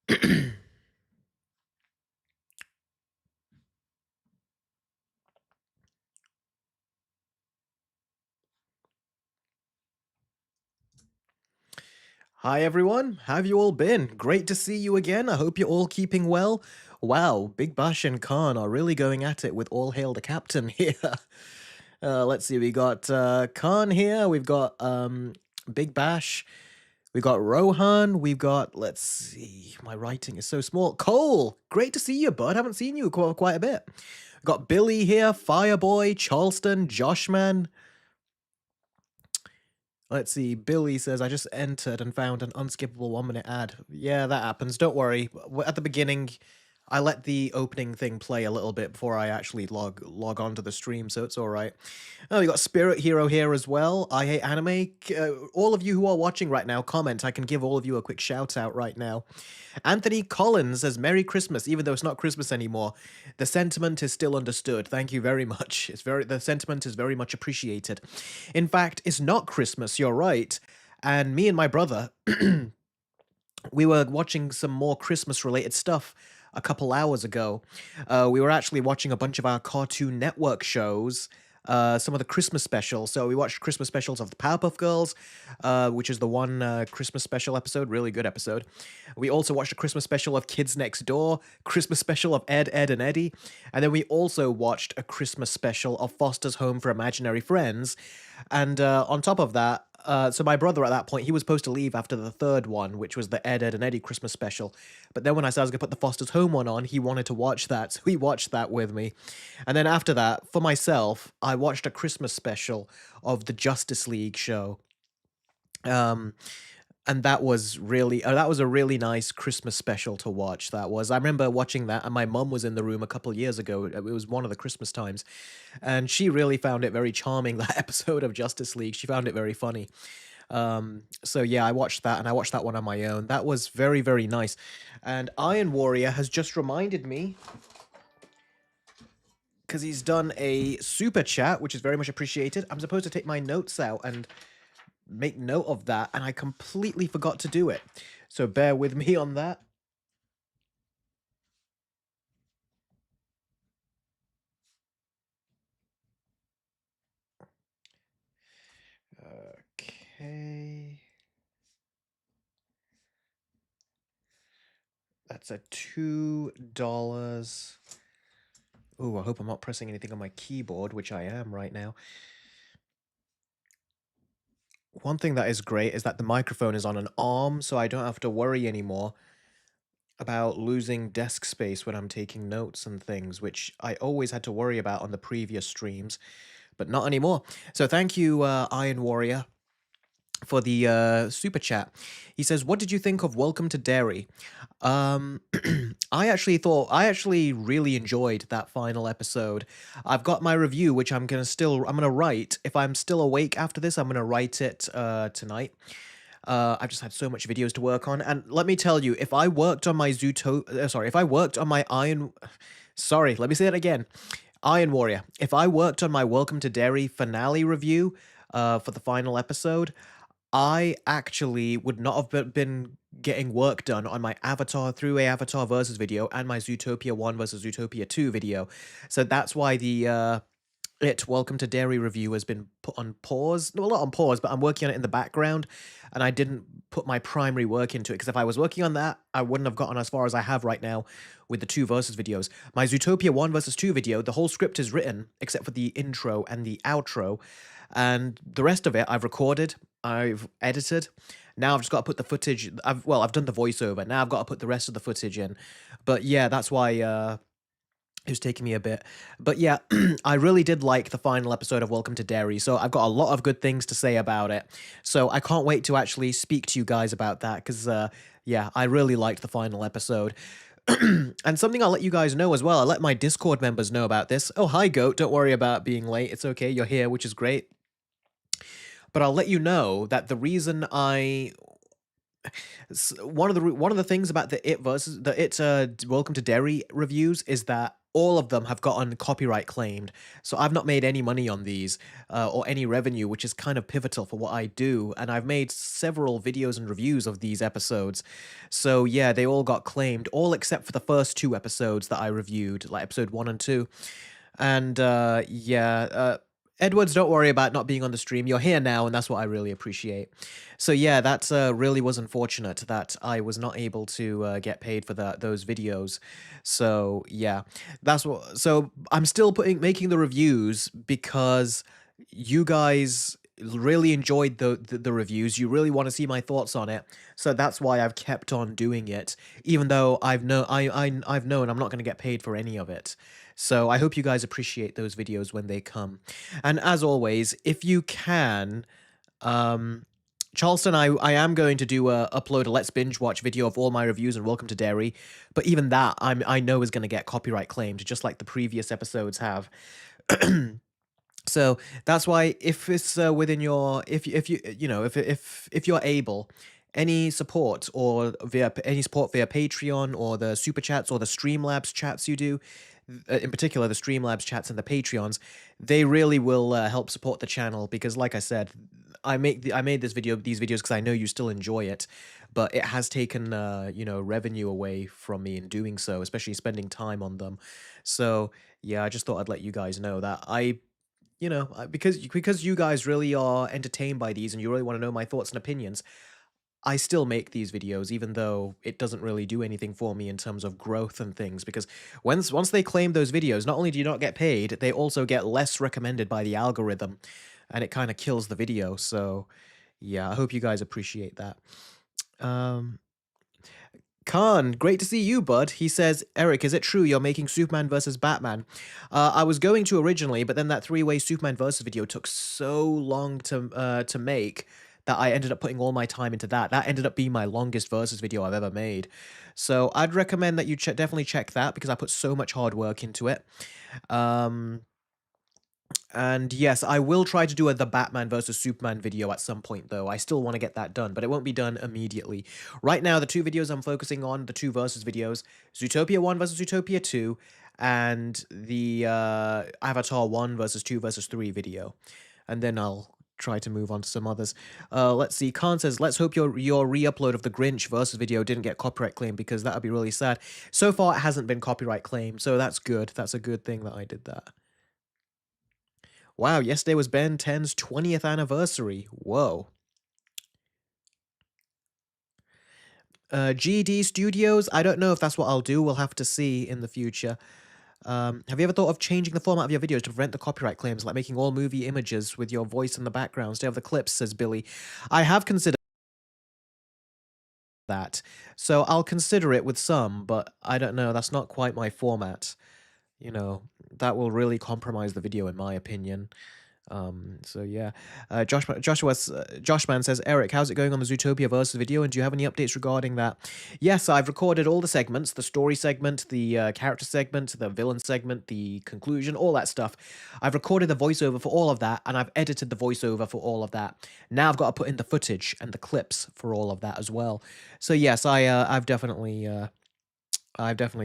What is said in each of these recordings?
Hi everyone, how have you all been? Great to see you again. I hope you're all keeping well. Wow, Big Bash and Khan are really going at it with All Hail the Captain here. Let's see, we got Khan here, we've got Big Bash, we've got Rohan, we've got, let's see, my writing is so small. Cole, great to see you, bud. Haven't seen you quite a bit. We've got Billy here, Fireboy, Charleston, Joshman. Let's see, Billy says, I just entered and found an unskippable 1 minute ad. Yeah, that happens. Don't worry. At the beginning, I let the opening thing play a little bit before I actually log on to the stream, so it's all right. Oh, we got Spirit Hero here as well. I hate anime. All of you who are watching right now, comment. I can give all of you a quick shout out right now. Anthony Collins says, Merry Christmas, even though it's not Christmas anymore. The sentiment is still understood. Thank you very much. The sentiment is very much appreciated. In fact, it's not Christmas, you're right. And me and my brother, we were watching some more Christmas-related stuff a couple hours ago. We were actually watching a bunch of our Cartoon Network shows, some of the Christmas specials. So we watched Christmas specials of the Powerpuff Girls, which is the one Christmas special episode, really good episode. We also watched a Christmas special of Kids Next Door, Christmas special of Ed, Edd and Eddy, and then we also watched a Christmas special of Foster's Home for Imaginary Friends. And on top of that, so my brother at that point, he was supposed to leave after the third one, which was the Ed, Edd and Eddy Christmas special. But then when I said I was going to put the Foster's Home one on, he wanted to watch that, so he watched that with me. And then after that, for myself, I watched a Christmas special of the Justice League show. And that was a really nice Christmas special to watch. That was. I remember watching that, and my mum was in the room a couple years ago. It was one of the Christmas times, and she really found it very charming. That episode of Justice League, she found it very funny. So yeah, I watched that, and I watched that one on my own. That was very, very nice. And Iron Warrior has just reminded me, because he's done a super chat, which is very much appreciated. I'm supposed to take my notes out and make note of that, and I completely forgot to do it. So bear with me on that. Okay. That's a $2. Ooh, I hope I'm not pressing anything on my keyboard, which I am right now. One thing that is great is that the microphone is on an arm, so I don't have to worry anymore about losing desk space when I'm taking notes and things, which I always had to worry about on the previous streams, but not anymore. So thank you, Iron Warrior, for the super chat. He says, what did you think of Welcome to Derry? I actually really enjoyed that final episode. I've got my review, which I'm gonna write. If I'm still awake after this, I'm gonna write it tonight. I've just had so much videos to work on, and let me tell you, if I worked on my if I worked on my sorry, let me say it again. Iron Warrior, if I worked on my Welcome to Derry finale review for the final episode, I actually would not have been getting work done on my Avatar 3-way Avatar versus video and my Zootopia 1 versus Zootopia 2 video. So that's why the Welcome to Derry review has been put on pause. No, not on pause, but I'm working on it in the background, and I didn't put my primary work into it, because if I was working on that, I wouldn't have gotten as far as I have right now with the 2 versus videos. My Zootopia 1 versus 2 video, the whole script is written, except for the intro and the outro, and the rest of it I've recorded, I've edited. Now I've just got to put the footage. I've done the voiceover. Now I've got to put the rest of the footage in. But yeah, that's why it was taking me a bit. But yeah, I really did like the final episode of Welcome to Derry, so I've got a lot of good things to say about it. So I can't wait to actually speak to you guys about that, because yeah, I really liked the final episode. And something I'll let you guys know as well, I'll let my Discord members know about this. Oh, hi, Goat. Don't worry about being late. It's okay. You're here, which is great. But I'll let you know that the reason one of the things about the Welcome to Derry reviews is that all of them have gotten copyright claimed. So I've not made any money on these or any revenue, which is kind of pivotal for what I do. And I've made several videos and reviews of these episodes. So yeah, they all got claimed, all except for the first two episodes that I reviewed, like episode 1 and 2. And Edwards, don't worry about not being on the stream. You're here now, and that's what I really appreciate. So yeah, that really was unfortunate that I was not able to get paid for those videos. So yeah, that's what. So I'm still making the reviews because you guys really enjoyed the reviews. You really want to see my thoughts on it. So that's why I've kept on doing it, even though I've known I'm not going to get paid for any of it. So I hope you guys appreciate those videos when they come. And as always, if you can, Charleston, I am going to upload a Let's Binge Watch video of all my reviews and Welcome to Dairy, but even that I know is going to get copyright claimed, just like the previous episodes have. So that's why if it's within your if you you know if you're able, any support or via any support via Patreon or the super chats or the Streamlabs chats you do, in particular the Streamlabs chats and the Patreons, they really will help support the channel because, like I said, I made these videos because I know you still enjoy it, but it has taken revenue away from me in doing so, especially spending time on them. So yeah, I just thought I'd let you guys know that because you guys really are entertained by these and you really want to know my thoughts and opinions, I still make these videos even though it doesn't really do anything for me in terms of growth and things, because once they claim those videos, not only do you not get paid, they also get less recommended by the algorithm, and it kind of kills the video. So yeah, I hope you guys appreciate that. Um Khan, great to see you, bud. He says, Eric, is it true you're making Superman versus Batman? I was going to originally, but then that three-way Superman versus video took so long to make that I ended up putting all my time into that. That ended up being my longest versus video I've ever made. So I'd recommend that you definitely check that because I put so much hard work into it. And yes, I will try to do the Batman versus Superman video at some point, though. I still want to get that done, but it won't be done immediately. Right now, the two videos I'm focusing on, the two versus videos, Zootopia 1 versus Zootopia 2, and the Avatar 1 versus 2 versus 3 video. And then I'll try to move on to some others. Let's see. Khan says, let's hope your re-upload of the Grinch versus video didn't get copyright claimed because that would be really sad. So far, it hasn't been copyright claimed, so that's good. That's a good thing that I did that. Wow, yesterday was Ben 10's 20th anniversary. Whoa. GD Studios, I don't know if that's what I'll do. We'll have to see in the future. Have you ever thought of changing the format of your videos to prevent the copyright claims, like making all movie images with your voice in the background instead of the clips, says Billy. I have considered that. So I'll consider it with some, but I don't know. That's not quite my format. You know, that will really compromise the video in my opinion. So yeah, Joshman says, Eric, how's it going on the Zootopia versus video, and do you have any updates regarding that? Yes, I've recorded all the segments, the story segment, the character segment, the villain segment, the conclusion, all that stuff. I've recorded the voiceover for all of that, and I've edited the voiceover for all of that. Now I've got to put in the footage and the clips for all of that as well. So yes, I've definitely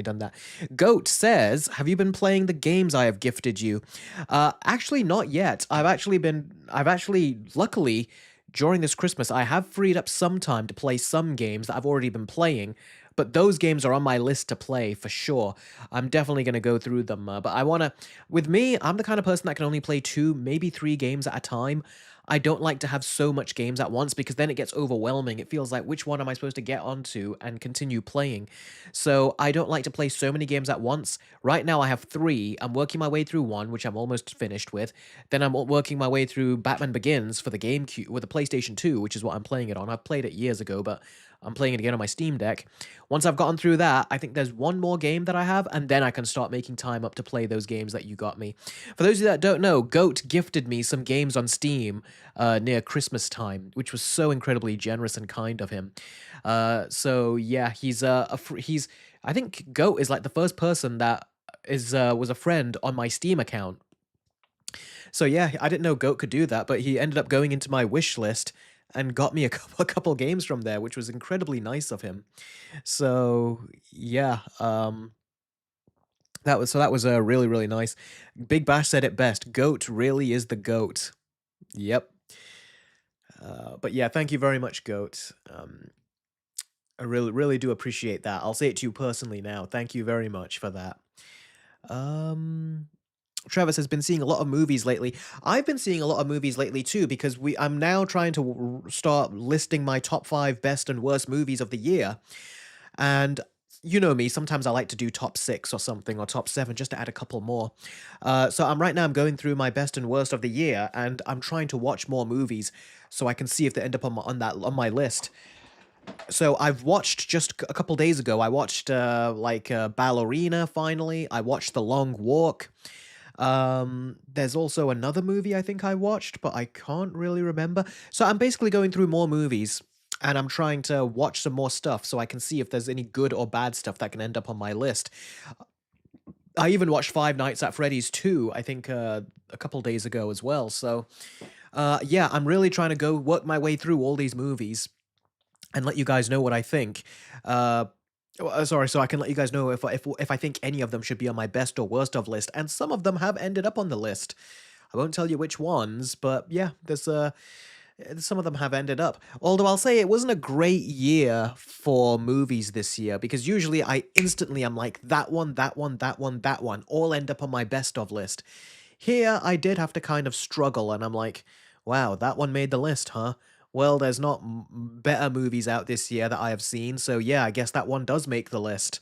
done that. Goat says, have you been playing the games I have gifted you? Actually, not yet. Luckily, during this Christmas, I have freed up some time to play some games that I've already been playing, but those games are on my list to play for sure. I'm definitely going to go through them, but with me, I'm the kind of person that can only play 2, maybe 3 games at a time. I don't like to have so much games at once because then it gets overwhelming. It feels like, which one am I supposed to get onto and continue playing? So I don't like to play so many games at once. Right now I have 3. I'm working my way through 1, which I'm almost finished with. Then I'm working my way through Batman Begins for the GameCube, with the PlayStation 2, which is what I'm playing it on. I've played it years ago, but I'm playing it again on my Steam Deck. Once I've gotten through that, I think there's one more game that I have, and then I can start making time up to play those games that you got me. For those of you that don't know, Goat gifted me some games on Steam near Christmas time, which was so incredibly generous and kind of him. So yeah, he's I think Goat is like the first person that was a friend on my Steam account. So yeah, I didn't know Goat could do that, but he ended up going into my wish list and got me a couple games from there, which was incredibly nice of him. So yeah, That was really really nice. Big Bash said it best. Goat really is the goat. Yep. But yeah, thank you very much, Goat. I really really do appreciate that. I'll say it to you personally now. Thank you very much for that. Um, Travis has been seeing a lot of movies lately. I've been seeing a lot of movies lately too because I'm now trying to start listing my top 5 best and worst movies of the year. And you know me, sometimes I like to do top 6 or something or top 7 just to add a couple more. So I'm going through my best and worst of the year and I'm trying to watch more movies so I can see if they end up on my list. So I've watched just a couple days ago. I watched Ballerina finally. I watched The Long Walk. There's also another movie I think I watched, but I can't really remember. So I'm basically going through more movies and I'm trying to watch some more stuff so I can see if there's any good or bad stuff that can end up on my list. I even watched Five Nights at Freddy's 2, I think a couple days ago as well. So yeah, I'm really trying to go work my way through all these movies and let you guys know what I think. Uh, sorry, so I can let you guys know if I think any of them should be on my best or worst of list, and some of them have ended up on the list. I won't tell you which ones, but yeah, there's some of them have ended up. Although I'll say it wasn't a great year for movies this year because usually I instantly am like that one, that one, that one, that one, all end up on my best of list. Here I did have to kind of struggle, and I'm like, wow, that one made the list, huh? Well, there's not better movies out this year that I have seen, so yeah, I guess that one does make the list.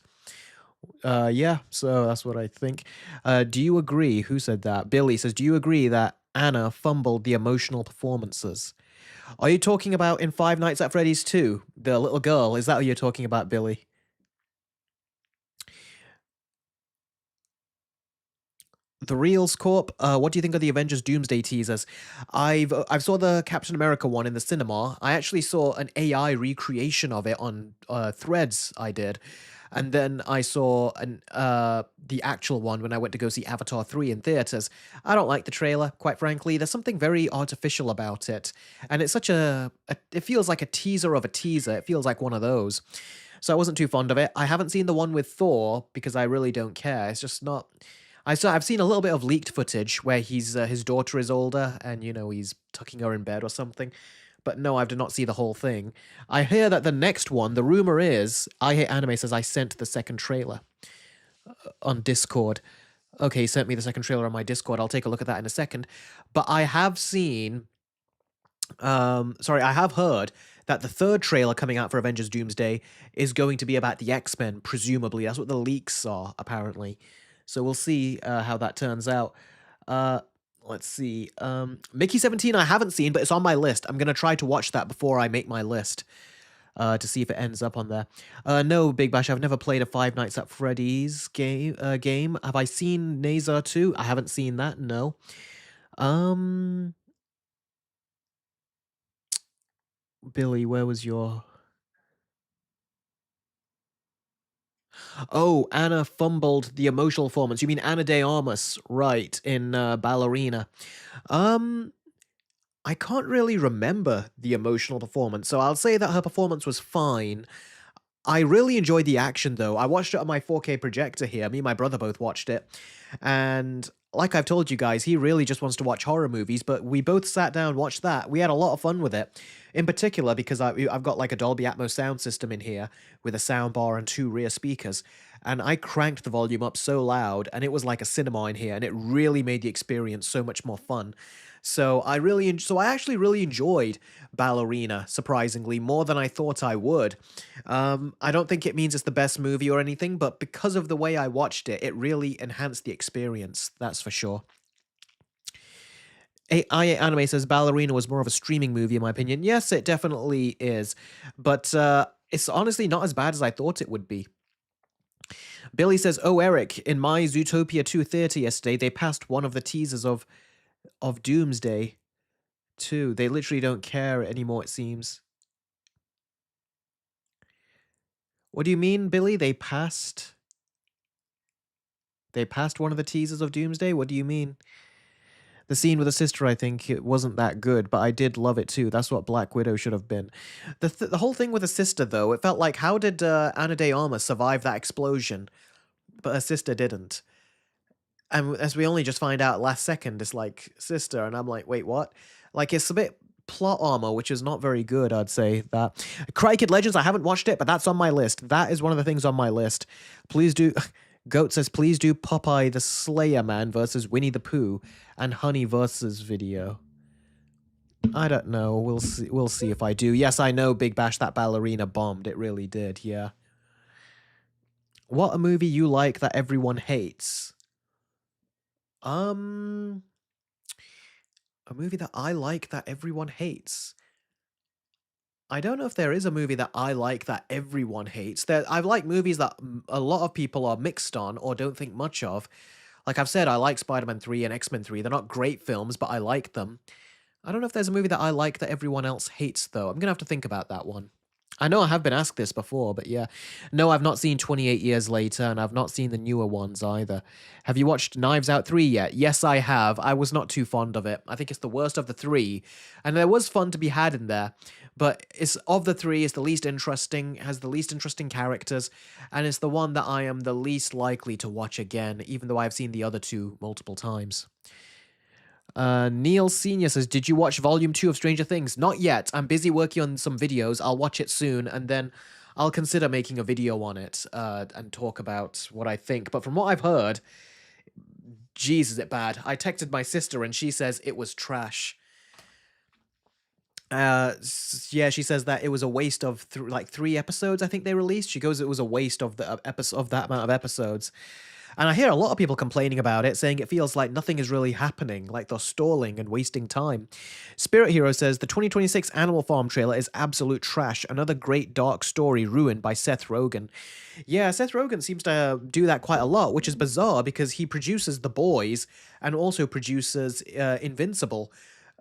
Yeah, so that's what I think. Do you agree? Who said that? Billy says, do you agree that Anna fumbled the emotional performances? Are you talking about in Five Nights at Freddy's 2? The little girl? Is that what you're talking about, Billy? The Reels Corp. What do you think of the Avengers Doomsday teasers? I've saw the Captain America one in the cinema. I actually saw an AI recreation of it on Threads. I did, and then I saw the actual one when I went to go see Avatar 3 in theaters. I don't like the trailer, quite frankly. There's something very artificial about it, and it's such it feels like a teaser of a teaser. It feels like one of those. So I wasn't too fond of it. I haven't seen the one with Thor because I really don't care. It's just not. I've seen a little bit of leaked footage where his daughter is older and he's tucking her in bed or something. But no, I did not see the whole thing. I hear that the next one, the rumor is, I Hate Anime says I sent the second trailer on Discord. Okay, he sent me the second trailer on my Discord. I'll take a look at that in a second. But I have seen, sorry, I have heard that the third trailer coming out for Avengers Doomsday is going to be about the X-Men, presumably. That's what the leaks are, apparently. So we'll see how that turns out. Uh, let's see. Mickey 17 I haven't seen, but it's on my list. I'm going to try to watch that before I make my list to see if it ends up on there. No, Big Bash, I've never played a Five Nights at Freddy's game. Have I seen Nazar 2? I haven't seen that, no. Um, Billy, where was your... Oh, Anna fumbled the emotional performance. You mean Anna de Armas, right, in Ballerina. Um, I can't really remember the emotional performance, so I'll say that her performance was fine. I really enjoyed the action though. I watched it on my 4K projector here. Me and my brother both watched it. And like I've told you guys, he really just wants to watch horror movies, but we both sat down and watched that. We had a lot of fun with it. In particular, because I've got like a Dolby Atmos sound system in here with a sound bar and 2 rear speakers. And I cranked the volume up so loud, and it was like a cinema in here, and it really made the experience so much more fun. So I actually really enjoyed Ballerina, surprisingly, more than I thought I would. I don't think it means it's the best movie or anything, but because of the way I watched it, it really enhanced the experience, that's for sure. I Anime says Ballerina was more of a streaming movie, in my opinion. Yes, it definitely is, but it's honestly not as bad as I thought it would be. Billy says, "Oh, Eric, in my Zootopia 2 theater yesterday, they passed one of the teasers of Doomsday too. They literally don't care anymore, it seems." What do you mean, Billy? They passed one of the teasers of Doomsday? What do you mean? The scene with the sister, I think it wasn't that good, but I did love it too. That's what Black Widow should have been. The whole thing with the sister, though, it felt like how did Ana de Armas survive that explosion, but her sister didn't? And as we only just find out last second, it's like sister, and I'm like, wait, what? Like it's a bit plot armor, which is not very good. I'd say that. Cry Kid Legends. I haven't watched it, but that's on my list. That is one of the things on my list. Please do. Goat says, please do Popeye the Slayer Man versus Winnie the Pooh and Honey versus video. I don't know. We'll see. We'll see if I do. Yes, I know. Big Bash, that ballerina bombed. It really did. Yeah. What a movie you like that everyone hates? Um, a movie that I like that everyone hates. I don't know if there is a movie that I like that everyone hates. I like movies that a lot of people are mixed on or don't think much of. Like I've said, I like Spider-Man 3 and X-Men 3. They're not great films, but I like them. I don't know if there's a movie that I like that everyone else hates, though. I'm gonna have to think about that one. I know I have been asked this before, but yeah. No, I've not seen 28 Years Later, and I've not seen the newer ones either. Have you watched Knives Out 3 yet? Yes, I have. I was not too fond of it. I think it's the worst of the three. And there was fun to be had in there, but it's of the three, it's the least interesting, has the least interesting characters, and it's the one that I am the least likely to watch again, even though I've seen the other two multiple times. Neil Senior says, "Did you watch Volume 2 of Stranger Things?" Not yet. I'm busy working on some videos. I'll watch it soon, and then I'll consider making a video on it and talk about what I think. But from what I've heard, geez, is it bad. I texted my sister, and she says it was trash. Yeah, she says that it was a waste of like 3 episodes. I think they released. She goes, it was a waste of the episode of that amount of episodes. And I hear a lot of people complaining about it, saying it feels like nothing is really happening, like they're stalling and wasting time. Spirit Hero says the 2026 Animal Farm trailer is absolute trash. Another great dark story ruined by Seth Rogen. Yeah, Seth Rogen seems to do that quite a lot, which is bizarre because he produces The Boys and also produces Invincible.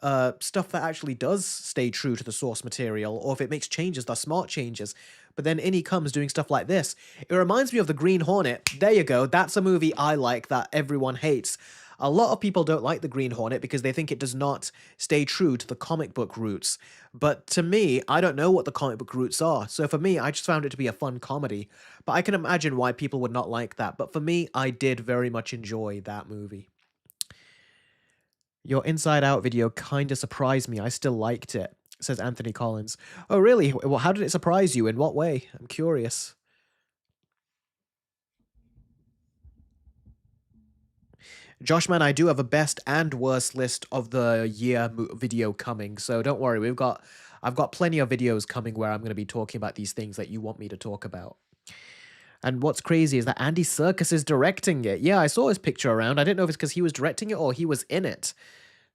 Stuff that actually does stay true to the source material, or if it makes changes, they're smart changes. But then in he comes doing stuff like this. It reminds me of The Green Hornet. There you go. That's a movie I like that everyone hates. A lot of people don't like The Green Hornet because they think it does not stay true to the comic book roots. But to me, I don't know what the comic book roots are. So for me, I just found it to be a fun comedy. But I can imagine why people would not like that. But for me, I did very much enjoy that movie. Your Inside Out video kinda surprised me. I still liked it, says Anthony Collins. Oh, really? Well, how did it surprise you? In what way? I'm curious. Joshman, I do have a best and worst list of the year video coming, so don't worry. I've got plenty of videos coming where I'm going to be talking about these things that you want me to talk about. And what's crazy is that Andy Serkis is directing it. Yeah, I saw his picture around. I didn't know if it's because he was directing it or he was in it.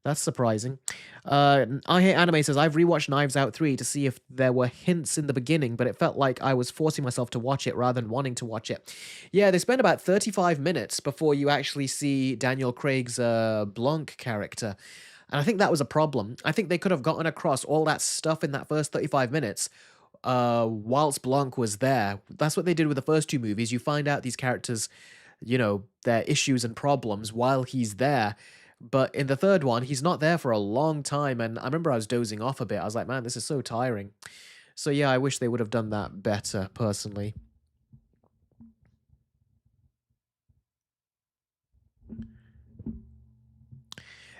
That's surprising. I Hate Anime says, I've rewatched Knives Out 3 to see if there were hints in the beginning, but it felt like I was forcing myself to watch it rather than wanting to watch it. Yeah, they spend about 35 minutes before you actually see Daniel Craig's Blanc character. And I think that was a problem. I think they could have gotten across all that stuff in that first 35 minutes whilst Blanc was there. That's what they did with the first two movies. You find out these characters, their issues and problems while he's there. But in the third one, he's not there for a long time, and I remember I was dozing off a bit. I was like, man, this is so tiring. So yeah, I wish they would have done that better, personally.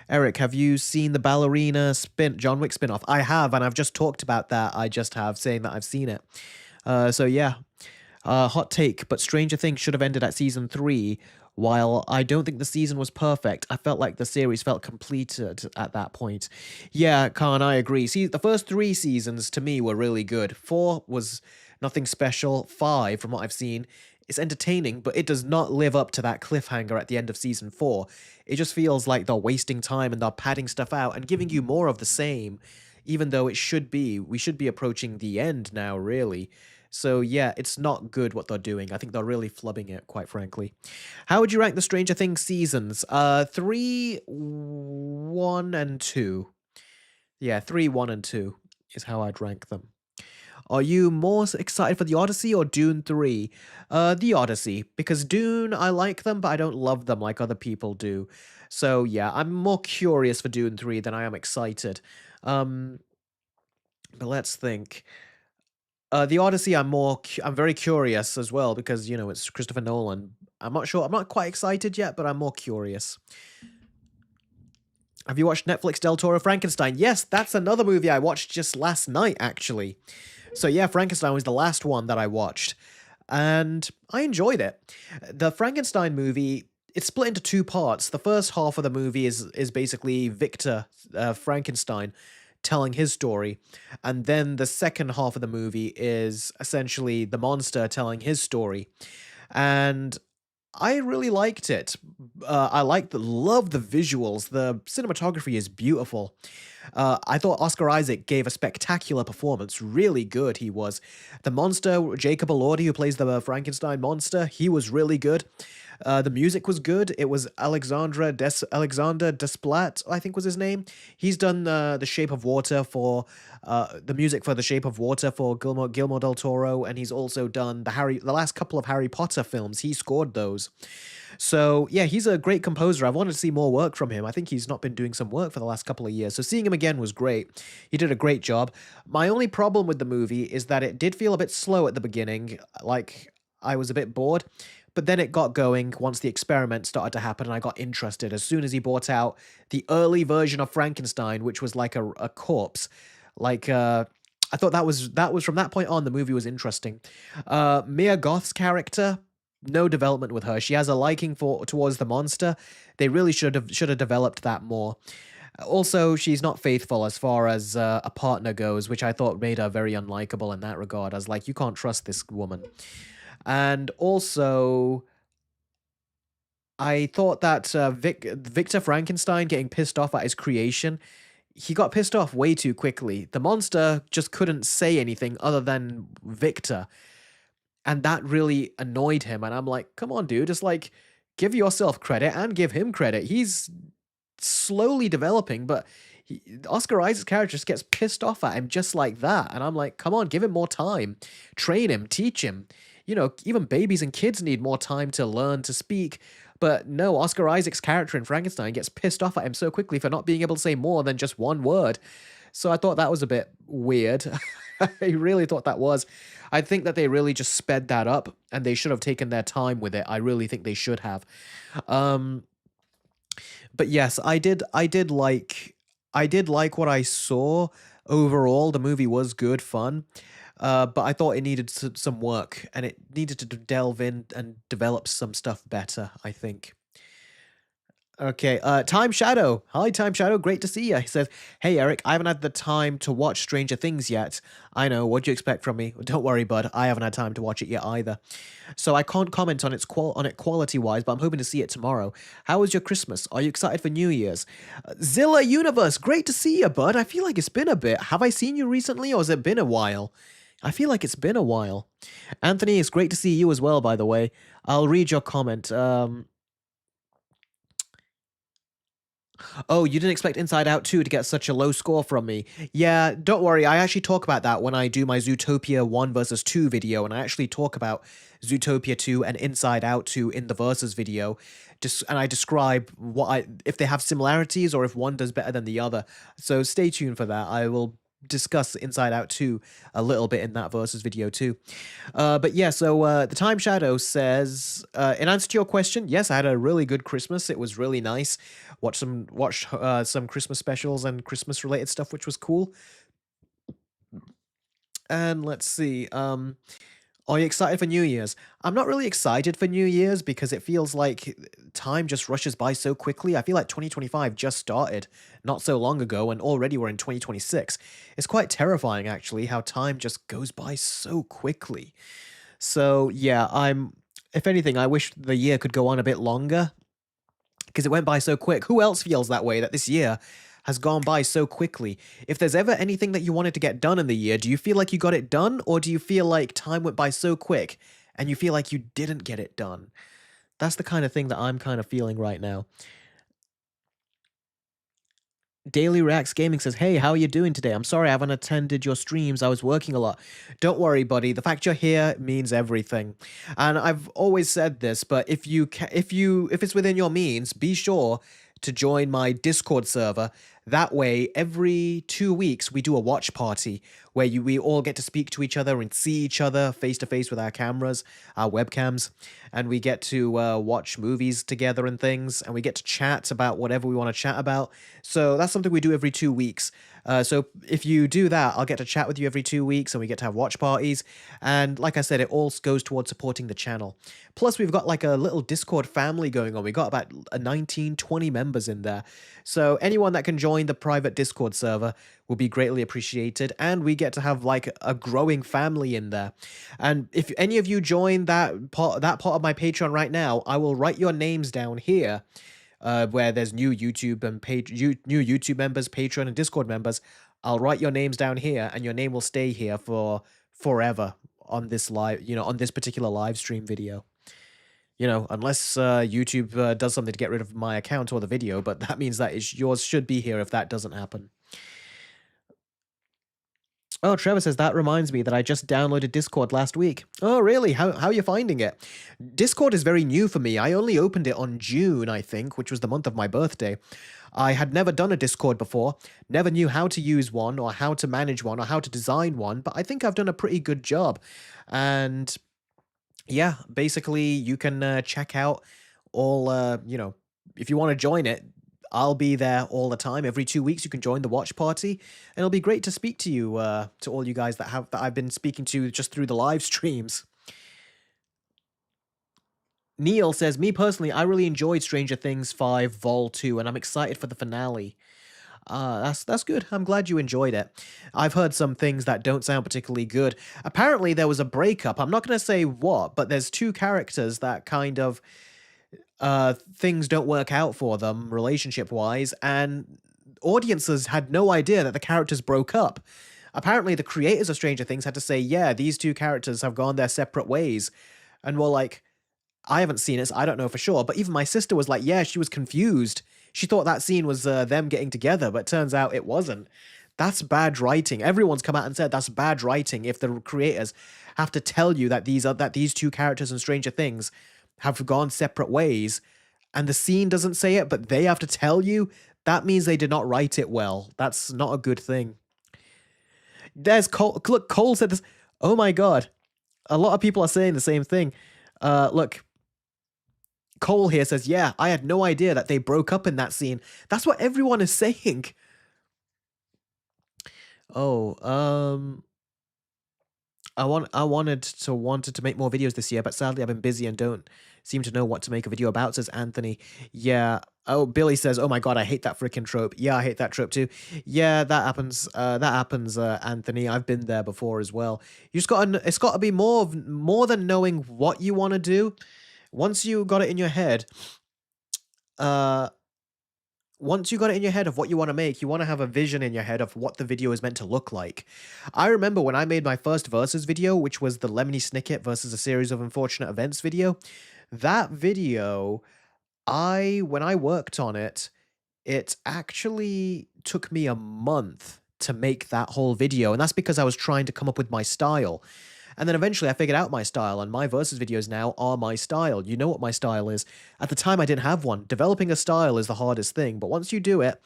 Eric, have you seen the ballerina John Wick spin-off? I have, and I've just talked about that. I just have, saying that I've seen it. So yeah. Hot take, but Stranger Things should have ended at season 3. While I don't think the season was perfect, I felt like the series felt completed at that point. Yeah, Khan, I agree. See, the first 3 seasons to me were really good. 4 was nothing special. 5, from what I've seen, it's entertaining, but it does not live up to that cliffhanger at the end of season 4. It just feels like they're wasting time and they're padding stuff out and giving you more of the same, even though we should be approaching the end now, really. So yeah, it's not good what they're doing. I think they're really flubbing it, quite frankly. How would you rank the Stranger Things seasons? 3, 1, and 2. Yeah, 3, 1, and 2 is how I'd rank them. Are you more excited for The Odyssey or Dune 3? The Odyssey, because Dune, I like them, but I don't love them like other people do. So yeah, I'm more curious for Dune 3 than I am excited. But let's think. The Odyssey, I'm very curious as well because it's Christopher Nolan. I'm not sure. I'm not quite excited yet, but I'm more curious. Have you watched Netflix Del Toro Frankenstein? Yes, that's another movie I watched just last night, actually. So yeah, Frankenstein was the last one that I watched, and I enjoyed it. The Frankenstein movie, it's split into two parts. The first half of the movie is basically Victor Frankenstein telling his story, and then the second half of the movie is essentially the monster telling his story. And I really liked it. I love the visuals. The cinematography is beautiful. I thought Oscar Isaac gave a spectacular performance. Really good he was. The monster, Jacob Elordi, who plays the Frankenstein monster, he was really good. The music was good. It was Alexander Desplat, I think was his name. He's done The Shape of Water for the music for The Shape of Water for Guillermo del Toro, and he's also done the last couple of Harry Potter films. He scored those. So yeah, he's a great composer. I've wanted to see more work from him. I think he's not been doing some work for the last couple of years. So seeing him again was great. He did a great job. My only problem with the movie is that it did feel a bit slow at the beginning. Like I was a bit bored. But then it got going once the experiment started to happen, and I got interested. As soon as he brought out the early version of Frankenstein, which was like a corpse, like I thought that was from that point on the movie was interesting. Mia Goth's character, no development with her. She has a liking towards the monster. They really should have developed that more. Also, she's not faithful as far as a partner goes, which I thought made her very unlikable in that regard. I was like, you can't trust this woman. And also, I thought that Victor Frankenstein getting pissed off at his creation, he got pissed off way too quickly. The monster just couldn't say anything other than Victor, and that really annoyed him. And I'm like, come on, dude, just like give yourself credit and give him credit. He's slowly developing, but Oscar Isaac's character just gets pissed off at him just like that. And I'm like, come on, give him more time. Train him, teach him. You know, even babies and kids need more time to learn to speak. But no, Oscar Isaac's character in Frankenstein gets pissed off at him so quickly for not being able to say more than just one word. So I thought that was a bit weird. I really thought that was. I think that they really just sped that up, and they should have taken their time with it. I really think they should have. But yes, I did like what I saw. Overall, the movie was good fun. But I thought it needed some work, and it needed to delve in and develop some stuff better, I think. Okay, Time Shadow. Hi, Time Shadow. Great to see you. He says, "Hey, Eric, I haven't had the time to watch Stranger Things yet. I know. What do you expect from me? Don't worry, bud. I haven't had time to watch it yet either. So I can't comment on it quality wise, but I'm hoping to see it tomorrow. How was your Christmas? Are you excited for New Year's? Zilla Universe. Great to see you, bud. I feel like it's been a bit. Have I seen you recently, or has it been a while? I feel like it's been a while. Anthony, it's great to see you as well, by the way. I'll read your comment. Oh, you didn't expect Inside Out 2 to get such a low score from me. Yeah, don't worry. I actually talk about that when I do my Zootopia 1 versus 2 video, and I actually talk about Zootopia 2 and Inside Out 2 in the versus video. And I describe if they have similarities or if one does better than the other. So stay tuned for that. I will discuss Inside Out 2 a little bit in that versus video too. But yeah, so the Time Shadow says, in answer to your question, yes, I had a really good Christmas. It was really nice. Watched some Christmas specials and Christmas related stuff, which was cool. And let's see. Are you excited for New Year's? I'm not really excited for New Year's because it feels like time just rushes by so quickly. I feel like 2025 just started not so long ago, and already we're in 2026. It's quite terrifying, actually, how time just goes by so quickly. So, yeah, if anything, I wish the year could go on a bit longer because it went by so quick. Who else feels that way, that this year has gone by so quickly? If there's ever anything that you wanted to get done in the year, do you feel like you got it done, or do you feel like time went by so quick and you feel like you didn't get it done? That's the kind of thing that I'm kind of feeling right now. Daily Reacts Gaming says, "Hey, how are you doing today? I'm sorry I haven't attended your streams. I was working a lot." Don't worry, buddy. The fact you're here means everything. And I've always said this, but if it's within your means, be sure to join my Discord server. That way, every 2 weeks, we do a watch party where we all get to speak to each other and see each other face to face with our cameras, our webcams, and we get to watch movies together and things, and we get to chat about whatever we want to chat about. So that's something we do every 2 weeks. So if you do that, I'll get to chat with you every 2 weeks, and we get to have watch parties. And like I said, it all goes towards supporting the channel. Plus, we've got like a little Discord family going on. We got about 19, 20 members in there. So anyone that can join the private Discord server will be greatly appreciated. And we get to have like a growing family in there. And if any of you join that part of my Patreon right now, I will write your names down here, where there's new YouTube and new YouTube members, Patreon and Discord members. I'll write your names down here, and your name will stay here for forever on this on this particular live stream video. Unless YouTube does something to get rid of my account or the video, but that means that yours should be here if that doesn't happen. Oh, Trevor says, that reminds me that I just downloaded Discord last week. Oh, really? How are you finding it? Discord is very new for me. I only opened it on June, I think, which was the month of my birthday. I had never done a Discord before, never knew how to use one or how to manage one or how to design one, but I think I've done a pretty good job. And yeah, basically you can check out all, if you want to join it, I'll be there all the time. Every 2 weeks, you can join the watch party, and it'll be great to speak to you, to all you guys that I've been speaking to just through the live streams. Neil says, me personally, I really enjoyed Stranger Things 5 Vol 2, and I'm excited for the finale. That's good. I'm glad you enjoyed it. I've heard some things that don't sound particularly good. Apparently, there was a breakup. I'm not going to say what, but there's two characters that kind of things don't work out for them relationship wise, and audiences had no idea that the characters broke up. Apparently, the creators of Stranger Things had to say, yeah, these two characters have gone their separate ways. And we're like, I haven't seen it, so I don't know for sure. But even my sister was like, yeah, she was confused. She thought that scene was them getting together, but turns out it wasn't. That's bad writing. Everyone's come out and said that's bad writing if the creators have to tell you that these two characters in Stranger Things have gone separate ways, and the scene doesn't say it, but they have to tell you. That means they did not write it well. That's not a good thing. There's Cole. Look, Cole said this. Oh my god. A lot of people are saying the same thing. Look, Cole here says, yeah, I had no idea that they broke up in that scene. That's what everyone is saying. Oh, wanted to make more videos this year, but sadly I've been busy and don't seem to know what to make a video about, says Anthony. Yeah. Oh, Billy says, oh my god, I hate that freaking trope. Yeah, I hate that trope too. Yeah, that happens. Anthony. I've been there before as well. It's gotta be more than knowing what you want to do. Once you got it in your head, uh once you got it in your head of what you want to make, you want to have a vision in your head of what the video is meant to look like. I remember when I made my first Versus video, which was the Lemony Snicket versus a series of unfortunate events video. That video, when I worked on it, it actually took me a month to make that whole video, and that's because I was trying to come up with my style. And then eventually I figured out my style, and my Versus videos now are my style. You know what my style is. At the time, I didn't have one. Developing a style is the hardest thing, but once you do it,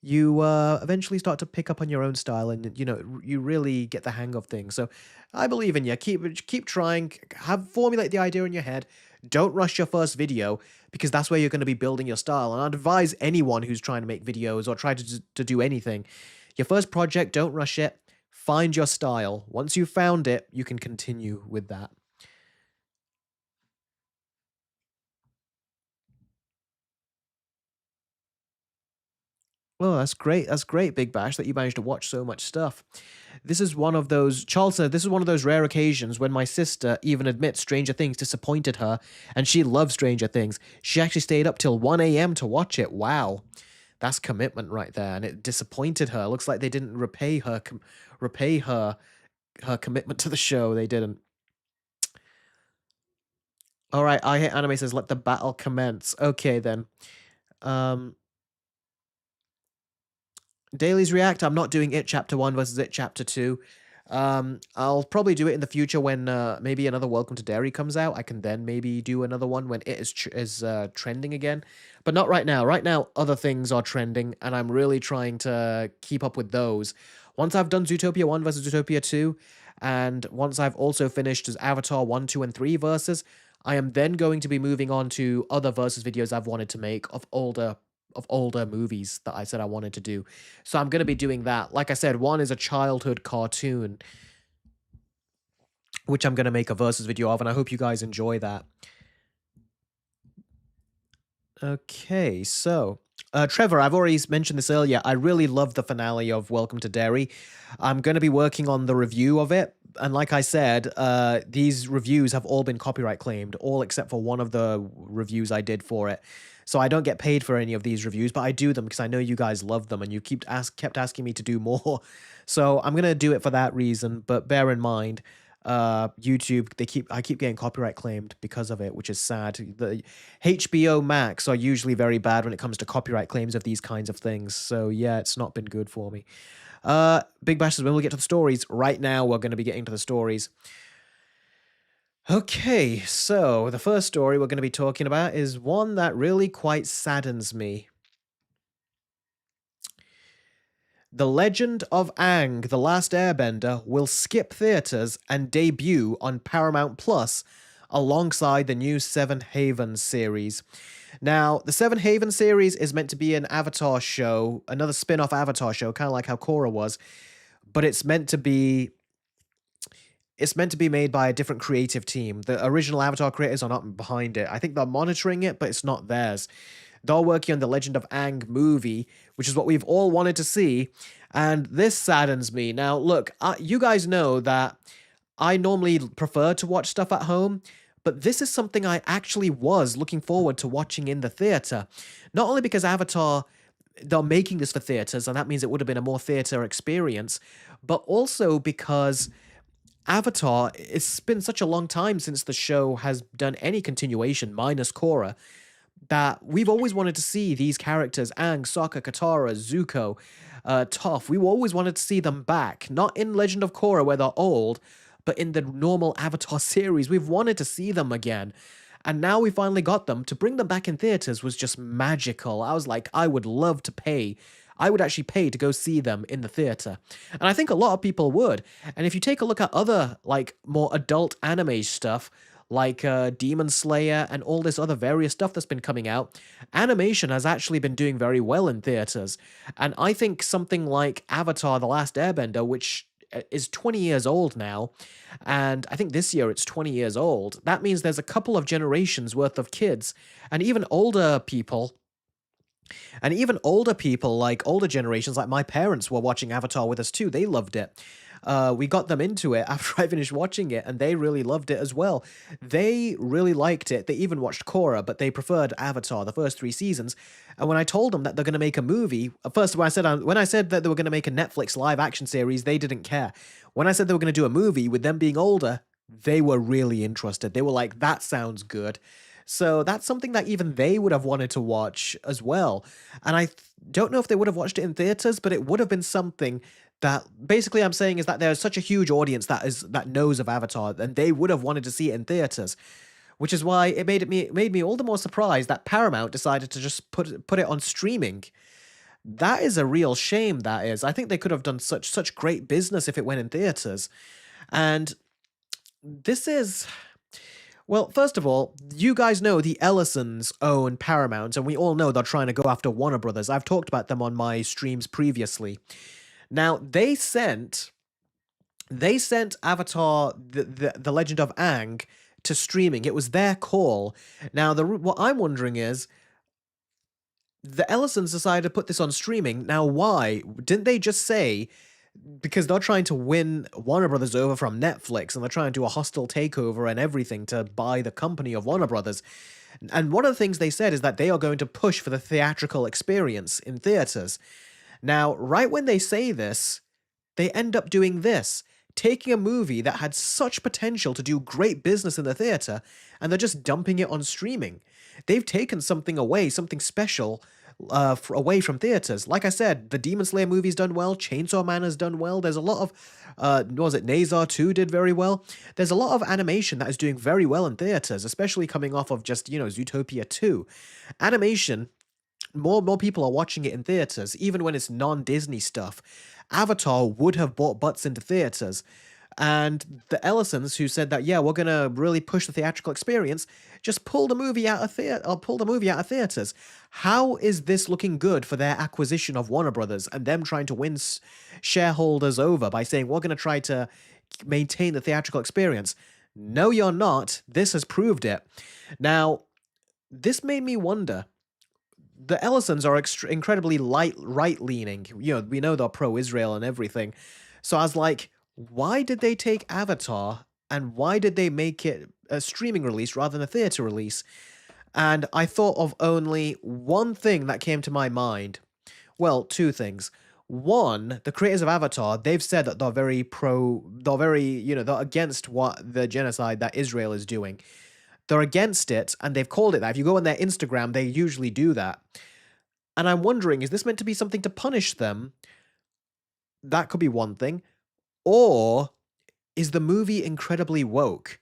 you eventually start to pick up on your own style, and you really get the hang of things. So I believe in you. Keep trying. Formulate the idea in your head. Don't rush your first video, because that's where you're going to be building your style. And I'd advise anyone who's trying to make videos or try to do anything, your first project, don't rush it. Find your style. Once you've found it, you can continue with that. Oh, that's great. That's great, Big Bash, that you managed to watch so much stuff. This is one of those, Charles said, this is one of those rare occasions when my sister even admits Stranger Things disappointed her, and she loves Stranger Things. She actually stayed up till 1 a.m. to watch it. Wow. That's commitment right there, and it disappointed her. Looks like they didn't repay her commitment to the show. They didn't. All right, I hate anime says let the battle commence. Okay then. Dailies react. I'm not doing it chapter 1 versus it chapter 2. I'll probably do it in the future when maybe another Welcome to Dairy comes out. I can then maybe do another one when it is trending again, but not right now. Right now, other things are trending, and I'm really trying to keep up with those. Once I've done Zootopia 1 versus Zootopia 2, and once I've also finished as Avatar 1, 2, and 3 versus, I am then going to be moving on to other versus videos I've wanted to make of older movies that I said I wanted to do. So I'm going to be doing that. Like I said, one is a childhood cartoon, which I'm going to make a versus video of, and I hope you guys enjoy that. Okay, so Trevor, I've already mentioned this earlier. I really love the finale of Welcome to Derry. I'm going to be working on the review of it. And like I said, these reviews have all been copyright claimed, all except for one of the reviews I did for it. So I don't get paid for any of these reviews, but I do them because I know you guys love them and you kept asking me to do more. So I'm going to do it for that reason, but bear in mind, YouTube, I keep getting copyright claimed because of it, which is sad. The HBO Max are usually very bad when it comes to copyright claims of these kinds of things. So yeah, it's not been good for me. Big Bash says when we'll get to the stories. Right now, we're going to be getting to the stories. Okay, so the first story we're going to be talking about is one that really quite saddens me. The Legend of Aang, The Last Airbender will skip theaters and debut on Paramount Plus alongside the new Seven Havens series. Now, the Seven Havens series is meant to be an Avatar show, another spin-off Avatar show, kind of like how Korra was, but it's meant to be made by a different creative team. The original Avatar creators are not behind it. I think they're monitoring it, but it's not theirs. They're working on the Legend of Aang movie, which is what we've all wanted to see, and this saddens me. Now, look, you guys know that I normally prefer to watch stuff at home, but this is something I actually was looking forward to watching in the theater. Not only because Avatar, they're making this for theaters, and that means it would have been a more theater experience, but also because Avatar, it's been such a long time since the show has done any continuation, minus Korra, that we've always wanted to see these characters, Aang, Sokka, Katara, Zuko, Toph. We always wanted to see them back, not in Legend of Korra where they're old, but in the normal Avatar series. We've wanted to see them again. And now we finally got them. To bring them back in theaters was just magical. I was like, I would love to pay. I would actually pay to go see them in the theater. And I think a lot of people would. And if you take a look at other, like, more adult anime stuff, like Demon Slayer and all this other various stuff that's been coming out, animation has actually been doing very well in theaters. And I think something like Avatar: The Last Airbender, which is 20 years old now, and I think this year it's 20 years old, that means there's a couple of generations worth of kids, and even older people, like older generations, like my parents were watching Avatar with us too. They loved it. We got them into it after I finished watching it, and they really loved it as well. They really liked it. They even watched Korra, but they preferred Avatar, the first 3 seasons. And when I told them that they're going to make a movie, first when I said that they were going to make a Netflix live action series, they didn't care. When I said they were going to do a movie with them being older, they were really interested. They were like, that sounds good. So that's something that even they would have wanted to watch as well. And I don't know if they would have watched it in theaters, but it would have been something that basically I'm saying is that there's such a huge audience that knows of Avatar, and they would have wanted to see it in theaters. Which is why it made me all the more surprised that Paramount decided to just put it on streaming. That is a real shame, that is. I think they could have done such great business if it went in theaters. And this is, well, first of all, you guys know the Ellisons own Paramount, and we all know they're trying to go after Warner Brothers. I've talked about them on my streams previously. Now, they sent Avatar, the Legend of Aang, to streaming. It was their call. Now, what I'm wondering is, the Ellisons decided to put this on streaming. Now, why? Didn't they just say, because they're trying to win Warner Brothers over from Netflix, and they're trying to do a hostile takeover and everything to buy the company of Warner Brothers. And one of the things they said is that they are going to push for the theatrical experience in theaters. Now, right when they say this, they end up doing this, taking a movie that had such potential to do great business in the theater, and they're just dumping it on streaming. They've taken something away, something special, away from theaters. Like I said, the Demon Slayer movie's done well, Chainsaw Man has done well. There's a lot of, what was it, Nazar 2 did very well. There's a lot of animation that is doing very well in theaters, especially coming off of just, Zootopia 2. Animation, more people are watching it in theaters, even when it's non-Disney stuff. Avatar would have bought butts into theaters. And the Ellisons, who said that, yeah, we're gonna really push the theatrical experience, just pulled a movie out of theaters. How is this looking good for their acquisition of Warner Brothers and them trying to win shareholders over by saying we're gonna try to maintain the theatrical experience? No, you're not. This has proved it. Now, this made me wonder, the Ellisons are incredibly right leaning. We know they're pro Israel and everything. So I was like, why did they take Avatar and why did they make it a streaming release rather than a theater release? And I thought of only one thing that came to my mind. Well, two things. One, the creators of Avatar, they've said that they're against what the genocide that Israel is doing. They're against it, and they've called it that. If you go on their Instagram, they usually do that. And I'm wondering, is this meant to be something to punish them? That could be one thing. Or is the movie incredibly woke?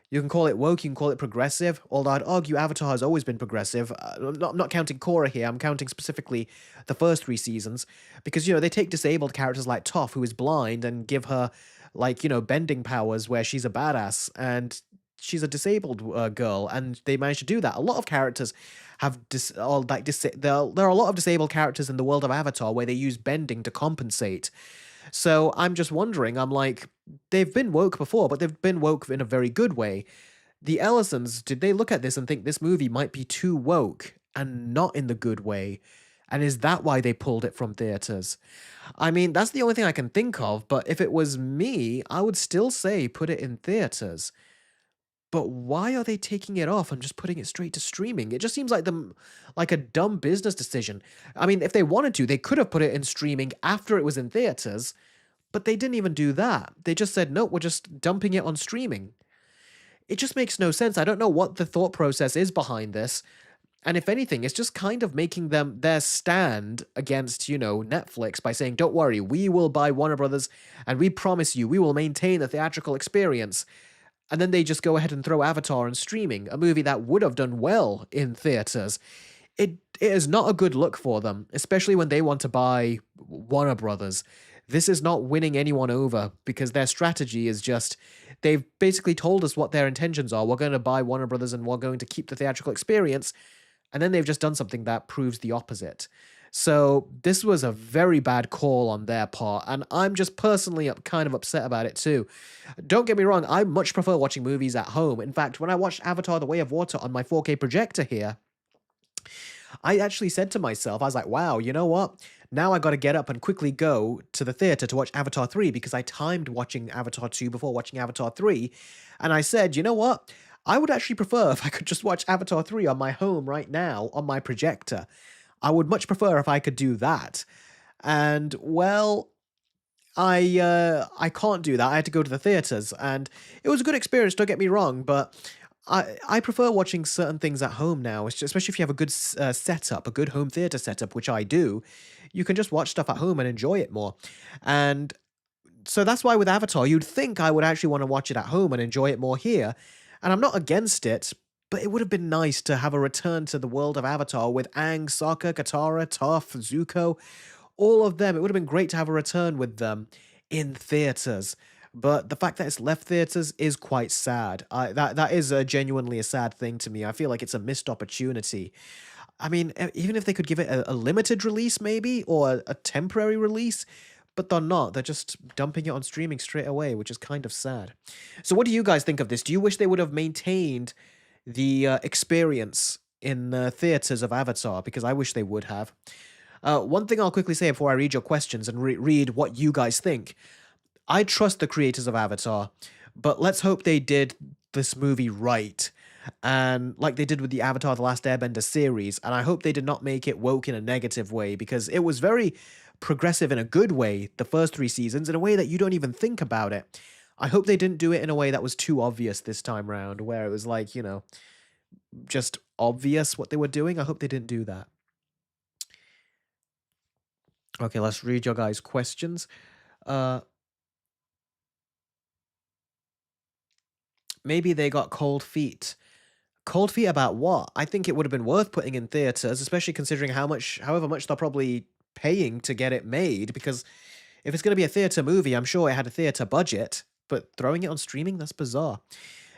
You can call it woke, you can call it progressive, although I'd argue Avatar has always been progressive. I'm not counting Korra here, I'm counting specifically the first three seasons, because, they take disabled characters like Toph, who is blind, and give her, like, bending powers where she's a badass, and she's a disabled girl, and they managed to do that. A lot of characters have there are a lot of disabled characters in the world of Avatar where they use bending to compensate. So I'm just wondering, I'm like, they've been woke before, but they've been woke in a very good way. The Ellisons, did they look at this and think this movie might be too woke and not in the good way? And is that why they pulled it from theaters? I mean, that's the only thing I can think of, but if it was me, I would still say put it in theaters. But why are they taking it off and just putting it straight to streaming? It just seems like a dumb business decision. I mean, if they wanted to, they could have put it in streaming after it was in theaters, but they didn't even do that. They just said, "No, we're just dumping it on streaming." It just makes no sense. I don't know what the thought process is behind this. And if anything, it's just kind of making them their stand against, Netflix by saying, "Don't worry, we will buy Warner Brothers and we promise you we will maintain the theatrical experience." And then they just go ahead and throw Avatar on streaming, a movie that would have done well in theaters. It is not a good look for them, especially when they want to buy Warner Brothers. This is not winning anyone over because their strategy is just they've basically told us what their intentions are. We're going to buy Warner Brothers and we're going to keep the theatrical experience. And then they've just done something that proves the opposite. So this was a very bad call on their part, and I'm just personally kind of upset about it too. Don't get me wrong, I much prefer watching movies at home. In fact, when I watched Avatar: The Way of Water on my 4K projector here, I actually said to myself, I was like, wow, you know what? Now I got to get up and quickly go to the theater to watch Avatar 3 because I timed watching Avatar 2 before watching Avatar 3. And I said, you know what? I would actually prefer if I could just watch Avatar 3 on my home right now on my projector. I would much prefer if I could do that. And well, I can't do that. I had to go to the theaters, and it was a good experience. Don't get me wrong, but I prefer watching certain things at home now, especially if you have a good setup, a good home theater setup, which I do. You can just watch stuff at home and enjoy it more. And so that's why with Avatar, you'd think I would actually want to watch it at home and enjoy it more here. And I'm not against it, but it would have been nice to have a return to the world of Avatar with Aang, Sokka, Katara, Toph, Zuko, all of them. It would have been great to have a return with them in theaters. But the fact that it's left theaters is quite sad. That is genuinely a sad thing to me. I feel like it's a missed opportunity. I mean, even if they could give it a limited release, maybe, or a temporary release, but they're not. They're just dumping it on streaming straight away, which is kind of sad. So, what do you guys think of this? Do you wish they would have maintained the experience in the theaters of Avatar? Because I wish they would have. One thing I'll quickly say before I read your questions and read what you guys think. I trust the creators of Avatar, but let's hope they did this movie right. And like they did with the Avatar The Last Airbender series, and I hope they did not make it woke in a negative way, because it was very progressive in a good way, the first three seasons, in a way that you don't even think about it. I hope they didn't do it in a way that was too obvious this time round, where it was like, just obvious what they were doing. I hope they didn't do that. Okay, let's read your guys' questions. Uh, Maybe they got cold feet. Cold feet about what? I think it would have been worth putting in theaters, especially considering however much they're probably paying to get it made. Because if it's going to be a theater movie, I'm sure it had a theater budget. But throwing it on streaming, that's bizarre.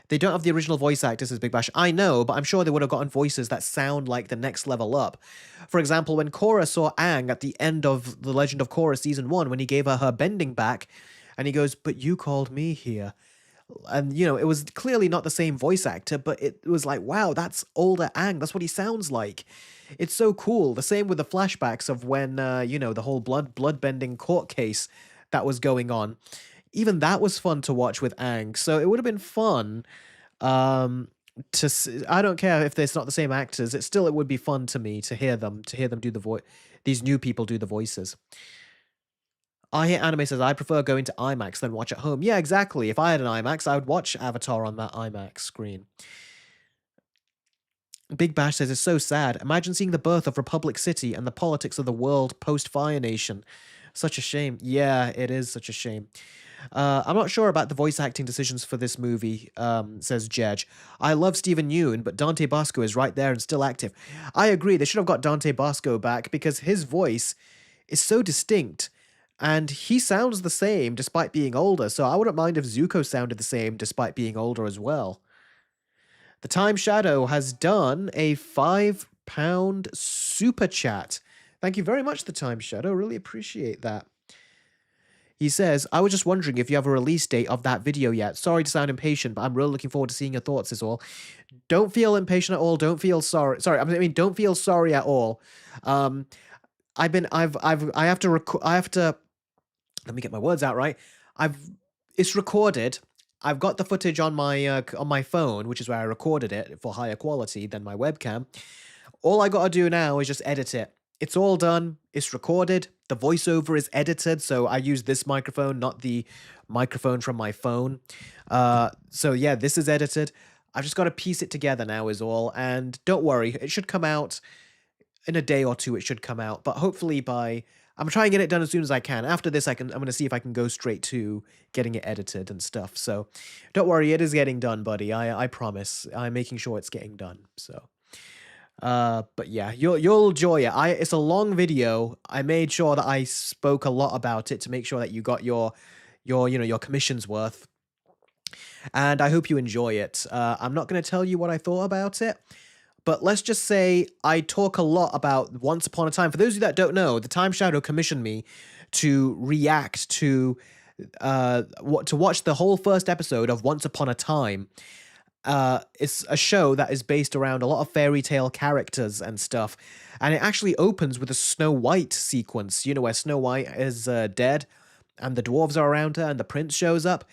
They don't have the original voice actors as Big Bash. I know, but I'm sure they would have gotten voices that sound like the next level up. For example, when Korra saw Aang at the end of The Legend of Korra Season 1, when he gave her bending back, and he goes, "But you called me here." And, it was clearly not the same voice actor, but it was like, wow, that's older Aang. That's what he sounds like. It's so cool. The same with the flashbacks of when, the whole bloodbending court case that was going on. Even that was fun to watch with Aang. So it would have been fun um I don't care if it's not the same actors. It would be fun to me to hear them do the voice, these new people do the voices. I hear anime says I prefer going to IMAX than watch at home. Yeah, exactly. If I had an IMAX, I would watch Avatar on that IMAX screen. Big Bash says it's so sad. Imagine seeing the birth of Republic City and the politics of the world post Fire Nation. Such a shame. Yeah, it is such a shame. I'm not sure about the voice acting decisions for this movie, says Jedge. I love Stephen Yeun, but Dante Bosco is right there and still active. I agree, they should have got Dante Bosco back because his voice is so distinct and he sounds the same despite being older, so I wouldn't mind if Zuko sounded the same despite being older as well. The Time Shadow has done a £5 super chat. Thank you very much, The Time Shadow. Really appreciate that. He says, I was just wondering if you have a release date of that video yet. Sorry to sound impatient, but I'm really looking forward to seeing your thoughts, is all. Don't feel impatient at all. Don't feel sorry. Sorry, I mean, don't feel sorry at all. Um, I have to, let me get my words out right. I've, it's recorded. I've got the footage on my phone, which is where I recorded it for higher quality than my webcam. All I gotta do now is just edit it. It's all done. It's recorded. The voiceover is edited, so I use this microphone, not the microphone from my phone. So yeah, this is edited. I've just got to piece it together now, is all. And don't worry, it should come out in a day or two. It should come out, but hopefully by I'm trying to get it done as soon as I can. After this, I'm gonna see if I can go straight to getting it edited and stuff. So don't worry, it is getting done, buddy. I promise. I'm making sure it's getting done. So. But yeah, you'll enjoy it. It's a long video. I made sure that I spoke a lot about it to make sure that you got your commission's worth. And I hope you enjoy it. I'm not going to tell you what I thought about it, but let's just say I talk a lot about Once Upon a Time. For those of you that don't know, the Time Shadow commissioned me to react to to watch the whole first episode of Once Upon a Time. It's a show that is based around a lot of fairy tale characters and stuff. And it actually opens with a Snow White sequence, where Snow White is dead and the dwarves are around her and the prince shows up.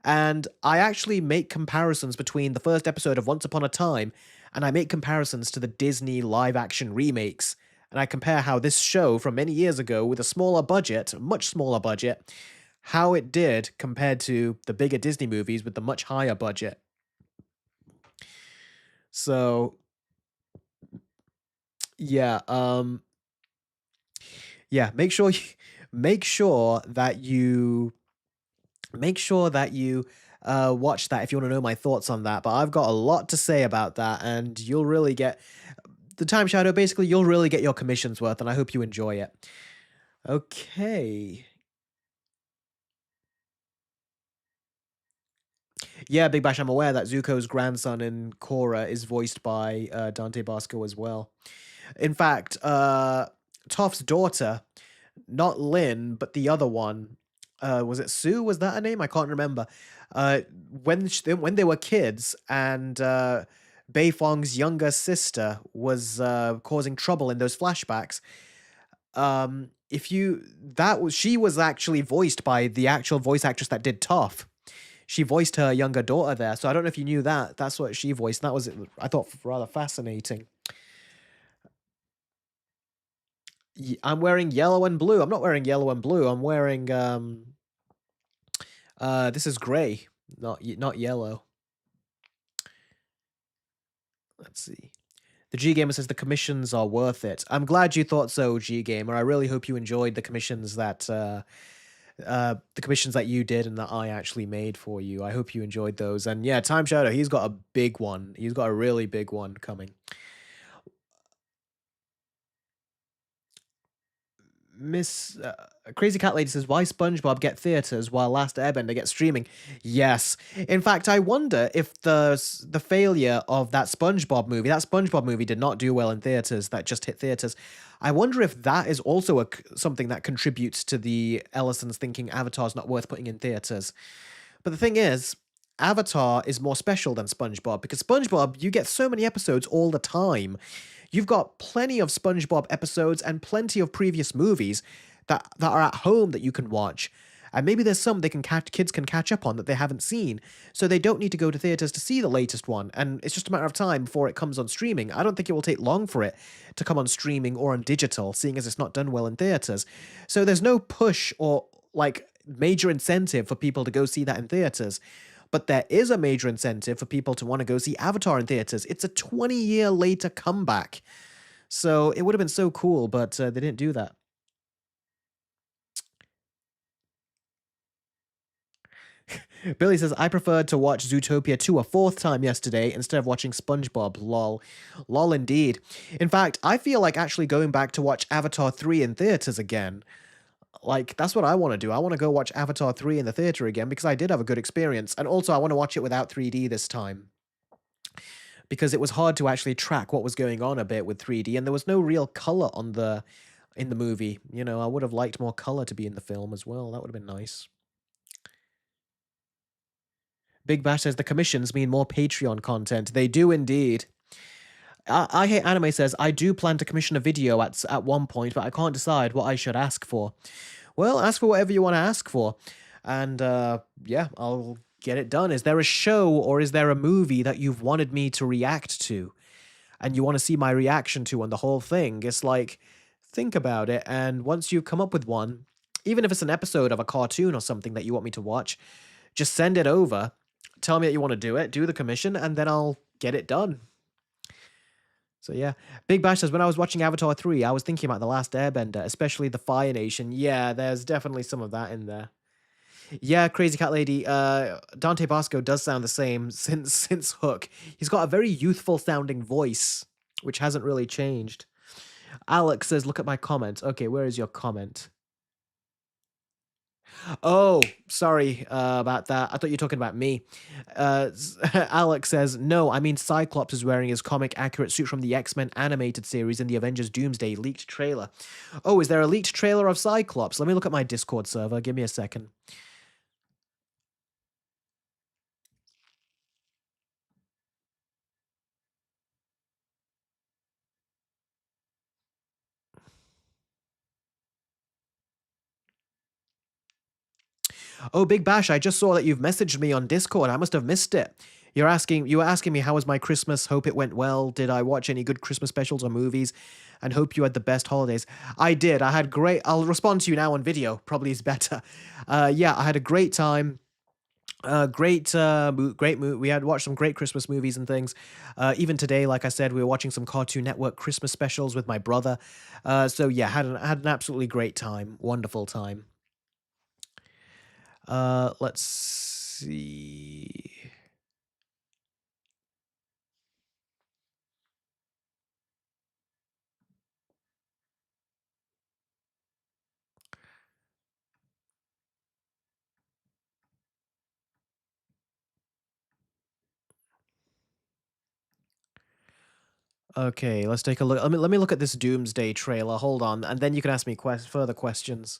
And I actually make comparisons between the first episode of Once Upon a Time and I make comparisons to the Disney live action remakes. And I compare how this show from many years ago, with a smaller budget, much smaller budget, how it did compared to the bigger Disney movies with the much higher budget. So yeah, yeah, make sure that you watch that if you want to know my thoughts on that. But I've got a lot to say about that, and you'll really get the Time Shadow. Basically, you'll really get your commission's worth, and I hope you enjoy it. Okay. Yeah, Big Bash, I'm aware that Zuko's grandson in Korra is voiced by Dante Bosco as well. In fact, Toph's daughter, not Lynn, but the other one, was it Sue? Was that her name? I can't remember. When they were kids, and Bei Fong's younger sister was causing trouble in those flashbacks. If you that was She was actually voiced by the actual voice actress that did Toph. She voiced her younger daughter there, so I don't know if you knew that. That's what she voiced. And that was, I thought, rather fascinating. I'm wearing yellow and blue. I'm not wearing yellow and blue. I'm wearing this is gray, not yellow. Let's see. The G Gamer says the commissions are worth it. I'm glad you thought so, G Gamer. I really hope you enjoyed the commissions that you did and that I actually made for you. I hope you enjoyed those. And yeah, Time Shadow, he's got a big one. He's got a really big one coming. Miss Crazy Cat Lady says, "Why SpongeBob get theaters while Last Airbender gets streaming?" Yes, in fact, I wonder if the failure of that SpongeBob movie did not do well in theaters. That just hit theaters. I wonder if that is also something that contributes to the Ellisons thinking Avatar's not worth putting in theaters. But the thing is, Avatar is more special than SpongeBob because SpongeBob, you get so many episodes all the time. You've got plenty of SpongeBob episodes and plenty of previous movies that are at home that you can watch. And maybe there's some kids can catch up on that they haven't seen, so they don't need to go to theaters to see the latest one. And it's just a matter of time before it comes on streaming. I don't think it will take long for it to come on streaming or on digital, seeing as it's not done well in theaters. So there's no push or like major incentive for people to go see that in theaters. But there is a major incentive for people to want to go see Avatar in theaters. It's a 20-year later comeback. So it would have been so cool, but they didn't do that. Billy says, I preferred to watch Zootopia 2 a fourth time yesterday instead of watching SpongeBob. Lol. Lol indeed. In fact, I feel like actually going back to watch Avatar 3 in theaters again. Like, that's what I want to do. I want to go watch Avatar 3 in the theater again because I did have a good experience. And also, I want to watch it without 3D this time. Because it was hard to actually track what was going on a bit with 3D, and there was no real color in the movie. You know, I would have liked more color to be in the film as well. That would have been nice. Big Bash says the commissions mean more Patreon content. They do indeed. I Hate Anime says, I do plan to commission a video at one point, but I can't decide what I should ask for. Well, ask for whatever you want to ask for. And yeah, I'll get it done. Is there a show or is there a movie that you've wanted me to react to and you want to see my reaction to on the whole thing? It's like, think about it. And once you've come up with one, even if it's an episode of a cartoon or something that you want me to watch, just send it over. Tell me that you want to do it, do the commission, and then I'll get it done. So yeah, Big Bash says, when I was watching Avatar 3, I was thinking about The Last Airbender, especially the Fire Nation. Yeah, there's definitely some of that in there. Yeah, Crazy Cat Lady, Dante Bosco does sound the same since Hook. He's got a very youthful sounding voice, which hasn't really changed. Alex says, look at my comment. Okay, where is your comment? Oh, sorry about that. I thought you were talking about me. Alex says, no, I mean Cyclops is wearing his comic accurate suit from the X-Men animated series in the Avengers Doomsday leaked trailer. Oh, is there a leaked trailer of Cyclops? Let me look at my Discord server. Give me a second. Oh, Big Bash, I just saw that you've messaged me on Discord. I must have missed it. You were asking me how was my Christmas? Hope it went well. Did I watch any good Christmas specials or movies? And hope you had the best holidays. I did. I had great. I'll respond to you now on video. Probably is better. Yeah, I had a great time. Great movie. We had watched some great Christmas movies and things. Even today, like I said, we were watching some Cartoon Network Christmas specials with my brother. So yeah, had an absolutely great time. Wonderful time. Let's see. Okay, let's take a look. Let me look at this Doomsday trailer. Hold on, and then you can ask me further questions.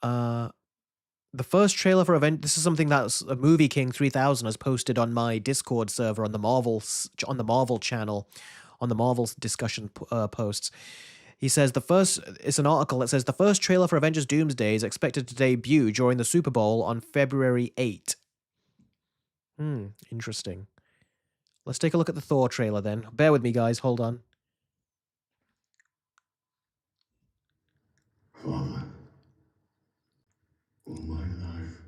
Uh, the first trailer for event. This is something that Movie King 3000 has posted on my Discord server on the Marvel channel, on the Marvel's discussion posts. He says it's an article that says the first trailer for Avengers Doomsday is expected to debut during the Super Bowl on February 8. Interesting. Let's take a look at the Thor trailer then. Bear with me, guys. Hold on. Father, all my life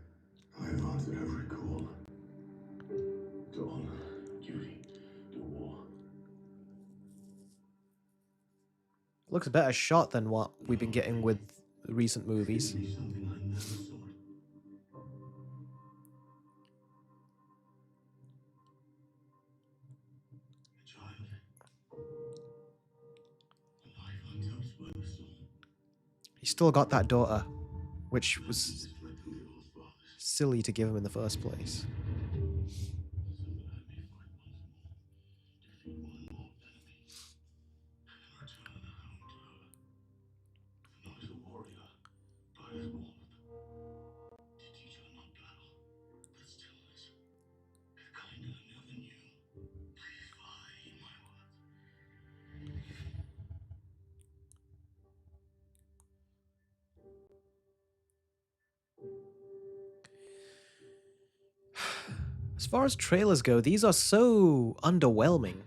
Looks better shot than what we've been getting with recent Could movies. be something I never sought. A child, a life untouched by the storm. He's still got that daughter, which Nothing was is fled from the old fathers. silly to give him in the first place. So that I may fight once more, defeat one mortal enemy, and return home to her. For not as a warrior, but as one to teach her not battle, but stillness. If kinder never knew. Please fly, my words. As far as trailers go, these are so underwhelming.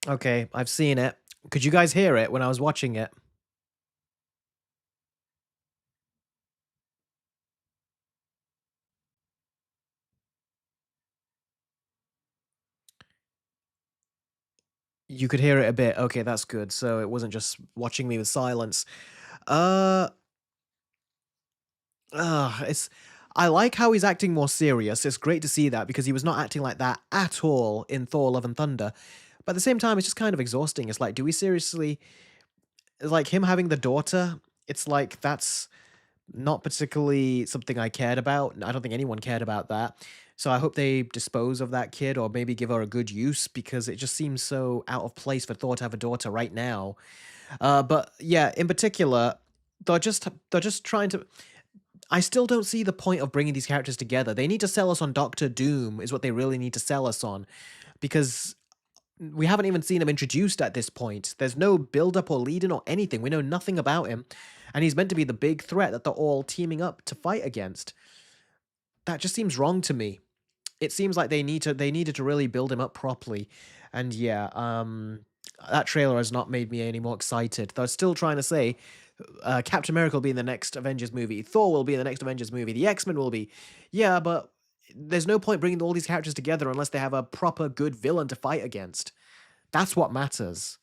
Okay, I've seen it. Could you guys hear it when I was watching it? You could hear it a bit. Okay, that's good. So it wasn't just watching me with silence. Uh, it's. I like how he's acting more serious. It's great to see that because he was not acting like that at all in Thor: Love and Thunder. But at the same time, it's just kind of exhausting. It's like, do we seriously like him having the daughter? It's like that's not particularly something I cared about. I don't think anyone cared about that. So I hope they dispose of that kid or maybe give her a good use because it just seems so out of place for Thor to have a daughter right now. But yeah, in particular, they're just trying to. I still don't see the point of bringing these characters together. They need to sell us on Doctor Doom, is what they really need to sell us on, because we haven't even seen him introduced at this point. There's no build up or lead in or anything. We know nothing about him, and he's meant to be the big threat that they're all teaming up to fight against. That just seems wrong to me. It seems like they needed to really build him up properly, and yeah, that trailer has not made me any more excited. They're still trying to say Captain America will be in the next Avengers movie, Thor will be in the next Avengers movie, the X Men will be. Yeah, but there's no point bringing all these characters together unless they have a proper good villain to fight against. That's what matters.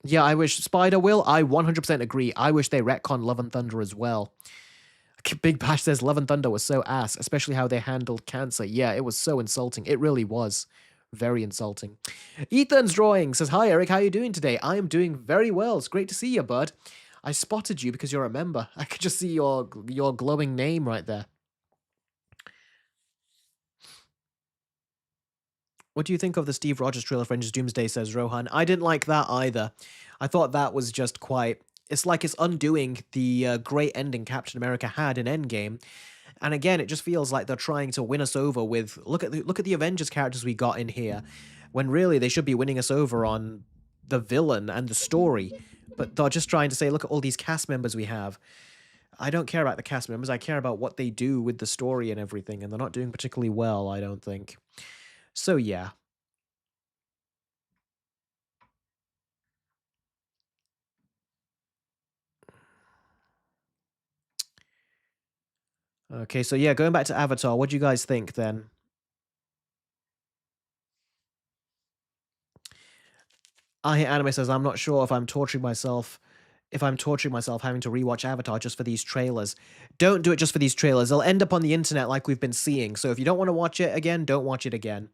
Yeah, I wish Spider will. I 100% agree. I wish they retcon Love and Thunder as well. Big Bash says Love and Thunder was so ass, especially how they handled cancer. Yeah, it was so insulting. It really was. Very insulting. Ethan's Drawing says, Hi Eric, how you doing today? I am doing very well. It's great to see you, bud. I spotted you because you're a member. I could just see your glowing name right there. What do you think of the Steve Rogers trailer for Avengers Doomsday, says Rohan? I didn't like that either. I thought that was just quite... It's like it's undoing the great ending Captain America had in Endgame. And again, it just feels like they're trying to win us over with look at the Avengers characters we got in here, when really they should be winning us over on the villain and the story. But they're just trying to say, look at all these cast members we have. I don't care about the cast members. I care about what they do with the story and everything, and they're not doing particularly well, I don't think. So yeah. Okay, so yeah, going back to Avatar, what do you guys think then? I Hate Anime says, I'm not sure if I'm torturing myself having to rewatch Avatar just for these trailers. Don't do it just for these trailers. They'll end up on the internet like we've been seeing. So if you don't want to watch it again, don't watch it again.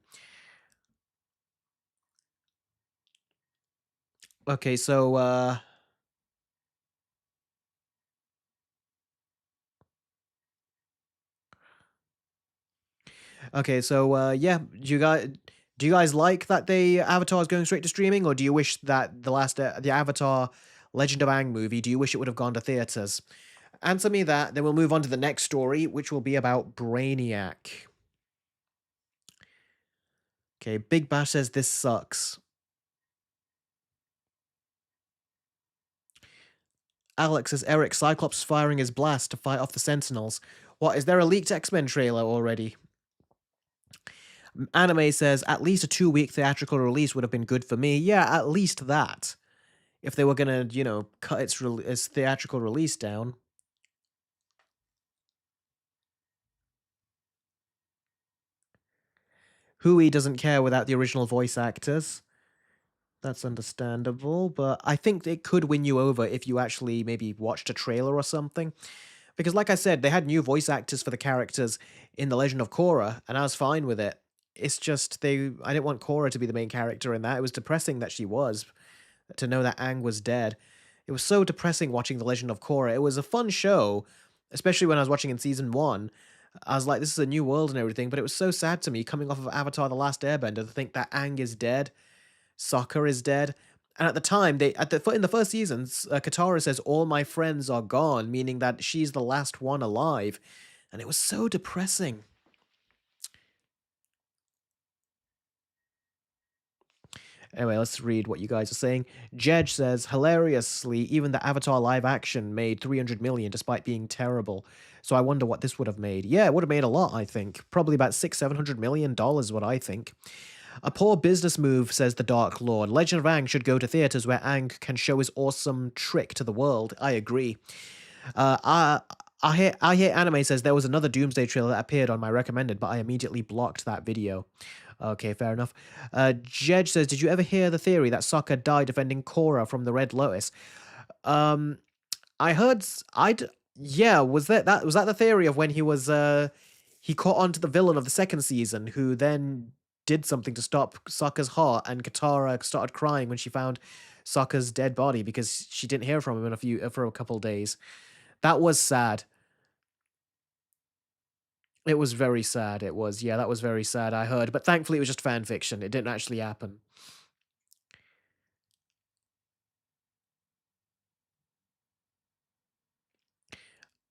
Okay, so yeah, do you guys like that the Avatar is going straight to streaming, or do you wish that the Avatar Legend of Aang movie, do you wish it would have gone to theaters? Answer me that, then we'll move on to the next story, which will be about Brainiac. Okay, Big Bash says this sucks. Alex says Eric Cyclops firing his blast to fight off the Sentinels. What, is there a leaked X-Men trailer already? Anime says at least a 2-week theatrical release would have been good for me. Yeah, at least that. If they were gonna, cut its theatrical release down. Hui doesn't care without the original voice actors. That's understandable, but I think it could win you over if you actually maybe watched a trailer or something. Because, like I said, they had new voice actors for the characters in The Legend of Korra, and I was fine with it. It's just I didn't want Korra to be the main character in that. It was depressing that she was, to know that Aang was dead. It was so depressing watching The Legend of Korra. It was a fun show, especially when I was watching in season one. I was like, this is a new world and everything, but it was so sad to me coming off of Avatar The Last Airbender to think that Aang is dead, Sokka is dead. And at the time, in the first seasons, Katara says, "All my friends are gone," meaning that she's the last one alive, and it was so depressing. Anyway, let's read what you guys are saying. Jedge says, hilariously, even the Avatar live action made 300 million despite being terrible. So I wonder what this would have made. Yeah, it would have made a lot, I think. Probably about $600-700 million, what I think. A poor business move, says the Dark Lord. Legend of Aang should go to theaters where Aang can show his awesome trick to the world. I agree. Uh, I, I hear anime says there was another Doomsday trailer that appeared on my recommended, but I immediately blocked that video. Okay, fair enough. Jedge says, did you ever hear the theory that Sokka died defending Korra from the Red Lotus? Um, I heard, yeah, was that the theory of when he caught on to the villain of the second season, who then did something to stop Sokka's heart, and Katara started crying when she found Sokka's dead body because she didn't hear from him for a couple days. That was sad. It was very sad. It was, yeah, that was very sad. I heard, but thankfully it was just fan fiction. It didn't actually happen.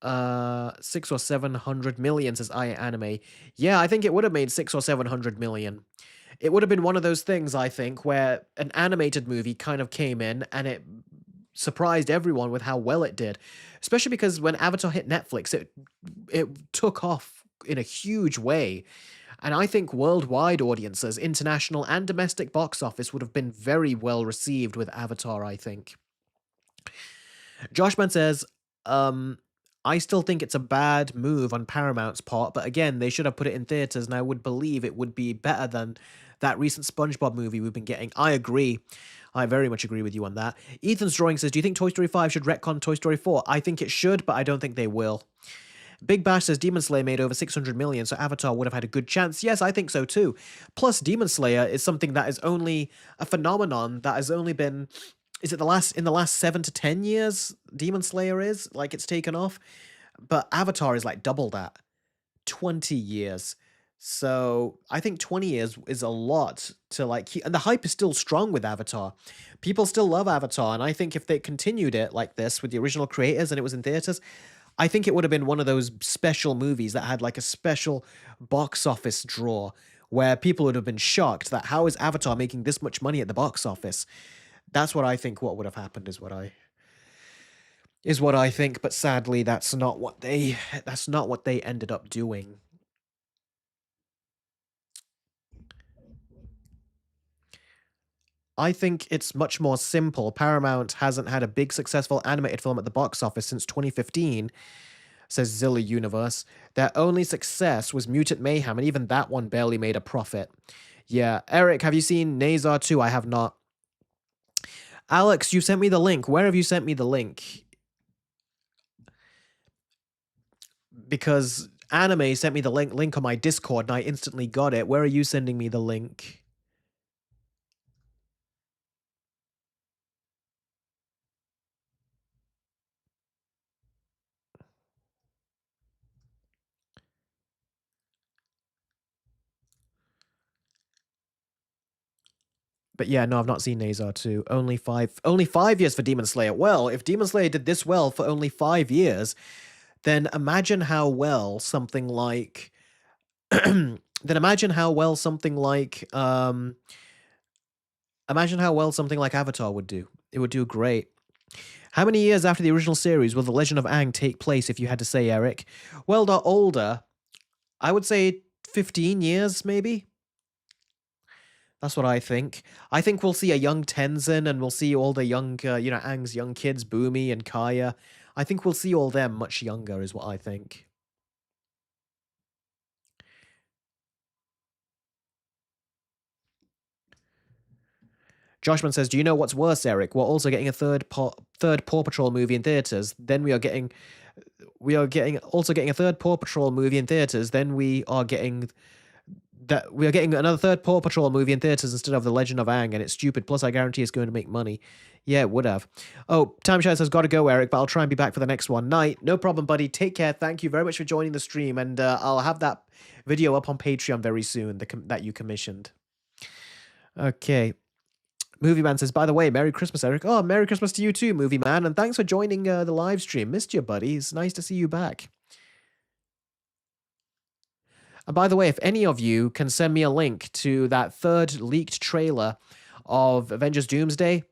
6 or 700 million, says I Anime. Yeah, I think it would have made 6 or 700 million. It would have been one of those things, I think, where an animated movie kind of came in and it surprised everyone with how well it did. Especially because when Avatar hit Netflix, it took off in a huge way. And I think worldwide audiences, international and domestic box office, would have been very well received with Avatar, I think. Joshman says, I still think it's a bad move on Paramount's part, but again, they should have put it in theaters, and I would believe it would be better than that recent SpongeBob movie we've been getting. I agree. I very much agree with you on that. Ethan's drawing says, do you think Toy Story 5 should retcon Toy Story 4? I think it should, but I don't think they will. Big Bash says Demon Slayer made over 600 million, so Avatar would have had a good chance. Yes, I think so too. Plus, Demon Slayer is something that is only a phenomenon that has only been, is it in the last 7 to 10 years? Demon Slayer is like it's taken off, but Avatar is like double that, 20 years. So I think 20 years is a lot to like keep, and the hype is still strong with Avatar. People still love Avatar, and I think if they continued it like this with the original creators and it was in theaters, I think it would have been one of those special movies that had like a special box office draw where people would have been shocked that how is Avatar making this much money at the box office? That's what I think what would have happened is what I think, but sadly that's not what they ended up doing. I think it's much more simple. Paramount hasn't had a big successful animated film at the box office since 2015, says Zilla Universe. Their only success was Mutant Mayhem, and even that one barely made a profit. Yeah, Eric, have you seen Nazar 2? I have not. Alex, you sent me the link. Where have you sent me the link? Because Anime sent me the link on my Discord, and I instantly got it. Where are you sending me the link? But yeah, no, I've not seen Nazar 2. Only 5 years for Demon Slayer. Well, if Demon Slayer did this well for only 5 years, then imagine how well something like then imagine how well something like Avatar would do. It would do great. How many years after the original series will The Legend of Aang take place, if you had to say, Eric? Well, they're older. I would say 15 years, maybe. That's what I think. I think we'll see a young Tenzin, and we'll see all the young, Aang's young kids, Boomy and Kaya. I think we'll see all them much younger, is what I think. Joshman says, "Do you know what's worse, Eric? We're also getting a third Paw Patrol movie in theaters. Then we are getting also getting a third Paw Patrol movie in theaters. Then we are getting another third Paw Patrol movie in theaters instead of The Legend of Aang, and it's stupid. Plus, I guarantee it's going to make money." Yeah, it would have. Oh, Timeshare says, "Gotta go, Eric, but I'll try and be back for the next one." Night. No problem, buddy. Take care. Thank you very much for joining the stream, and I'll have that video up on Patreon very soon that you commissioned. Okay. Movie Man says, "By the way, Merry Christmas, Eric." Oh, Merry Christmas to you too, Movie Man, and thanks for joining the live stream. Missed you, buddy. It's nice to see you back. And by the way, if any of you can send me a link to that third leaked trailer of Avengers Doomsday,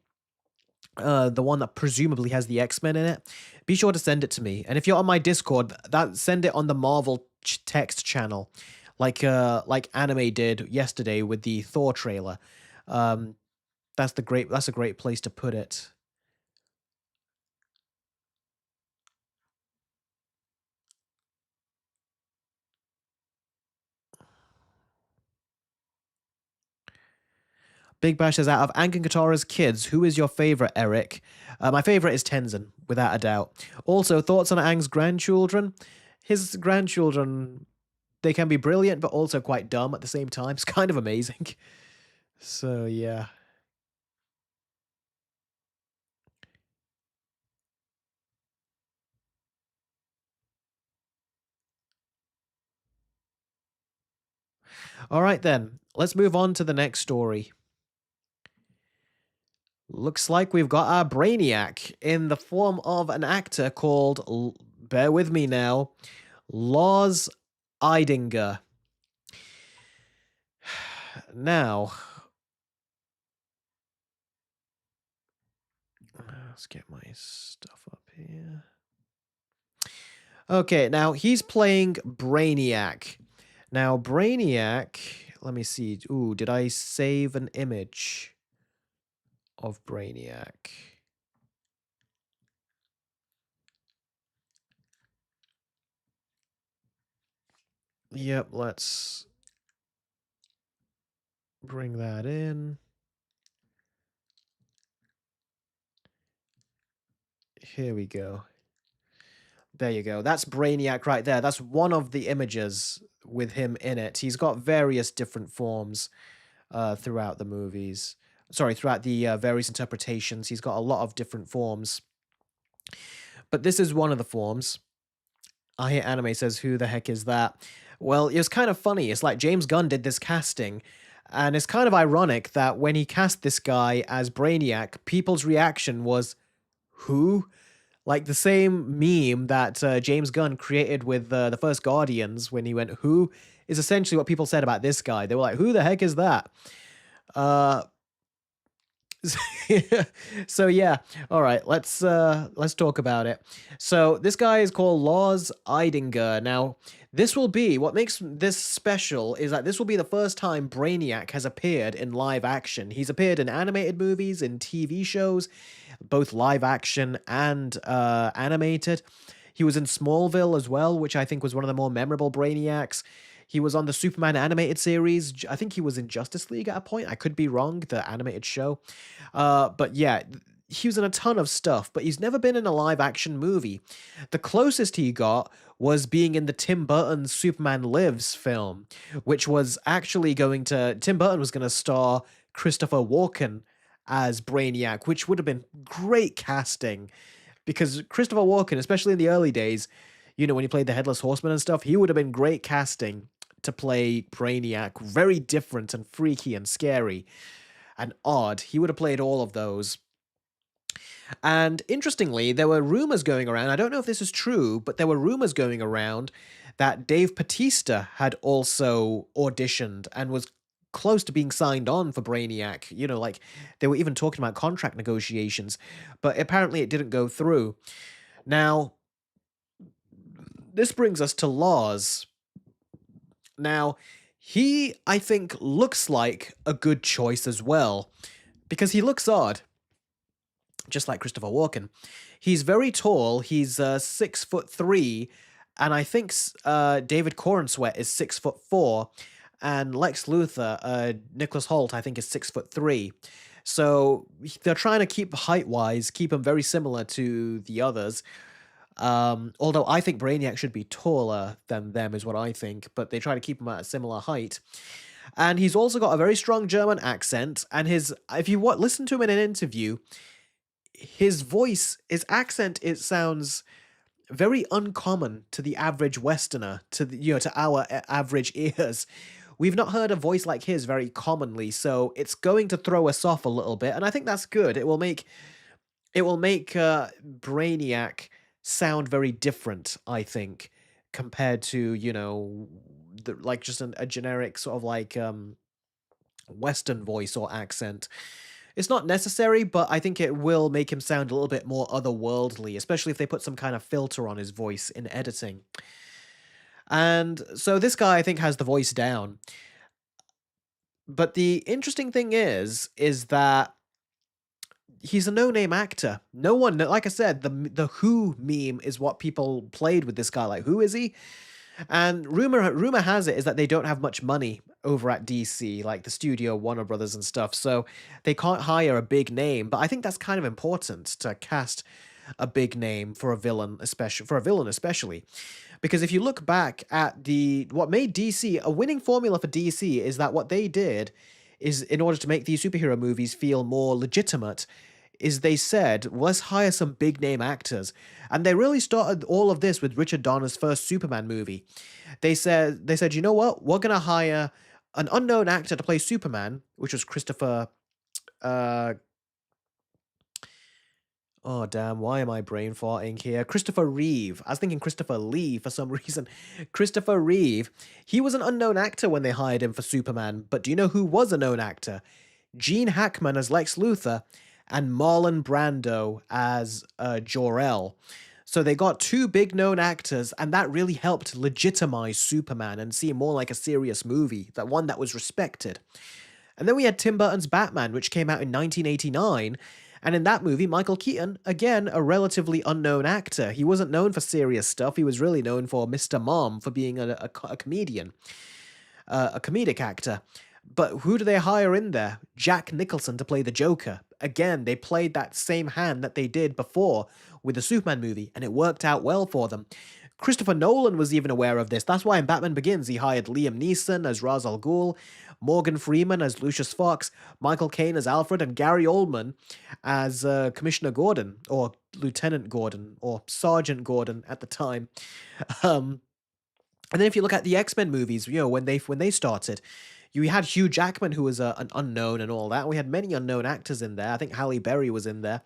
the one that presumably has the X-Men in it, be sure to send it to me. And if you're on my Discord, send it on the Marvel text channel, like Anime did yesterday with the Thor trailer. That's a great place to put it. Big Bash says, "Out of Aang and Katara's kids, who is your favorite, Eric?" My favorite is Tenzin, without a doubt. Also, thoughts on Aang's grandchildren? His grandchildren, they can be brilliant, but also quite dumb at the same time. It's kind of amazing. So, yeah. All right, then. Let's move on to the next story. Looks like we've got our Brainiac in the form of an actor called, bear with me now, Lars Eidinger. Now, let's get my stuff up here. Okay, now he's playing Brainiac. Now, Brainiac, let me see. Ooh, did I save an image of Brainiac? Yep, let's bring that in. Here we go. There you go. That's Brainiac right there. That's one of the images with him in it. He's got various different forms throughout the movies. Sorry, throughout the various interpretations. He's got a lot of different forms. But this is one of the forms. I Hear Anime says, "Who the heck is that?" Well, it was kind of funny. It's like James Gunn did this casting, and it's kind of ironic that when he cast this guy as Brainiac, people's reaction was, "Who?" Like the same meme that James Gunn created with the first Guardians when he went, "Who?" is essentially what people said about this guy. They were like, "Who the heck is that?" Uh, so yeah, all right, let's talk about it. So this guy is called Lars Eidinger. Now, this will be what makes this special is that this will be the first time Brainiac has appeared in live action. He's appeared in animated movies, in TV shows, both live action and animated. He was in Smallville as well, which I think was one of the more memorable Brainiacs. He was on the Superman animated series. I think he was in Justice League at a point. I could be wrong, the animated show. But yeah, he was in a ton of stuff, but he's never been in a live action movie. The closest he got was being in the Tim Burton Superman Lives film, which was actually Tim Burton was going to star Christopher Walken as Brainiac, which would have been great casting because Christopher Walken, especially in the early days, when he played the Headless Horseman and stuff, he would have been great casting to play Brainiac. Very different and freaky and scary and odd. He would have played all of those. And interestingly, there were rumors going around. I don't know if this is true, but there were rumors going around that Dave Bautista had also auditioned and was close to being signed on for Brainiac. Like they were even talking about contract negotiations, but apparently it didn't go through. Now, this brings us to Lars. Now, he, I think, looks like a good choice as well, because he looks odd, just like Christopher Walken. He's very tall. He's 6'3", and I think David Corenswet is 6'4", and Lex Luthor, Nicholas Hoult, I think is 6'3". So they're trying to keep height wise, keep him very similar to the others. Although I think Brainiac should be taller than them, is what I think, but they try to keep him at a similar height. And he's also got a very strong German accent. And if you listen to him in an interview, his voice, his accent, it sounds very uncommon to the average Westerner, to our average ears. We've not heard a voice like his very commonly, so it's going to throw us off a little bit, and I think that's good. It will make Brainiac sound very different, I think, compared to, like just a generic sort of like Western voice or accent. It's not necessary, but I think it will make him sound a little bit more otherworldly, especially if they put some kind of filter on his voice in editing. And so this guy, I think, has the voice down. But the interesting thing is that he's a no-name actor. No one, like I said, the Who meme is what people played with this guy. Like, who is he? And rumor has it is that they don't have much money over at DC, like the studio, Warner Brothers and stuff. So they can't hire a big name. But I think that's kind of important to cast a big name for a villain especially. Because if you look back at the what made DC a winning formula for DC is that what they did is in order to make these superhero movies feel more legitimate is they said, let's hire some big name actors. And they really started all of this with Richard Donner's first Superman movie. They said, you know what? We're gonna hire an unknown actor to play Superman, which was Christopher uh oh damn, why am I brain farting here? Christopher Reeve. I was thinking Christopher Lee for some reason. Christopher Reeve. He was an unknown actor when they hired him for Superman, but do you know who was a known actor? Gene Hackman as Lex Luthor and Marlon Brando as Jor-El. So they got two big known actors, and that really helped legitimize Superman and seem more like a serious movie, that one that was respected. And then we had Tim Burton's Batman, which came out in 1989. And in that movie, Michael Keaton, again, a relatively unknown actor. He wasn't known for serious stuff. He was really known for Mr. Mom, for being a comedian, a comedic actor. But who do they hire in there? Jack Nicholson to play the Joker. Again, they played that same hand that they did before with the Superman movie, and it worked out well for them. Christopher Nolan was even aware of this. That's why in Batman Begins, he hired Liam Neeson as Ra's al Ghul, Morgan Freeman as Lucius Fox, Michael Caine as Alfred, and Gary Oldman as Commissioner Gordon, or Lieutenant Gordon, or Sergeant Gordon at the time. Um, and then if you look at the X-Men movies, when they started, you had Hugh Jackman, who was an unknown and all that. We had many unknown actors in there. I think Halle Berry was in there.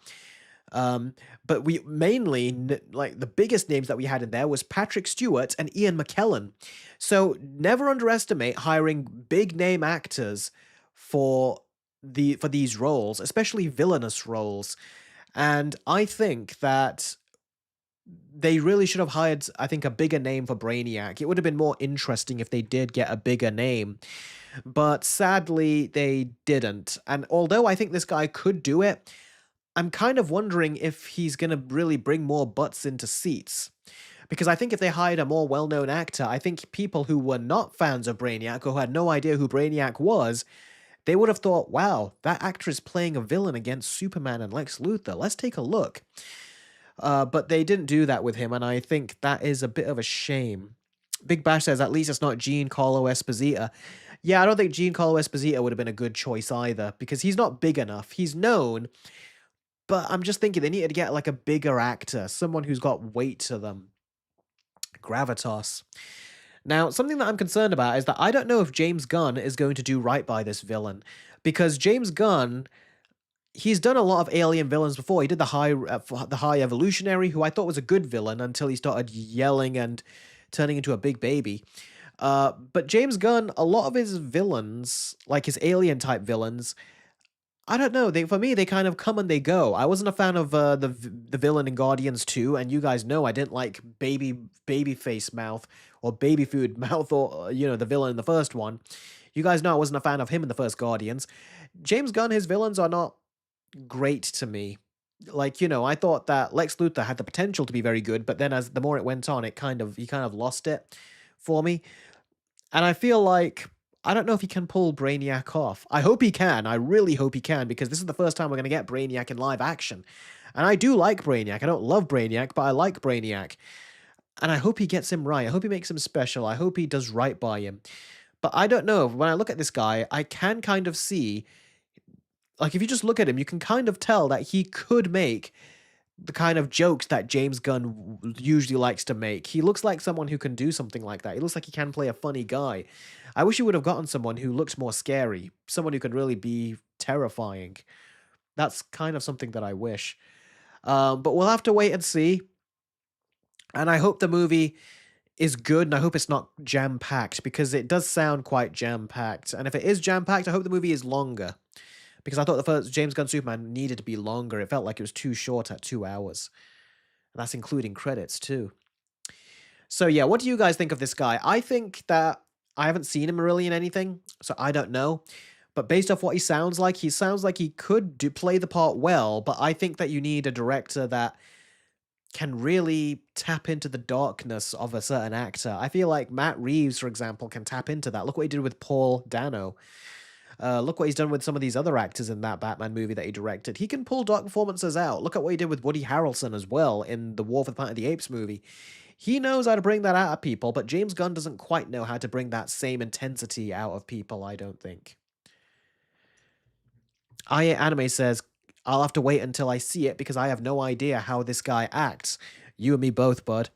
But we mainly, like, the biggest names that we had in there was Patrick Stewart and Ian McKellen. So never underestimate hiring big name actors for these roles, especially villainous roles. And I think that they really should have hired, I think, a bigger name for Brainiac. It would have been more interesting if they did get a bigger name. But sadly, they didn't. And although I think this guy could do it, I'm kind of wondering if he's going to really bring more butts into seats. Because I think if they hired a more well known actor, I think people who were not fans of Brainiac or who had no idea who Brainiac was, they would have thought, wow, that actor is playing a villain against Superman and Lex Luthor. Let's take a look. But they didn't do that with him, and I think that is a bit of a shame. Big Bash says, at least it's not Giancarlo Esposito. Yeah, I don't think Giancarlo Esposito would have been a good choice either, because he's not big enough. He's known, but I'm just thinking they needed to get like a bigger actor, someone who's got weight to them. Gravitas. Now, something that I'm concerned about is that I don't know if James Gunn is going to do right by this villain, because James Gunn, he's done a lot of alien villains before. He did the High Evolutionary, who I thought was a good villain until he started yelling and turning into a big baby. But James Gunn, a lot of his villains, like his alien type villains, I don't know. For me, they kind of come and they go. I wasn't a fan of the villain in Guardians 2, and you guys know I didn't like baby face mouth or baby food mouth, or the villain in the first one. You guys know I wasn't a fan of him in the first Guardians. James Gunn, his villains are not great to me. Like, I thought that Lex Luthor had the potential to be very good, but then as the more it went on, he kind of lost it for me. And I feel like I don't know if he can pull Brainiac off. I hope he can. I really hope he can, because this is the first time we're going to get Brainiac in live action. And I do like Brainiac. I don't love Brainiac, but I like Brainiac. And I hope he gets him right. I hope he makes him special. I hope he does right by him. But I don't know. When I look at this guy, I can kind of see, like, if you just look at him, you can kind of tell that he could make the kind of jokes that James Gunn usually likes to make. He looks like someone who can do something like that. He looks like he can play a funny guy. I wish he would have gotten someone who looks more scary, someone who could really be terrifying. That's kind of something that I wish. But we'll have to wait and see. And I hope the movie is good, and I hope it's not jam packed, because it does sound quite jam packed. And if it is jam packed, I hope the movie is longer, because I thought the first James Gunn Superman needed to be longer. It felt like it was too short at 2 hours. And that's including credits too. So yeah, what do you guys think of this guy? I think that I haven't seen him really in anything, so I don't know. But based off what he sounds like he could play the part well. But I think that you need a director that can really tap into the darkness of a certain actor. I feel like Matt Reeves, for example, can tap into that. Look what he did with Paul Dano. Look what he's done with some of these other actors in that Batman movie that he directed. He can pull dark performances out. Look at what he did with Woody Harrelson as well in the War for the Planet of the Apes movie. He knows how to bring that out of people, but James Gunn doesn't quite know how to bring that same intensity out of people, I don't think. I Anime says, I'll have to wait until I see it because I have no idea how this guy acts. You and me both, bud.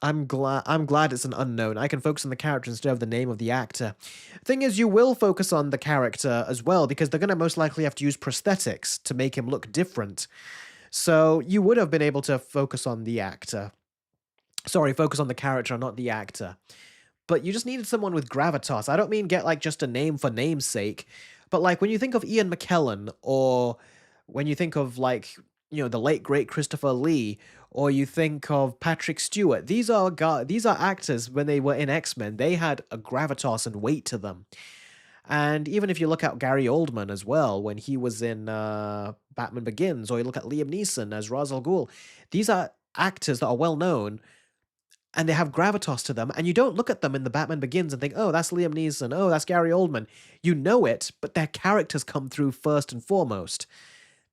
I'm glad it's an unknown. I can focus on the character instead of the name of the actor. Thing is, you will focus on the character as well, because they're gonna most likely have to use prosthetics to make him look different. So you would have been able to focus on the actor. Sorry, focus on the character, not the actor. But you just needed someone with gravitas. I don't mean get like just a name for name's sake, but like when you think of Ian McKellen, or when you think of like, the late great Christopher Lee, or you think of Patrick Stewart, these are actors. When they were in X-Men, they had a gravitas and weight to them. And even if you look at Gary Oldman as well, when he was in Batman Begins, or you look at Liam Neeson as Ra's al Ghul, these are actors that are well known and they have gravitas to them. And you don't look at them in the Batman Begins and think, oh, that's Liam Neeson, oh, that's Gary Oldman. You know it, but their characters come through first and foremost.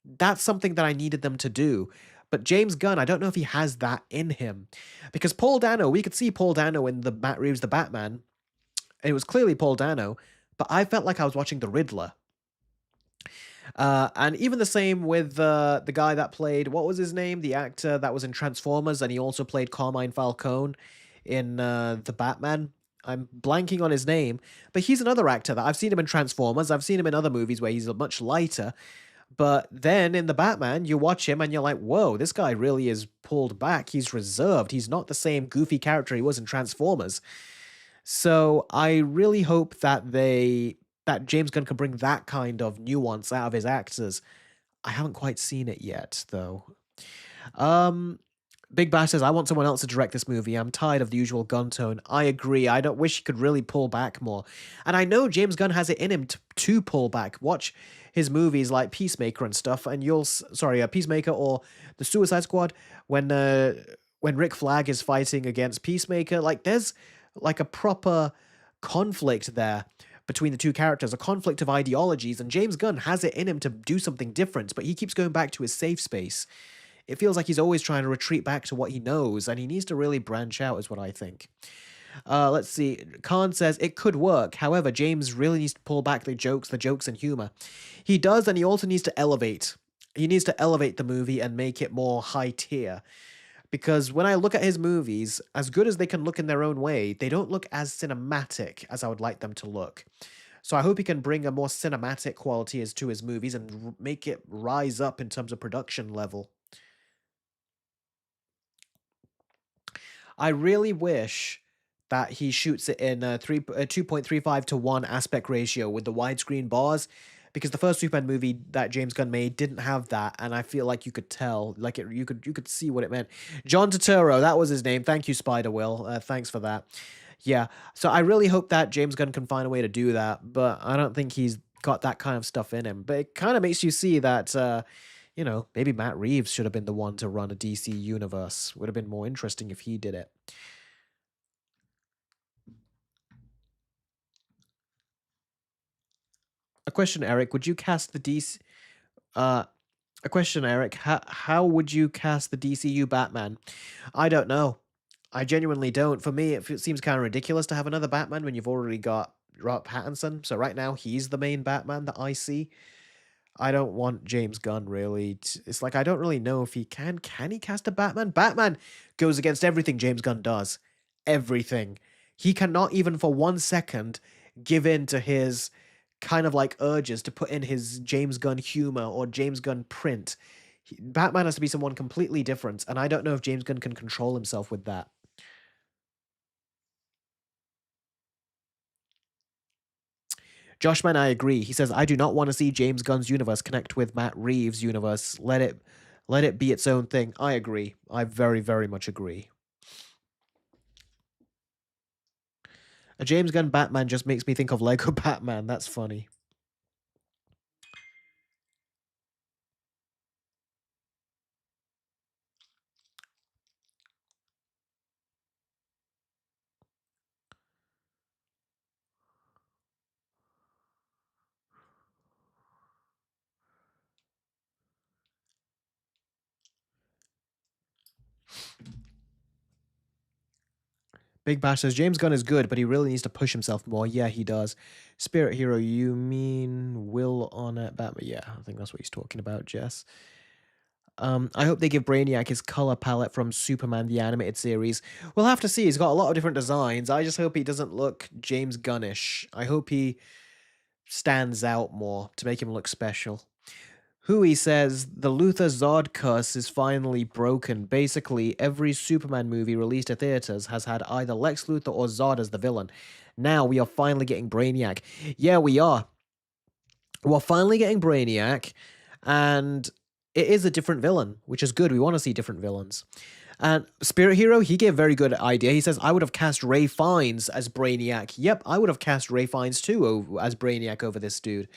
That's something that I needed them to do. But James Gunn, I don't know if he has that in him. Because Paul Dano, we could see Paul Dano in the Matt Reeves' The Batman, and it was clearly Paul Dano, but I felt like I was watching the Riddler. And even the same with the guy that played, what was his name? The actor that was in Transformers, and he also played Carmine Falcone in the Batman. I'm blanking on his name, but he's another actor that I've seen him in Transformers. I've seen him in other movies where he's much lighter. But then in the Batman, you watch him and you're like, whoa, this guy really is pulled back. He's reserved. He's not the same goofy character he was in Transformers. So I really hope that James Gunn can bring that kind of nuance out of his actors. I haven't quite seen it yet, though. Um, Big Bash says, I want someone else to direct this movie. I'm tired of the usual gun tone. I agree. I don't wish he could really pull back more. And I know James Gunn has it in him to pull back. Watch his movies like Peacemaker and stuff, and Peacemaker or the Suicide Squad, when Rick Flag is fighting against Peacemaker, like there's like a proper conflict there between the two characters, a conflict of ideologies, and James Gunn has it in him to do something different, but he keeps going back to his safe space. It feels like he's always trying to retreat back to what he knows, and he needs to really branch out, is what I think. Let's see. Khan says it could work. However, James really needs to pull back the jokes and humor. He does, and he also needs to elevate. He needs to elevate the movie and make it more high tier. Because when I look at his movies, as good as they can look in their own way, they don't look as cinematic as I would like them to look. So I hope he can bring a more cinematic quality to his movies and make it rise up in terms of production level. I really wish that he shoots it in 2.35 to 1 aspect ratio with the widescreen bars, because the first Superman movie that James Gunn made didn't have that, and I feel like you could tell, like you could see what it meant. John Turturro, that was his name. Thank you, Spider Will. Thanks for that. Yeah, so I really hope that James Gunn can find a way to do that, but I don't think he's got that kind of stuff in him. But it kind of makes you see that maybe Matt Reeves should have been the one to run a DC universe. Would have been more interesting if he did it. question, Eric. Would you cast the DC? Uh, a question, Eric. How would you cast the DCU Batman? I don't know. I genuinely don't. For me, it seems kind of ridiculous to have another Batman when you've already got Robert Pattinson. So right now, he's the main Batman that I see. I don't want James Gunn really. It's like I don't really know if he can. Can he cast a Batman? Batman goes against everything James Gunn does. Everything. He cannot even for 1 second give in to his kind of like urges to put in his James Gunn humor or James Gunn print. Batman has to be someone completely different, and I don't know if James Gunn can control himself with that. Joshman, I agree. He says, I do not want to see James Gunn's universe connect with Matt Reeves' universe. Let it be its own thing. I agree. I very, very much agree. A James Gunn Batman just makes me think of Lego Batman. That's funny. Big Bash says James Gunn is good, but he really needs to push himself more. Yeah, he does. Spirit Hero, you mean Will on it? Batman? Yeah, I think that's what he's talking about, Jess. I hope they give Brainiac his color palette from Superman the Animated Series. We'll have to see. He's got a lot of different designs. I just hope he doesn't look James Gunnish. I hope he stands out more to make him look special. Hui says the Luthor Zod curse is finally broken. Basically, every Superman movie released to theaters has had either Lex Luthor or Zod as the villain. Now we are finally getting Brainiac. Yeah, we are. We're finally getting Brainiac, and it is a different villain, which is good. We want to see different villains. And Spirit Hero, he gave a very good idea. He says, I would have cast Ray Fiennes as Brainiac. Yep, I would have cast Ray Fiennes too as Brainiac over this dude.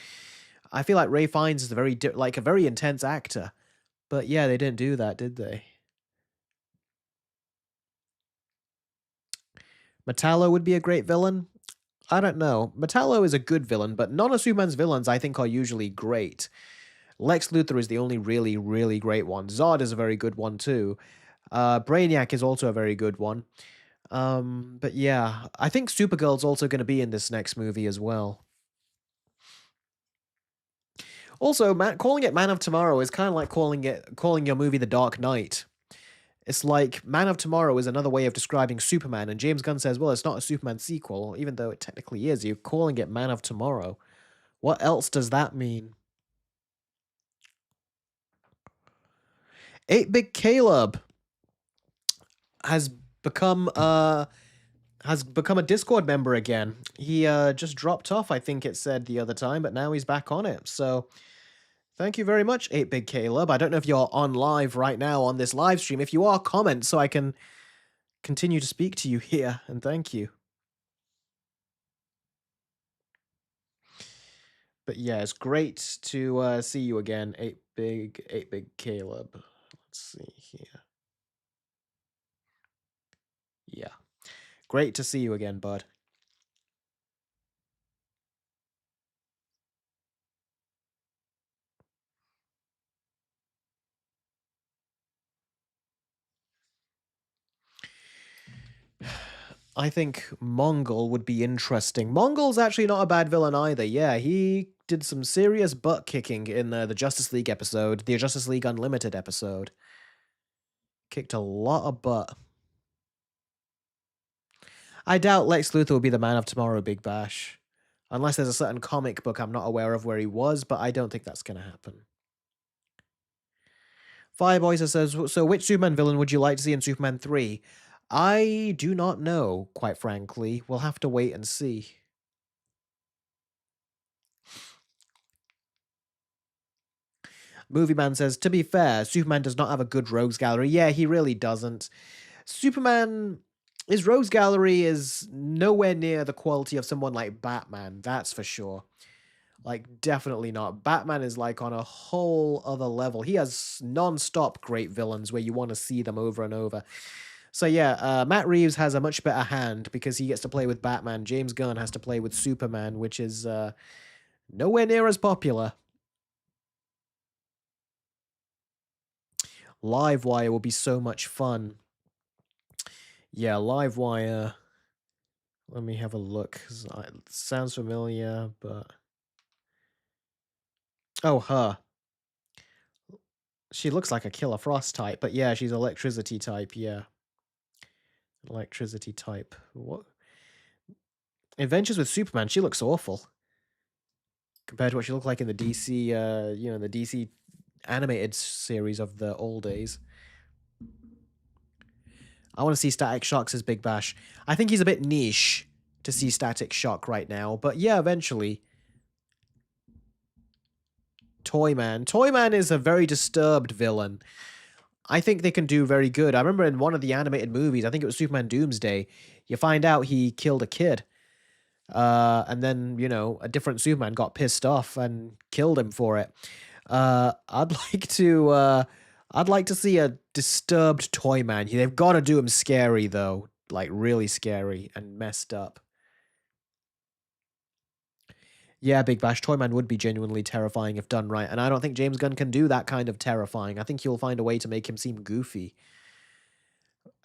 I feel like Ray Fiennes is a very intense actor. But yeah, they didn't do that, did they? Metallo would be a great villain. I don't know. Metallo is a good villain, but none of Superman's villains I think are usually great. Lex Luthor is the only really, really great one. Zod is a very good one too. Brainiac is also a very good one. But yeah, I think Supergirl's also going to be in this next movie as well. Also, calling it Man of Tomorrow is kind of like calling your movie The Dark Knight. It's like Man of Tomorrow is another way of describing Superman, and James Gunn says, well, it's not a Superman sequel, even though it technically is. You're calling it Man of Tomorrow. What else does that mean? 8-Bit Caleb has become a Discord member again. He just dropped off, I think it said the other time, but now he's back on it. So thank you very much, 8-Bit Caleb. I don't know if you're on live right now on this live stream. If you are, comment so I can continue to speak to you here, and thank you. But yeah, it's great to see you again, 8 big Caleb. Let's see here. Yeah. Great to see you again, bud. I think Mongol would be interesting. Mongol's actually not a bad villain either. Yeah, he did some serious butt kicking in the Justice League episode, the Justice League Unlimited episode. Kicked a lot of butt. I doubt Lex Luthor will be the Man of Tomorrow, Big Bash. Unless there's a certain comic book I'm not aware of where he was, but I don't think that's going to happen. Fireboy says, so which Superman villain would you like to see in Superman 3? I do not know, quite frankly. We'll have to wait and see. Movie Man says, to be fair, Superman does not have a good rogues gallery. Yeah, he really doesn't. Superman, his rogues gallery is nowhere near the quality of someone like Batman, that's for sure. Like, definitely not. Batman is like on a whole other level. He has non-stop great villains where you want to see them over and over. So yeah, Matt Reeves has a much better hand because he gets to play with Batman. James Gunn has to play with Superman, which is Nowhere near as popular. Livewire will be so much fun. Yeah, Livewire. Let me have a look. It sounds familiar, but oh, her. She looks like a Killer Frost type, but yeah, she's electricity type. Yeah, electricity type. What? Adventures with Superman. She looks awful compared to what she looked like in the DC. The DC animated series of the old days. I want to see Static Shock's as Big Bash. I think he's a bit niche to see Static Shock right now, but yeah, eventually. Toyman. Toyman is a very disturbed villain. I think they can do very good. I remember in one of the animated movies, I think it was Superman Doomsday, you find out he killed a kid. And then, a different Superman got pissed off and killed him for it. I'd like to see a disturbed Toyman. They've got to do him scary though, like really scary and messed up. Yeah, Big Bash Toyman would be genuinely terrifying if done right, and I don't think James Gunn can do that kind of terrifying. I think he'll find a way to make him seem goofy.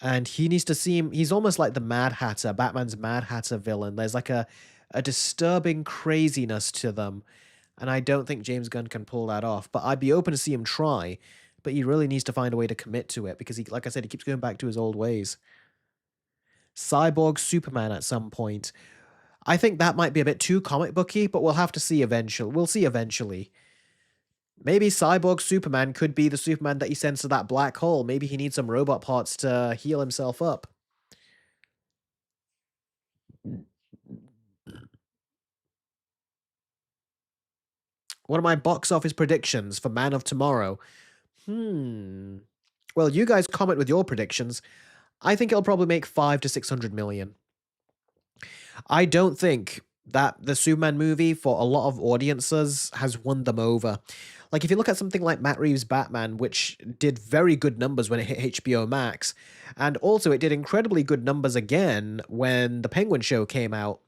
And he needs to seem he's almost like the Mad Hatter, Batman's Mad Hatter villain. There's like a disturbing craziness to them, and I don't think James Gunn can pull that off, but I'd be open to see him try, but he really needs to find a way to commit to it because he like I said, he keeps going back to his old ways. Cyborg Superman at some point. I think that might be a bit too comic booky, but we'll have to see eventually. We'll see eventually. Maybe Cyborg Superman could be the Superman that he sends to that black hole. Maybe he needs some robot parts to heal himself up. What are my box office predictions for Man of Tomorrow? Hmm. Well, you guys comment with your predictions. I think it'll probably make 5 to 600 million. I don't think that the Superman movie for a lot of audiences has won them over. Like if you look at something like Matt Reeves' Batman, which did very good numbers when it hit HBO Max, and also it did incredibly good numbers again when the Penguin show came out.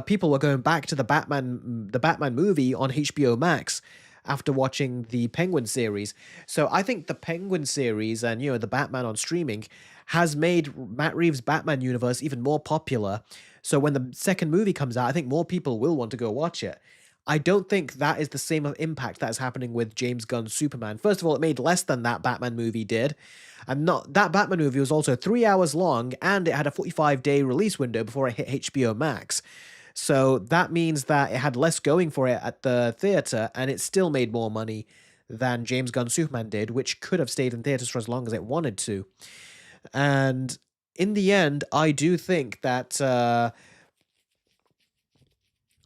People were going back to the Batman movie on HBO Max after watching the Penguin series. So I think the Penguin series and the Batman on streaming has made Matt Reeves' Batman universe even more popular. So when the second movie comes out, I think more people will want to go watch it. I don't think that is the same impact that is happening with James Gunn's Superman. First of all, it made less than that Batman movie did. And not that Batman movie was also 3 hours long, and it had a 45-day release window before it hit HBO Max. So that means that it had less going for it at the theater, and it still made more money than James Gunn's Superman did, which could have stayed in theaters for as long as it wanted to. And in the end, I do think that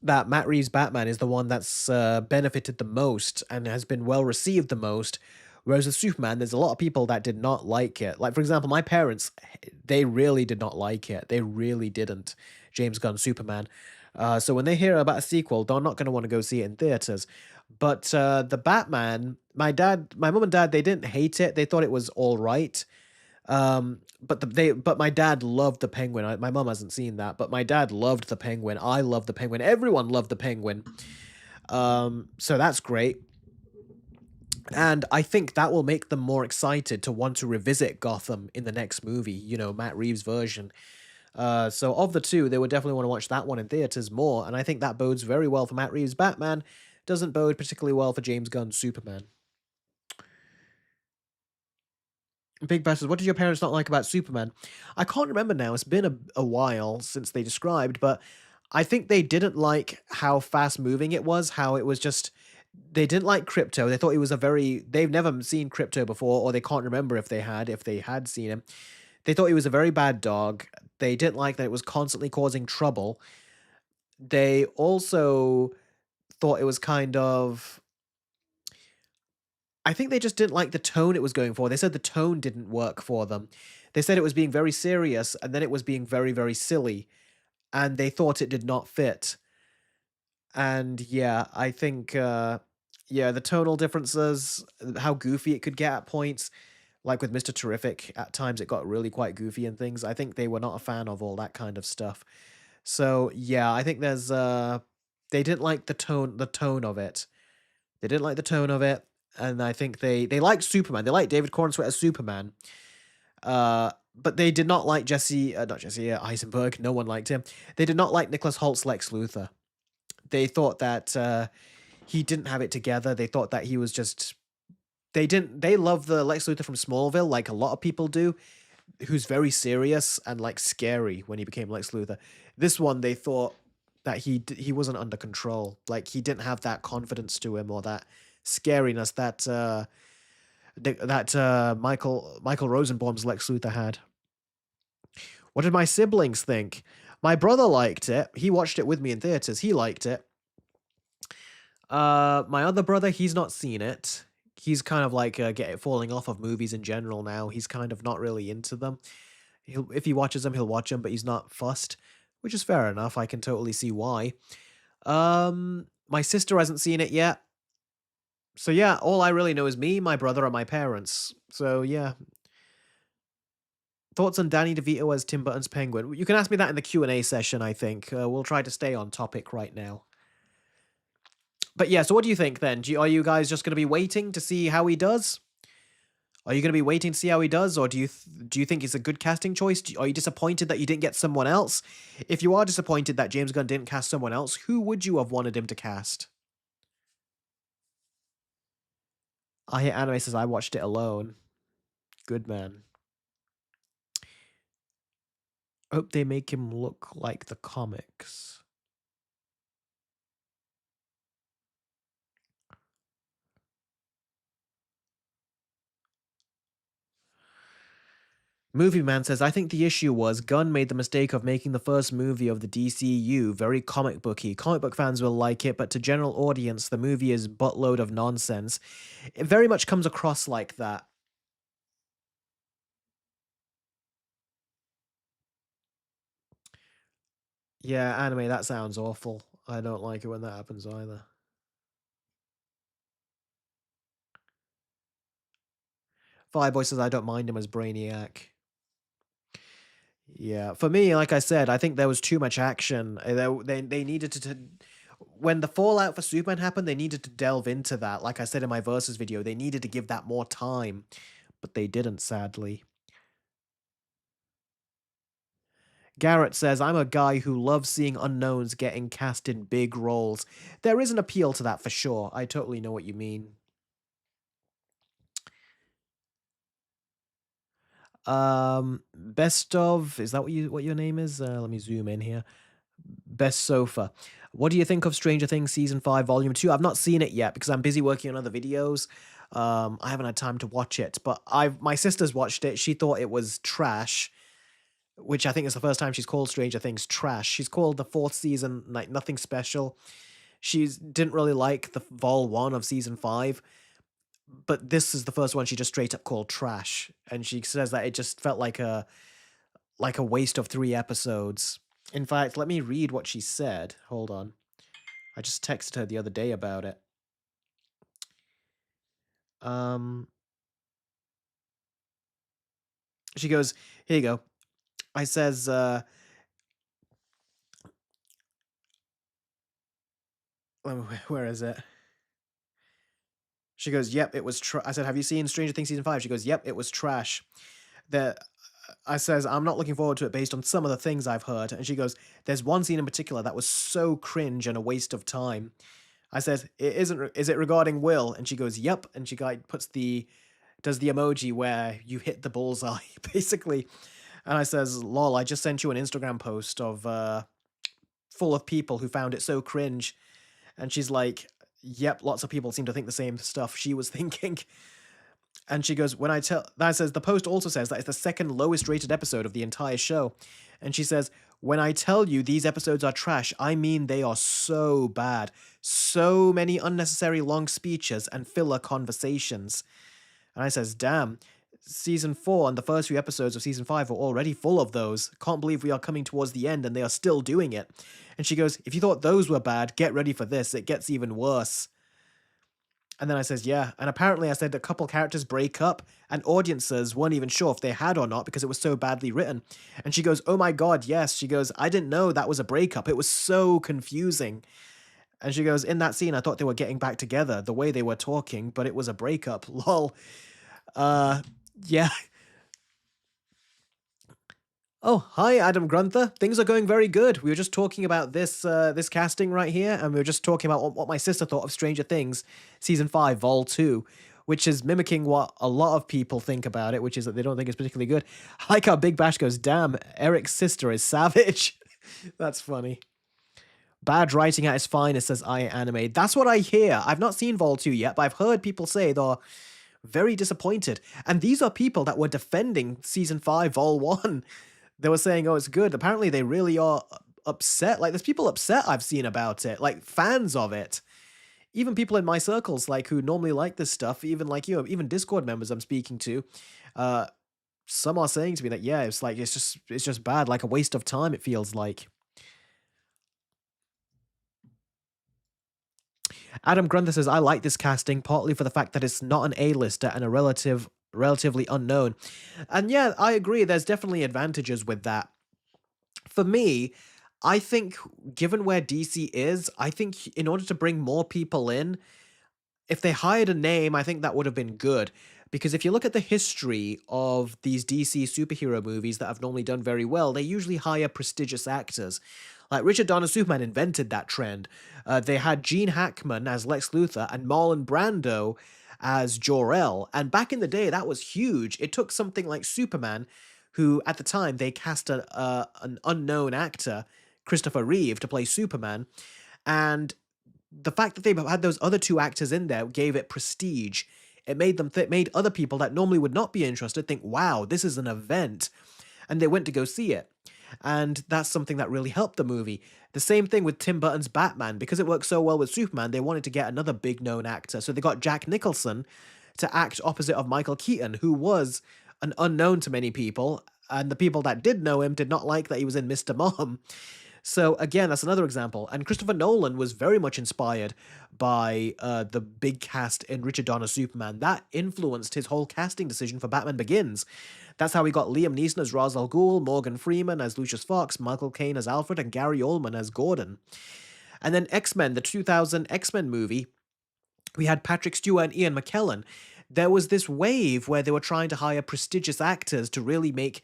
that Matt Reeves' Batman is the one that's benefited the most and has been well received the most. Whereas with Superman, there's a lot of people that did not like it. Like, for example, my parents, they really did not like it. They really didn't. James Gunn's Superman. So when they hear about a sequel, they're not going to want to go see it in theaters. But the Batman, my mom and dad, they didn't hate it. They thought it was all right. But my dad loved the Penguin. My mom hasn't seen that, but my dad loved the Penguin. I love the Penguin. Everyone loved the Penguin. So that's great. And I think that will make them more excited to want to revisit Gotham in the next movie, Matt Reeves' version. So of the two, they would definitely want to watch that one in theaters more, and I think that bodes very well for Matt Reeves' Batman, doesn't bode particularly well for James Gunn's Superman. Big Bash says, what did your parents not like about Superman? I can't remember now. It's been a while since they described, but I think they didn't like how fast moving it was, how it was just. They didn't like Crypto. They thought he was they've never seen Crypto before, or they can't remember if they had seen him. They thought he was a very bad dog. They didn't like that it was constantly causing trouble. They also thought it was kind of. I think they just didn't like the tone it was going for. They said the tone didn't work for them. They said it was being very serious and then it was being very, very silly. And they thought it did not fit. And yeah, I think, the tonal differences, how goofy it could get at points, like with Mr. Terrific, at times it got really quite goofy and things. I think they were not a fan of all that kind of stuff. So yeah, I think there's They didn't like the tone of it. They didn't like the tone of it, and I think they liked Superman. They liked David Cornsweet as Superman. But they did not like not Jesse Eisenberg. No one liked him. They did not like Nicholas Holt's Lex Luthor. They thought that he didn't have it together. They thought that he was just. They didn't. They love the Lex Luthor from Smallville, like a lot of people do, who's very serious and like scary when he became Lex Luthor. This one, they thought that he wasn't under control. Like he didn't have that confidence to him or that scariness that Michael Rosenbaum's Lex Luthor had. What did my siblings think? My brother liked it. He watched it with me in theaters. He liked it. My other brother, he's not seen it. He's kind of like falling off of movies in general now. He's kind of not really into them. If he watches them, he'll watch them, but he's not fussed, which is fair enough. I can totally see why. My sister hasn't seen it yet. So yeah, all I really know is me, my brother, and my parents. So yeah. Thoughts on Danny DeVito as Tim Burton's Penguin? You can ask me that in the Q&A session, I think. We'll try to stay on topic right now. But yeah, so what do you think then? Are you guys just going to be waiting to see how he does? Are you going to be waiting to see how he does, or do you think it's a good casting choice? Are you disappointed that you didn't get someone else? If you are disappointed that James Gunn didn't cast someone else, who would you have wanted him to cast? I Hate Anime says I watched it alone. Good man. Hope they make him look like the comics. Movie Man says, I think the issue was Gunn made the mistake of making the first movie of the DCU very comic booky. Comic book fans will like it, but to general audience, the movie is buttload of nonsense. It very much comes across like that. Yeah, anime, that sounds awful. I don't like it when that happens either. Fireboy says, I don't mind him as Brainiac. Yeah, for me, like I said, I think there was too much action. They needed when the fallout for Superman happened, they needed to delve into that. Like I said in my versus video, they needed to give that more time, but they didn't, sadly. Garrett says, I'm a guy who loves seeing unknowns getting cast in big roles. There is an appeal to that for sure. I totally know what you mean. Best of, is that what your name is? Let me zoom in here. Best sofa. What do you think of Stranger Things season 5 volume 2? I've not seen it yet because I'm busy working on other videos. I haven't had time to watch it, but my sister's watched it. She thought it was trash, which I think is the first time she's called Stranger Things trash. She's called the 4th season like nothing special. She didn't really like the vol 1 of season 5, but this is the first one she just straight up called trash, and she says that it just felt like a waste of 3 episodes. In fact, let me read what she said. Hold on. I just texted her the other day about it. She goes, here you go. I says, where is it? She goes, yep, it was I said, have you seen Stranger Things season 5? She goes, yep, it was trash. I says, I'm not looking forward to it based on some of the things I've heard. And she goes, there's one scene in particular that was so cringe and a waste of time. I said, is it regarding Will? And she goes, yep. And she does the emoji where you hit the bullseye, basically. And I says, lol, I just sent you an Instagram post of full of people who found it so cringe. And she's like, yep, lots of people seem to think the same stuff she was thinking. And she goes, that says, the post also says that it's the second lowest rated episode of the entire show. And she says, when I tell you these episodes are trash, I mean they are so bad. So many unnecessary long speeches and filler conversations. And I says, damn, season 4 and the first few episodes of season 5 are already full of those. Can't believe we are coming towards the end and they are still doing it. And she goes, if you thought those were bad, get ready for this. It gets even worse. And then I says, yeah. And apparently I said a couple characters break up and audiences weren't even sure if they had or not because it was so badly written. And she goes, oh my God, yes. She goes, I didn't know that was a breakup. It was so confusing. And she goes, "In that scene, I thought they were getting back together, the way they were talking, but it was a breakup. Lol." Uh, yeah. Oh, hi, Adam Grunther. Things are going very good. We were just talking about this casting right here, and we were just talking about what my sister thought of Stranger Things, season 5, vol 2, which is mimicking what a lot of people think about it, which is that they don't think it's particularly good. I like how Big Bash goes, "Damn, Eric's sister is savage." That's funny. Bad writing at its finest, says I Anime. That's what I hear. I've not seen Vol 2 yet, but I've heard people say they're very disappointed. And these are people that were defending season 5, Vol 1. They were saying, "Oh, it's good." Apparently, they really are upset. Like, there's people upset I've seen about it, like fans of it. Even people in my circles, like who normally like this stuff, even like you, even Discord members I'm speaking to, uh, some are saying to me that yeah, it's like it's just bad, like a waste of time. It feels like. Adam Grunther says, "I like this casting partly for the fact that it's not an A-lister and a relatively unknown." And yeah, I agree. There's definitely advantages with that. For me, I think given where DC is, I think in order to bring more people in, if they hired a name, I think that would have been good. Because if you look at the history of these DC superhero movies that have normally done very well, they usually hire prestigious actors. Like Richard Donner Superman invented that trend. They had Gene Hackman as Lex Luthor and Marlon Brando as Jor-El. And back in the day, that was huge. It took something like Superman, who at the time they cast an unknown actor, Christopher Reeve, to play Superman. And the fact that they had those other two actors in there gave it prestige. It made them made other people that normally would not be interested think, "Wow, this is an event," and they went to go see it. And that's something that really helped the movie. The same thing with Tim Burton's Batman. Because it worked so well with Superman, they wanted to get another big known actor. So they got Jack Nicholson to act opposite of Michael Keaton, who was an unknown to many people. And the people that did know him did not like that he was in Mr. Mom. So again, that's another example. And Christopher Nolan was very much inspired by the big cast in Richard Donner's Superman. That influenced his whole casting decision for Batman Begins. That's how we got Liam Neeson as Ra's al Ghul, Morgan Freeman as Lucius Fox, Michael Caine as Alfred, and Gary Oldman as Gordon. And then X-Men, the 2000 X-Men movie, we had Patrick Stewart and Ian McKellen. There was this wave where they were trying to hire prestigious actors to really make,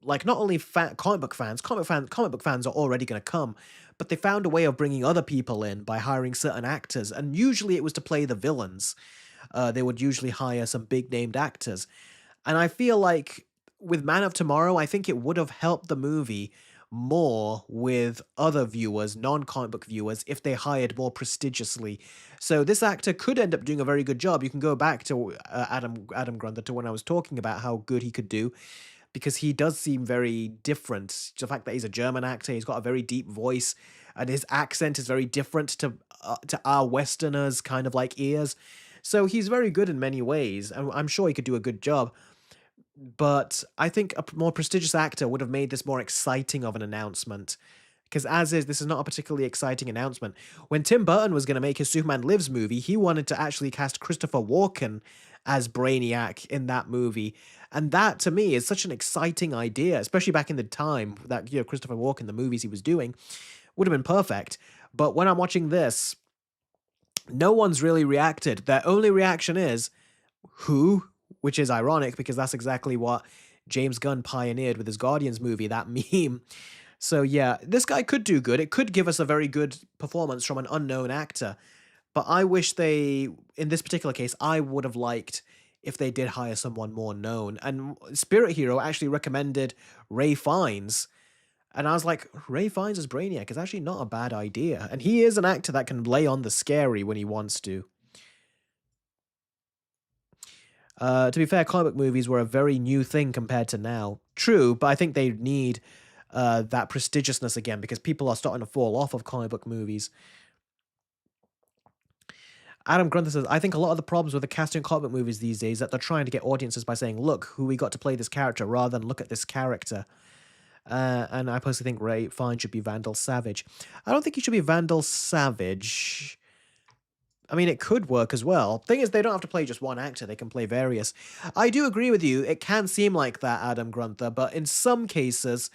like, not only comic book fans are already going to come, but they found a way of bringing other people in by hiring certain actors, and usually it was to play the villains. They would usually hire some big named actors, and I feel like with Man of Tomorrow, I think it would have helped the movie more with other viewers, non-comic book viewers, if they hired more prestigiously. So this actor could end up doing a very good job. You can go back to Adam Grunther, to when I was talking about how good he could do, because he does seem very different. The fact that he's a German actor, he's got a very deep voice, and his accent is very different to our Westerners kind of like ears. So he's very good in many ways, and I'm sure he could do a good job. But I think a more prestigious actor would have made this more exciting of an announcement. Because as is, this is not a particularly exciting announcement. When Tim Burton was going to make his Superman Lives movie, he wanted to actually cast Christopher Walken as Brainiac in that movie. And that, to me, is such an exciting idea, especially back in the time that, Christopher Walken, the movies he was doing, would have been perfect. But when I'm watching this, no one's really reacted. Their only reaction is, "Who?" Which is ironic because that's exactly what James Gunn pioneered with his Guardians movie, that meme. So yeah, this guy could do good. It could give us a very good performance from an unknown actor. But I wish in this particular case, I would have liked if they did hire someone more known. And Spirit Hero actually recommended Ray Fiennes. And I was like, Ray Fiennes as Brainiac is actually not a bad idea. And he is an actor that can lay on the scary when he wants to. To be fair, comic book movies were a very new thing compared to now. True, but I think they need that prestigiousness again because people are starting to fall off of comic book movies. Adam Grunther says, "I think a lot of the problems with the casting comic book movies these days is that they're trying to get audiences by saying, 'Look, who we got to play this character,' rather than 'Look at this character.' And I personally think Ray Fine should be Vandal Savage. I don't think he should be Vandal Savage. I mean, it could work as well. Thing is, they don't have to play just one actor, they can play various. I do agree with you, it can seem like that, Adam Grunther, but in some cases,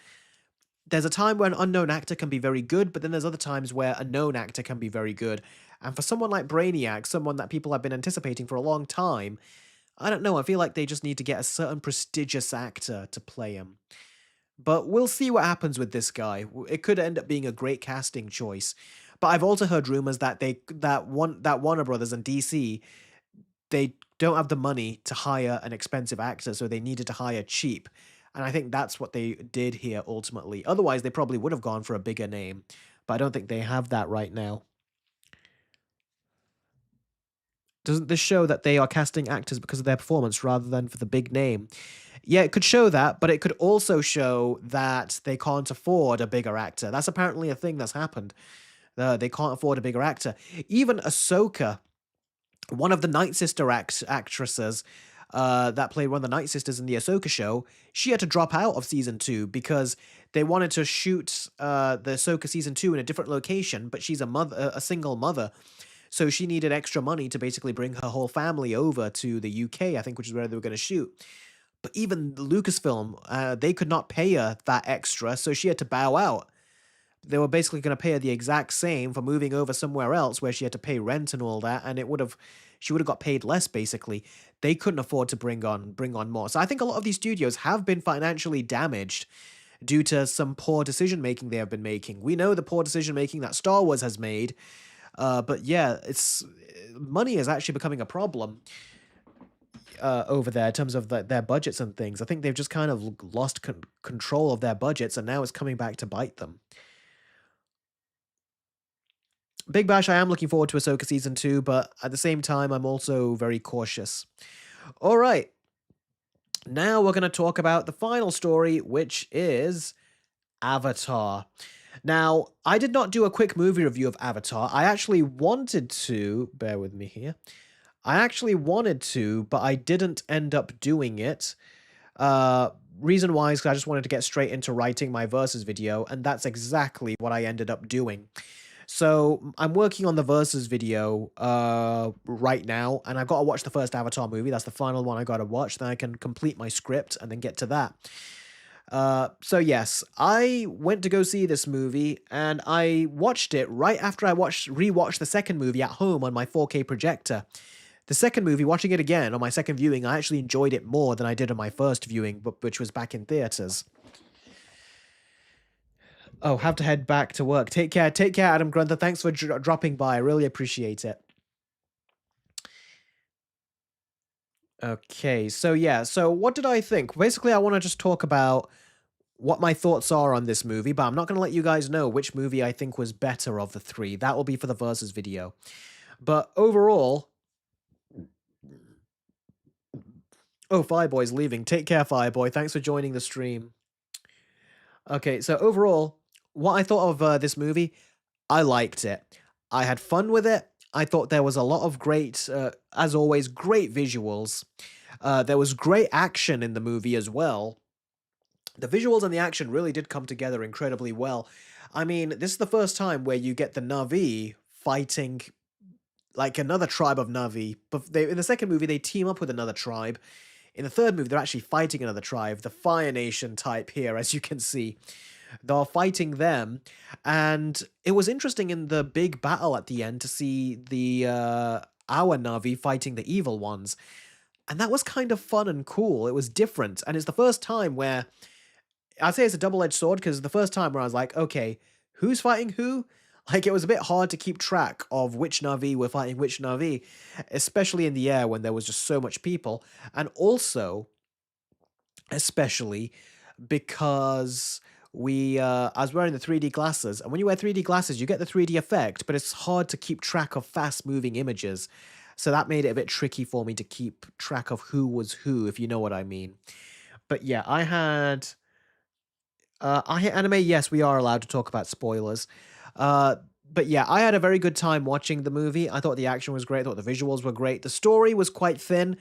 there's a time where an unknown actor can be very good, but then there's other times where a known actor can be very good. And for someone like Brainiac, someone that people have been anticipating for a long time, I don't know, I feel like they just need to get a certain prestigious actor to play him. But we'll see what happens with this guy. It could end up being a great casting choice. But I've also heard rumors that that Warner Brothers and DC, they don't have the money to hire an expensive actor, so they needed to hire cheap. And I think that's what they did here ultimately. Otherwise, they probably would have gone for a bigger name. But I don't think they have that right now. Doesn't this show that they are casting actors because of their performance rather than for the big name? Yeah, it could show that, but it could also show that they can't afford a bigger actor. That's apparently a thing that's happened. They can't afford a bigger actor. Even Ahsoka, one of the Night Sister actresses that played one of the Night Sisters in the Ahsoka show, she had to drop out of season 2 because they wanted to shoot the Ahsoka season 2 in a different location, but she's a mother, a single mother. So she needed extra money to basically bring her whole family over to the UK, I think, which is where they were going to shoot. But even Lucasfilm, they could not pay her that extra, so she had to bow out. They were basically going to pay her the exact same for moving over somewhere else where she had to pay rent and all that, and she would have got paid less basically. They couldn't afford to bring on more. So I think a lot of these studios have been financially damaged due to some poor decision making they have been making. We know the poor decision making that Star Wars has made, but yeah, it's money is actually becoming a problem over there in terms of their budgets and things. I think they've just kind of lost control of their budgets, and now it's coming back to bite them. Big Bash, I am looking forward to Ahsoka season 2, but at the same time, I'm also very cautious. All right, now we're going to talk about the final story, which is Avatar. Now, I did not do a quick movie review of Avatar. I actually wanted to, bear with me here. I actually wanted to, but I didn't end up doing it. Uh, Reason why is because I just wanted to get straight into writing my versus video, and that's exactly what I ended up doing. So I'm working on the versus video right now, and I've got to watch the first Avatar movie. That's the final one I got to watch. Then I can complete my script and then get to that. So yes, I went to go see this movie, and I watched it right after I rewatched the second movie at home on my 4K projector. The second movie, watching it again on my second viewing, I actually enjoyed it more than I did on my first viewing, which was back in theaters. Oh, have to head back to work. Take care, Adam Grunther. Thanks for dropping by. I really appreciate it. Okay, so yeah, so what did I think? Basically, I want to just talk about what my thoughts are on this movie, but I'm not going to let you guys know which movie I think was better of the three. That will be for the versus video. But overall, oh, Fireboy's leaving. Take care, Fireboy. Thanks for joining the stream. Okay, so overall, what I thought of this movie, I liked it. I had fun with it. I thought there was a lot of great, as always, great visuals. There was great action in the movie as well. The visuals and the action really did come together incredibly well. I mean, this is the first time where you get the Na'vi fighting like another tribe of Na'vi. But in the second movie, they team up with another tribe. In the third movie, they're actually fighting another tribe, the Fire Nation type here, as you can see. They're fighting them, and it was interesting in the big battle at the end to see the our Na'vi fighting the evil ones, and that was kind of fun and cool. It was different, and it's the first time where I'd say it's a double-edged sword because the first time where I was like, okay, who's fighting who? Like, it was a bit hard to keep track of which Na'vi were fighting which Na'vi, especially in the air when there was just so much people. And also, especially because I was wearing the 3D glasses, and when you wear 3D glasses, you get the 3D effect, but it's hard to keep track of fast-moving images. So that made it a bit tricky for me to keep track of who was who, if you know what I mean. But yeah, I hate anime. Yes, we are allowed to talk about spoilers. Uh, but yeah, I had a very good time watching the movie. I thought the action was great. I thought the visuals were great. The story was quite thin,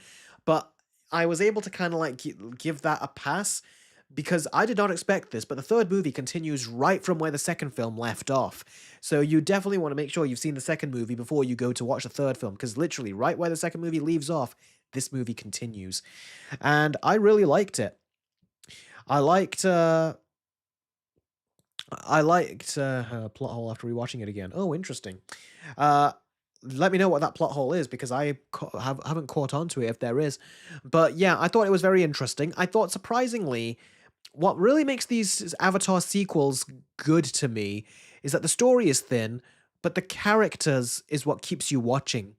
but I was able to kind of like give that a pass because I did not expect this. But the third movie continues right from where the second film left off. So you definitely want to make sure you've seen the second movie before you go to watch the third film because literally right where the second movie leaves off, this movie continues. And I really liked it. I liked I liked her plot hole after rewatching it again. Oh, interesting. Uh, Let me know what that plot hole is because haven't caught on to it if there is. But yeah, I thought it was very interesting. I thought surprisingly, what really makes these Avatar sequels good to me is that the story is thin, but the characters is what keeps you watching.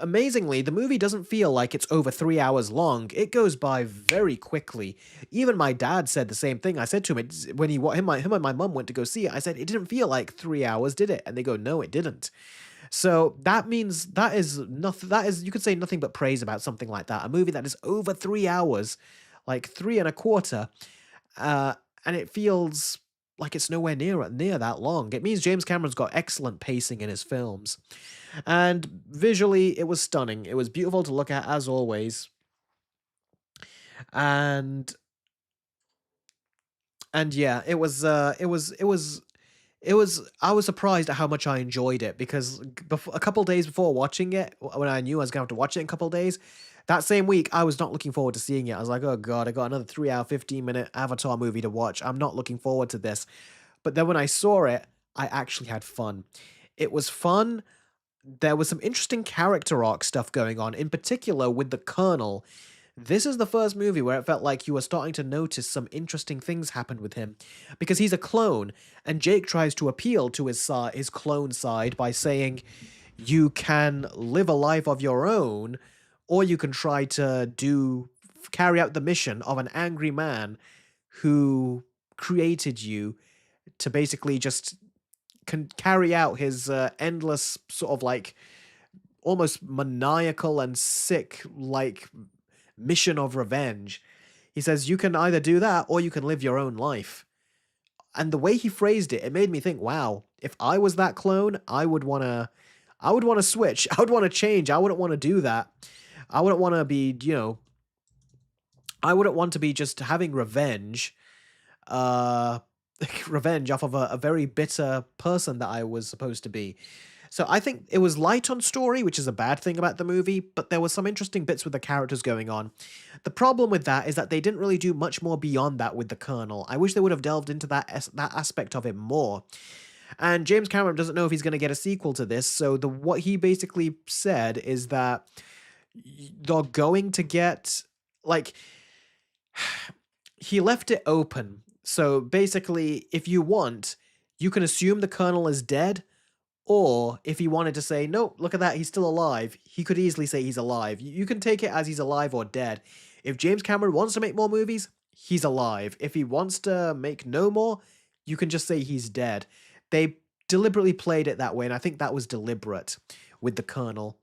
Amazingly, the movie doesn't feel like it's over 3 hours long. It goes by very quickly. Even my dad said the same thing. I said to him when him and my mum went to go see it. I said it didn't feel like 3 hours, did it? And they go, no, it didn't. So that means that is nothing. That is you could say nothing but praise about something like that. A movie that is over 3 hours, like three and a quarter, uh, and it feels like it's nowhere near that long. It means James Cameron's got excellent pacing in his films. And visually, it was stunning. It was beautiful to look at, as always. And yeah, it was. I was surprised at how much I enjoyed it because before, a couple days before watching it, when I knew I was gonna have to watch it in a couple days, that same week I was not looking forward to seeing it. I was like, oh god, I got another 3 hour, 15-minute Avatar movie to watch. I'm not looking forward to this. But then when I saw it, I actually had fun. It was fun. There was some interesting character arc stuff going on, in particular with the Colonel. This is the first movie where it felt like you were starting to notice some interesting things happened with him. Because he's a clone, and Jake tries to appeal to his clone side by saying, you can live a life of your own, or you can try to carry out the mission of an angry man who created you to basically just carry out his endless sort of like almost maniacal and sick like mission of revenge. He says you can either do that or you can live your own life. And the way he phrased it, it made me think, wow, if I was that clone, I would want to switch. I would want to change. I wouldn't want to do that. I wouldn't want to be, I wouldn't want to be just having revenge uh revenge off of a very bitter person that I was supposed to be. So I think it was light on story, which is a bad thing about the movie, but there was some interesting bits with the characters going on. The problem with that is that they didn't really do much more beyond that with the Colonel. I wish they would have delved into that aspect of it more. And James Cameron doesn't know if he's going to get a sequel to this, so the what he basically said is that they're going to get like he left it open. So basically, if you want, you can assume the Colonel is dead, or if he wanted to say, nope, look at that, he's still alive, he could easily say he's alive. You can take it as he's alive or dead. If James Cameron wants to make more movies, he's alive. If he wants to make no more, you can just say he's dead. They deliberately played it that way, and I think that was deliberate with the Colonel.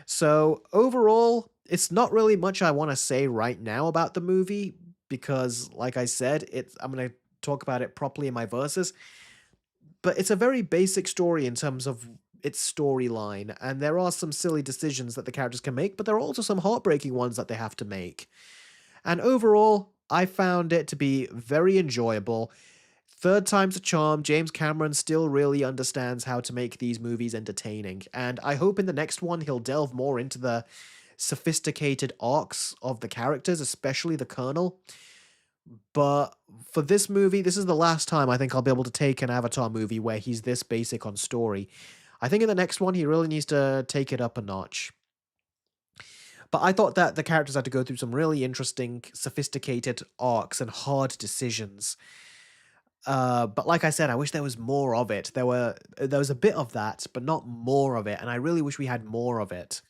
So overall, it's not really much I want to say right now about the movie because, like I said, I'm going to talk about it properly in my verses. But it's a very basic story in terms of its storyline, and there are some silly decisions that the characters can make, but there are also some heartbreaking ones that they have to make. And overall, I found it to be very enjoyable. Third time's a charm. James Cameron still really understands how to make these movies entertaining, and I hope in the next one he'll delve more into the sophisticated arcs of the characters, especially the Colonel. But for this movie, this is the last time I think I'll be able to take an Avatar movie where he's this basic on story. I think in the next one, he really needs to take it up a notch. But I thought that the characters had to go through some really interesting, sophisticated arcs and hard decisions. But like I said, I wish there was more of it. There was a bit of that, but not more of it, and I really wish we had more of it.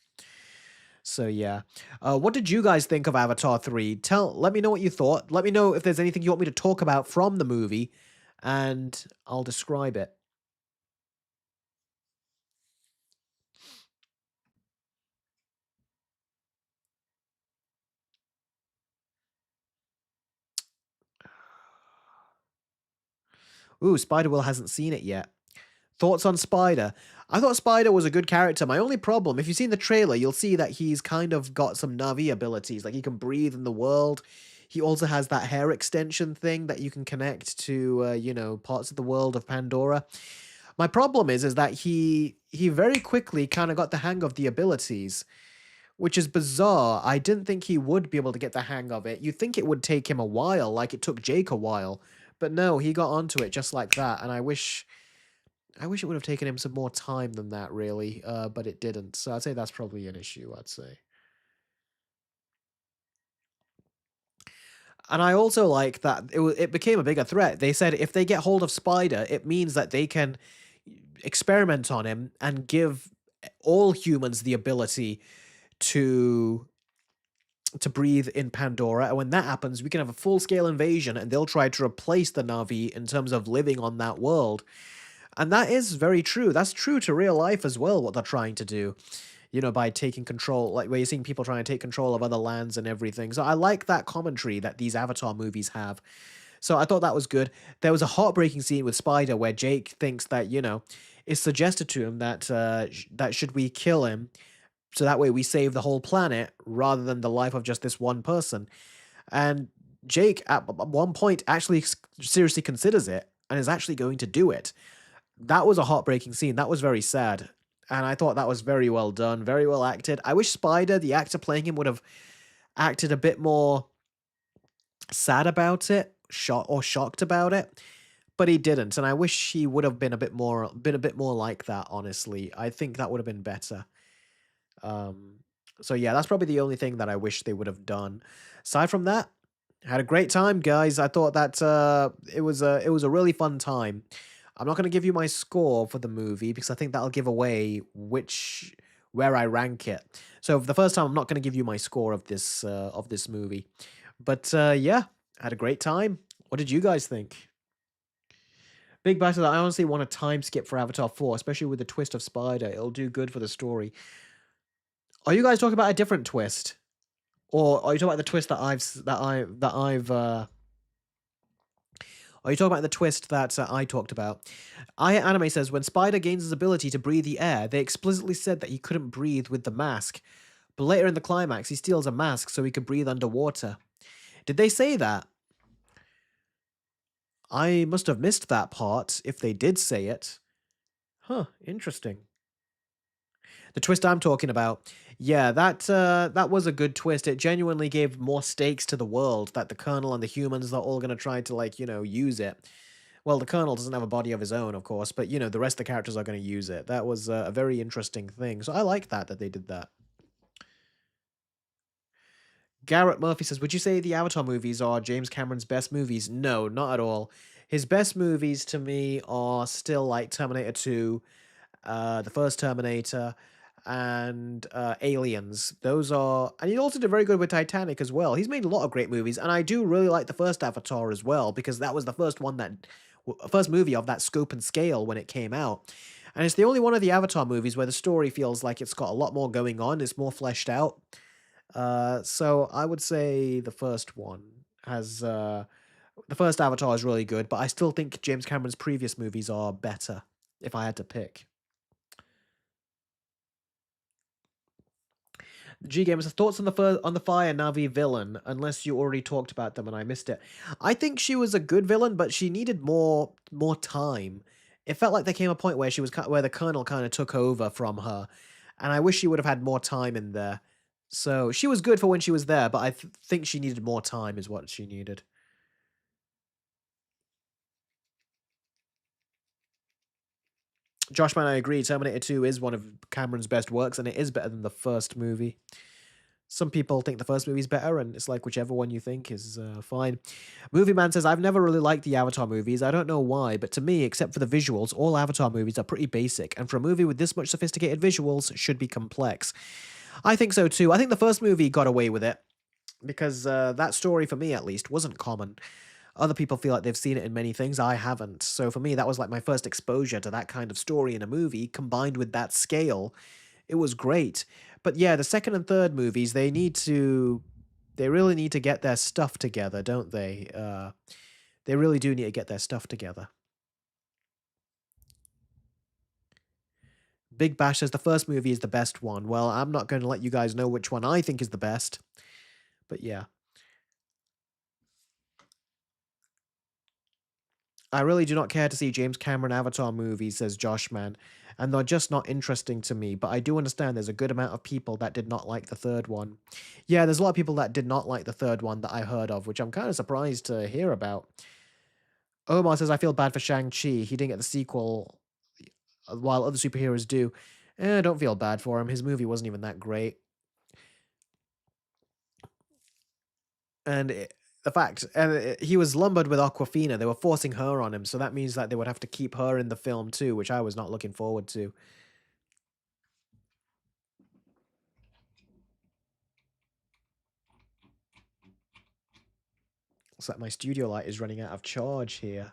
So yeah, what did you guys think of Avatar 3? Let me know what you thought. Let me know if there's anything you want me to talk about from the movie, and I'll describe it. Ooh, Spider-Will hasn't seen it yet. Thoughts on Spider? I thought Spider was a good character. My only problem, if you've seen the trailer, you'll see that he's kind of got some Navi abilities. Like he can breathe in the world. He also has that hair extension thing that you can connect to, parts of the world of Pandora. My problem is that he very quickly kind of got the hang of the abilities, which is bizarre. I didn't think he would be able to get the hang of it. You'd think it would take him a while, like it took Jake a while, But no, he got onto it just like that, and I wish it would have taken him some more time than that, really, but it didn't. So I'd say that's probably an issue, I'd say. And I also like that it became a bigger threat. They said if they get hold of Spider, it means that they can experiment on him and give all humans the ability to breathe in Pandora. And when that happens, we can have a full scale invasion, and they'll try to replace the Navi in terms of living on that world. And that is very true. That's true to real life as well, what they're trying to do, by taking control, like where you're seeing people trying to take control of other lands and everything. So I like that commentary that these Avatar movies have. So I thought that was good. There was a heartbreaking scene with Spider where Jake thinks that, it's suggested to him that that should we kill him so that way we save the whole planet rather than the life of just this one person. And Jake at one point actually seriously considers it and is actually going to do it. That was a heartbreaking scene. That was very sad. And I thought that was very well done, very well acted. I wish Spider, the actor playing him, would have acted a bit more sad about it, shocked about it, but he didn't. And I wish he would have been a bit more like that, honestly. I think that would have been better. Um so yeah, that's probably the only thing that I wish they would have done. Aside from that, had a great time, guys. I thought that it was a really fun time. I'm not going to give you my score for the movie because I think that'll give away which where I rank it. So for the first time, I'm not going to give you my score of this movie. But yeah, had a great time. What did you guys think? Big battle. I honestly want a time skip for Avatar 4, especially with the twist of Spider. It'll do good for the story. Are you guys talking about a different twist, or are you talking about the twist that I've s- that I've Are you talking about the twist that I talked about? I Anime says when Spider gains his ability to breathe the air, they explicitly said that he couldn't breathe with the mask. But later in the climax, he steals a mask so he could breathe underwater. Did they say that? I must have missed that part if they did say it. Huh, interesting. The twist I'm talking about, yeah, that was a good twist. It genuinely gave more stakes to the world that the Colonel and the humans are all going to try to use it. Well, the Colonel doesn't have a body of his own, of course, but the rest of the characters are going to use it. That was a very interesting thing. So I like that they did that. Garrett Murphy says, "Would you say the Avatar movies are James Cameron's best movies?" No, not at all. His best movies to me are still like Terminator 2, the first Terminator, and Aliens. Those are, and he also did very good with Titanic as well. He's made a lot of great movies, and I do really like the first Avatar as well because that was the first one first movie of that scope and scale when it came out. And it's the only one of the Avatar movies where the story feels like it's got a lot more going on, it's more fleshed out. So I would say the first Avatar is really good, but I still think James Cameron's previous movies are better if I had to pick. G Gamers, thoughts on the Fire Navi villain? Unless you already talked about them and I missed it. I think she was a good villain, but she needed more time. It felt like there came a point where where the Colonel kind of took over from her, and I wish she would have had more time in there. So she was good for when she was there, but I think she needed more time, is what she needed. Joshman, I agree. Terminator 2 is one of Cameron's best works, and it is better than the first movie. Some people think the first movie's better, and it's like whichever one you think is fine. Movie Man says, I've never really liked the Avatar movies. I don't know why, but to me, except for the visuals, all Avatar movies are pretty basic, and for a movie with this much sophisticated visuals, should be complex. I think so too. I think the first movie got away with it, because that story, for me at least, wasn't common. Other people feel like they've seen it in many things. I haven't. So for me, that was like my first exposure to that kind of story in a movie, combined with that scale. It was great. But yeah, the second and third movies, they really need to get their stuff together, don't they? They really do need to get their stuff together. Big Bash says the first movie is the best one. Well, I'm not going to let you guys know which one I think is the best. But yeah. I really do not care to see James Cameron Avatar movies, says Josh Man, and they're just not interesting to me, but I do understand there's a good amount of people that did not like the third one. Yeah, there's a lot of people that did not like the third one that I heard of, which I'm kind of surprised to hear about. Omar says, I feel bad for Shang-Chi. He didn't get the sequel while other superheroes do. Don't feel bad for him. His movie wasn't even that great. And the fact, he was lumbered with Aquafina. They were forcing her on him, so that means that they would have to keep her in the film too, which I was not looking forward to. Looks like my studio light is running out of charge here.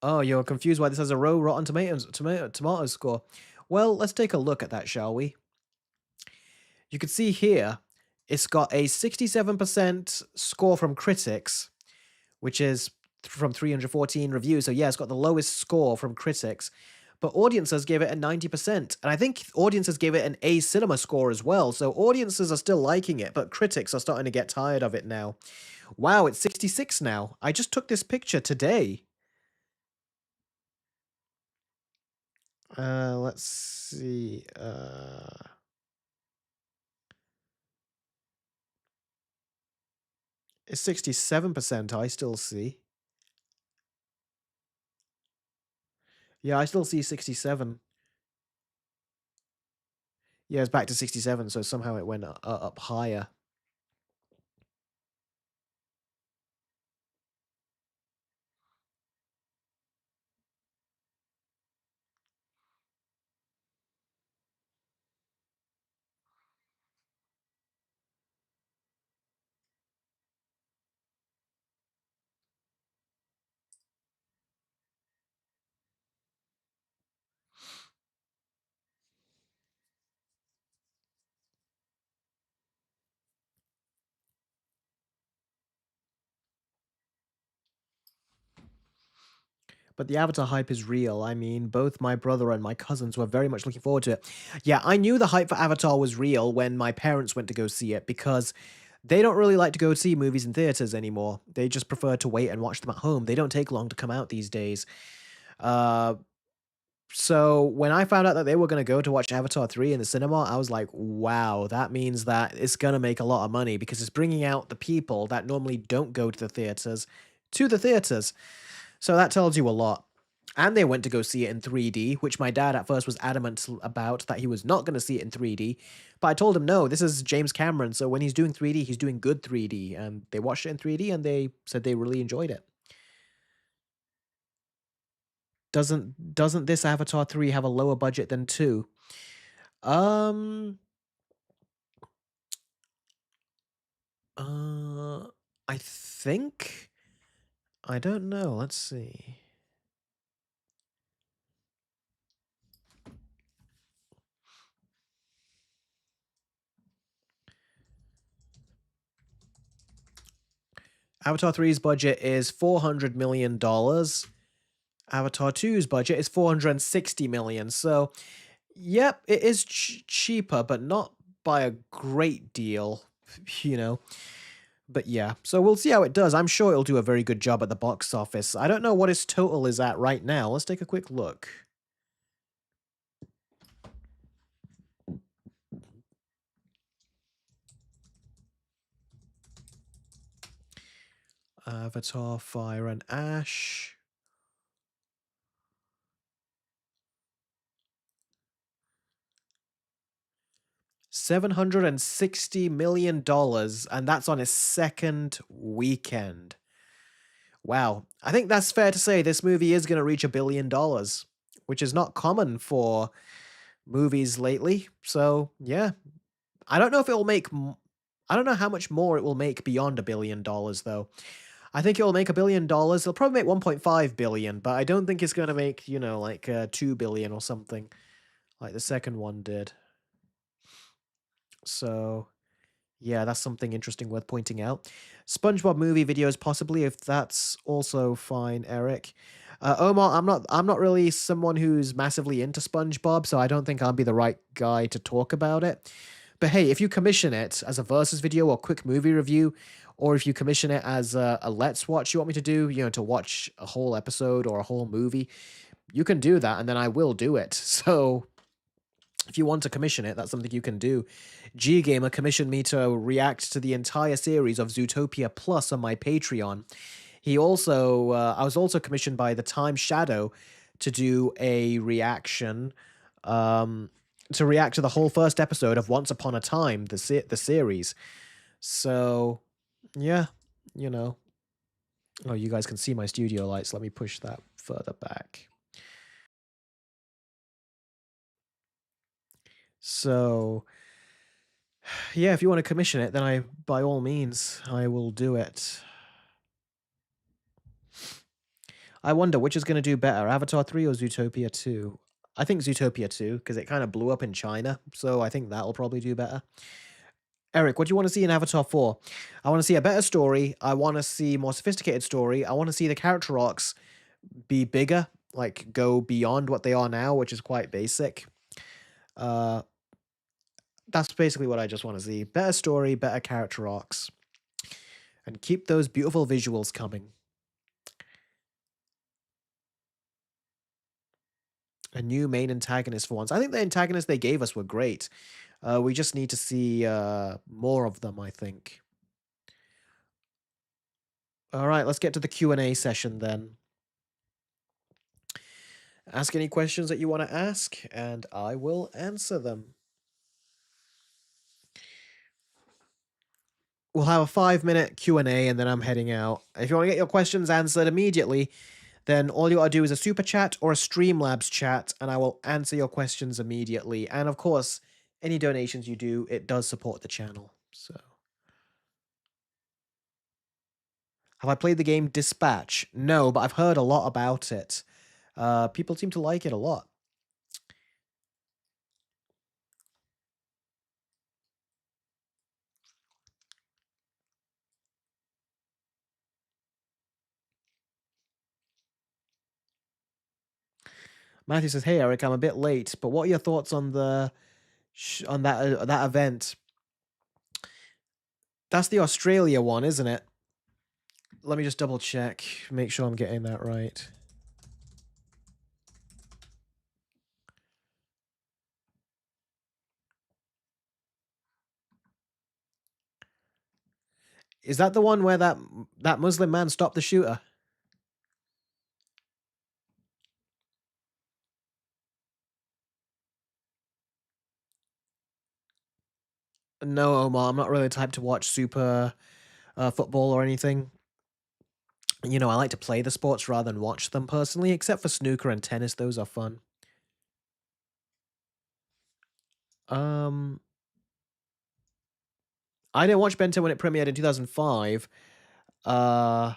Oh, you're confused why this has a low Rotten Tomatoes score. Well, let's take a look at that, shall we? You can see here, it's got a 67% score from critics, which is from 314 reviews. So yeah, it's got the lowest score from critics. But audiences gave it a 90%. And I think audiences gave it an A cinema score as well. So audiences are still liking it, but critics are starting to get tired of it now. Wow, it's 66 now. I just took this picture today. Let's see. It's 67%, I still see. Yeah, I still see 67. Yeah, it's back to 67, so somehow it went up higher. But the Avatar hype is real. I mean, both my brother and my cousins were very much looking forward to it. Yeah, I knew the hype for Avatar was real when my parents went to go see it because they don't really like to go see movies in theaters anymore. They just prefer to wait and watch them at home. They don't take long to come out these days. Uh, so when I found out that they were going to go to watch Avatar 3 in the cinema, I was like, wow, that means that it's going to make a lot of money because it's bringing out the people that normally don't go to the theaters. So that tells you a lot. And they went to go see it in 3D, which my dad at first was adamant about that he was not going to see it in 3D. But I told him, no, this is James Cameron. So when he's doing 3D, he's doing good 3D. And they watched it in 3D and they said they really enjoyed it. Doesn't this Avatar 3 have a lower budget than 2? Um uh I think I don't know. Let's see. Avatar 3's budget is $400 million. Avatar 2's budget is 460 million. So, yep, it is cheaper, but not by a great deal, you know. But yeah, so we'll see how it does. I'm sure it'll do a very good job at the box office. I don't know what its total is at right now. Let's take a quick look. Avatar Fire and Ash. $760 million, and that's on its second weekend. Wow. I think that's fair to say this movie is going to reach $1 billion, which is not common for movies lately. So, yeah. I don't know if it will make. I don't know how much more it will make beyond $1 billion, though. I think it will make $1 billion. It'll probably make 1.5 billion, but I don't think it's going to make, like 2 billion or something like the second one did. So, yeah, that's something interesting worth pointing out. SpongeBob movie videos, possibly, if that's also fine, Eric. Omar, I'm not really someone who's massively into SpongeBob, so I don't think I'll be the right guy to talk about it. But hey, if you commission it as a versus video or quick movie review, or if you commission it as a let's watch you want me to do, to watch a whole episode or a whole movie, you can do that, and then I will do it. So if you want to commission it, that's something you can do. G Gamer commissioned me to react to the entire series of Zootopia Plus on my Patreon. He also, I was also commissioned by the Time Shadow to do a reaction, um, to react to the whole first episode of Once Upon a Time, the series. So, yeah, you know. Oh, you guys can see my studio lights. Let me push that further back. So, yeah, if you want to commission it, then by all means, I will do it. I wonder which is going to do better, Avatar 3 or Zootopia 2? I think Zootopia 2, because it kind of blew up in China, so I think that'll probably do better. Eric, what do you want to see in Avatar 4? I want to see a better story. I want to see more sophisticated story. I want to see the character arcs be bigger, like go beyond what they are now, which is quite basic. Uh, that's basically what I just want to see. Better story, better character arcs. And keep those beautiful visuals coming. A new main antagonist for once. I think the antagonists they gave us were great. We just need to see more of them, I think. All right, let's get to the Q&A session then. Ask any questions that you want to ask, and I will answer them. We'll have a 5-minute Q&A, and then I'm heading out. If you want to get your questions answered immediately, then all you gotta do is a super chat or a Streamlabs chat, and I will answer your questions immediately. And of course, any donations you do, it does support the channel. So, have I played the game Dispatch? No, but I've heard a lot about it. People seem to like it a lot. Matthew says, "Hey Eric, I'm a bit late, but what are your thoughts on the on that event? That's the Australia one, isn't it? Let me just double check, make sure I'm getting that right. Is that the one where that Muslim man stopped the shooter? No, Omar, I'm not really the type to watch super football or anything. You know, I like to play the sports rather than watch them personally, except for snooker and tennis. Those are fun. Um, I didn't watch Ben 10 when it premiered in 2005. Uh,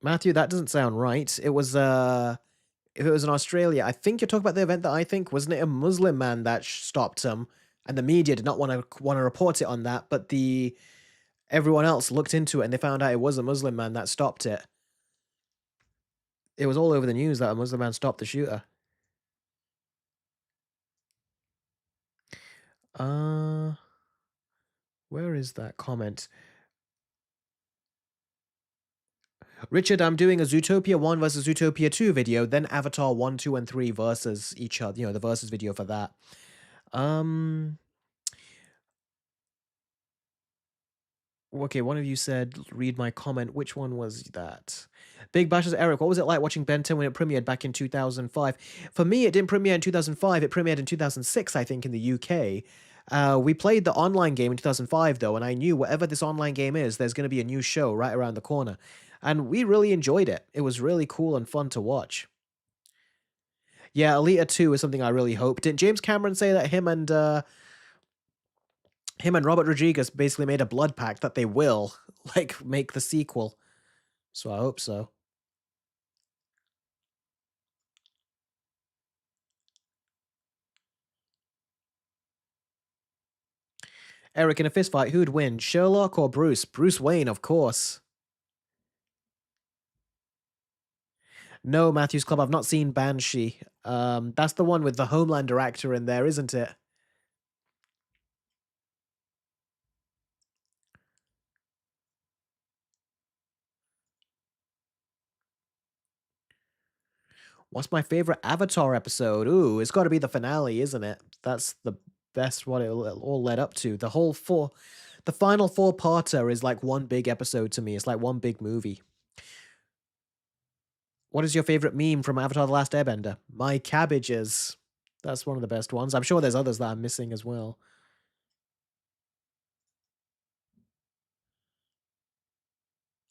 Matthew, that doesn't sound right. It was if it was in Australia, I think you're talking about the event that I think wasn't it a Muslim man that stopped him, and the media did not want to report it on that, but the everyone else looked into it and they found out it was a Muslim man that stopped it. It was all over the news that a Muslim man stopped the shooter. Uh, where is that comment? Richard, I'm doing a Zootopia 1 versus Zootopia 2 video, then Avatar 1, 2, and 3 versus each other, the versus video for that. Um, okay, one of you said, read my comment. Which one was that? Big Bashes Eric, what was it like watching Ben 10 when it premiered back in 2005? For me, it didn't premiere in 2005. It premiered in 2006, I think, in the UK. We played the online game in 2005, though, and I knew whatever this online game is, there's going to be a new show right around the corner. And we really enjoyed it. It was really cool and fun to watch. Yeah, Alita 2 is something I really hope. Didn't James Cameron say that him and Robert Rodriguez basically made a blood pact that they will like make the sequel? So I hope so. Eric, in a fistfight, who'd win, Sherlock or Bruce? Bruce Wayne, of course. No, Matthews Club, I've not seen Banshee. That's the one with the Homelander actor in there, isn't it? What's my favorite Avatar episode? Ooh, it's got to be the finale, isn't it? That's the best what it all led up to. The final four-parter is like one big episode to me. It's like one big movie. What is your favorite meme from Avatar: The Last Airbender? My cabbages. That's one of the best ones. I'm sure there's others that I'm missing as well.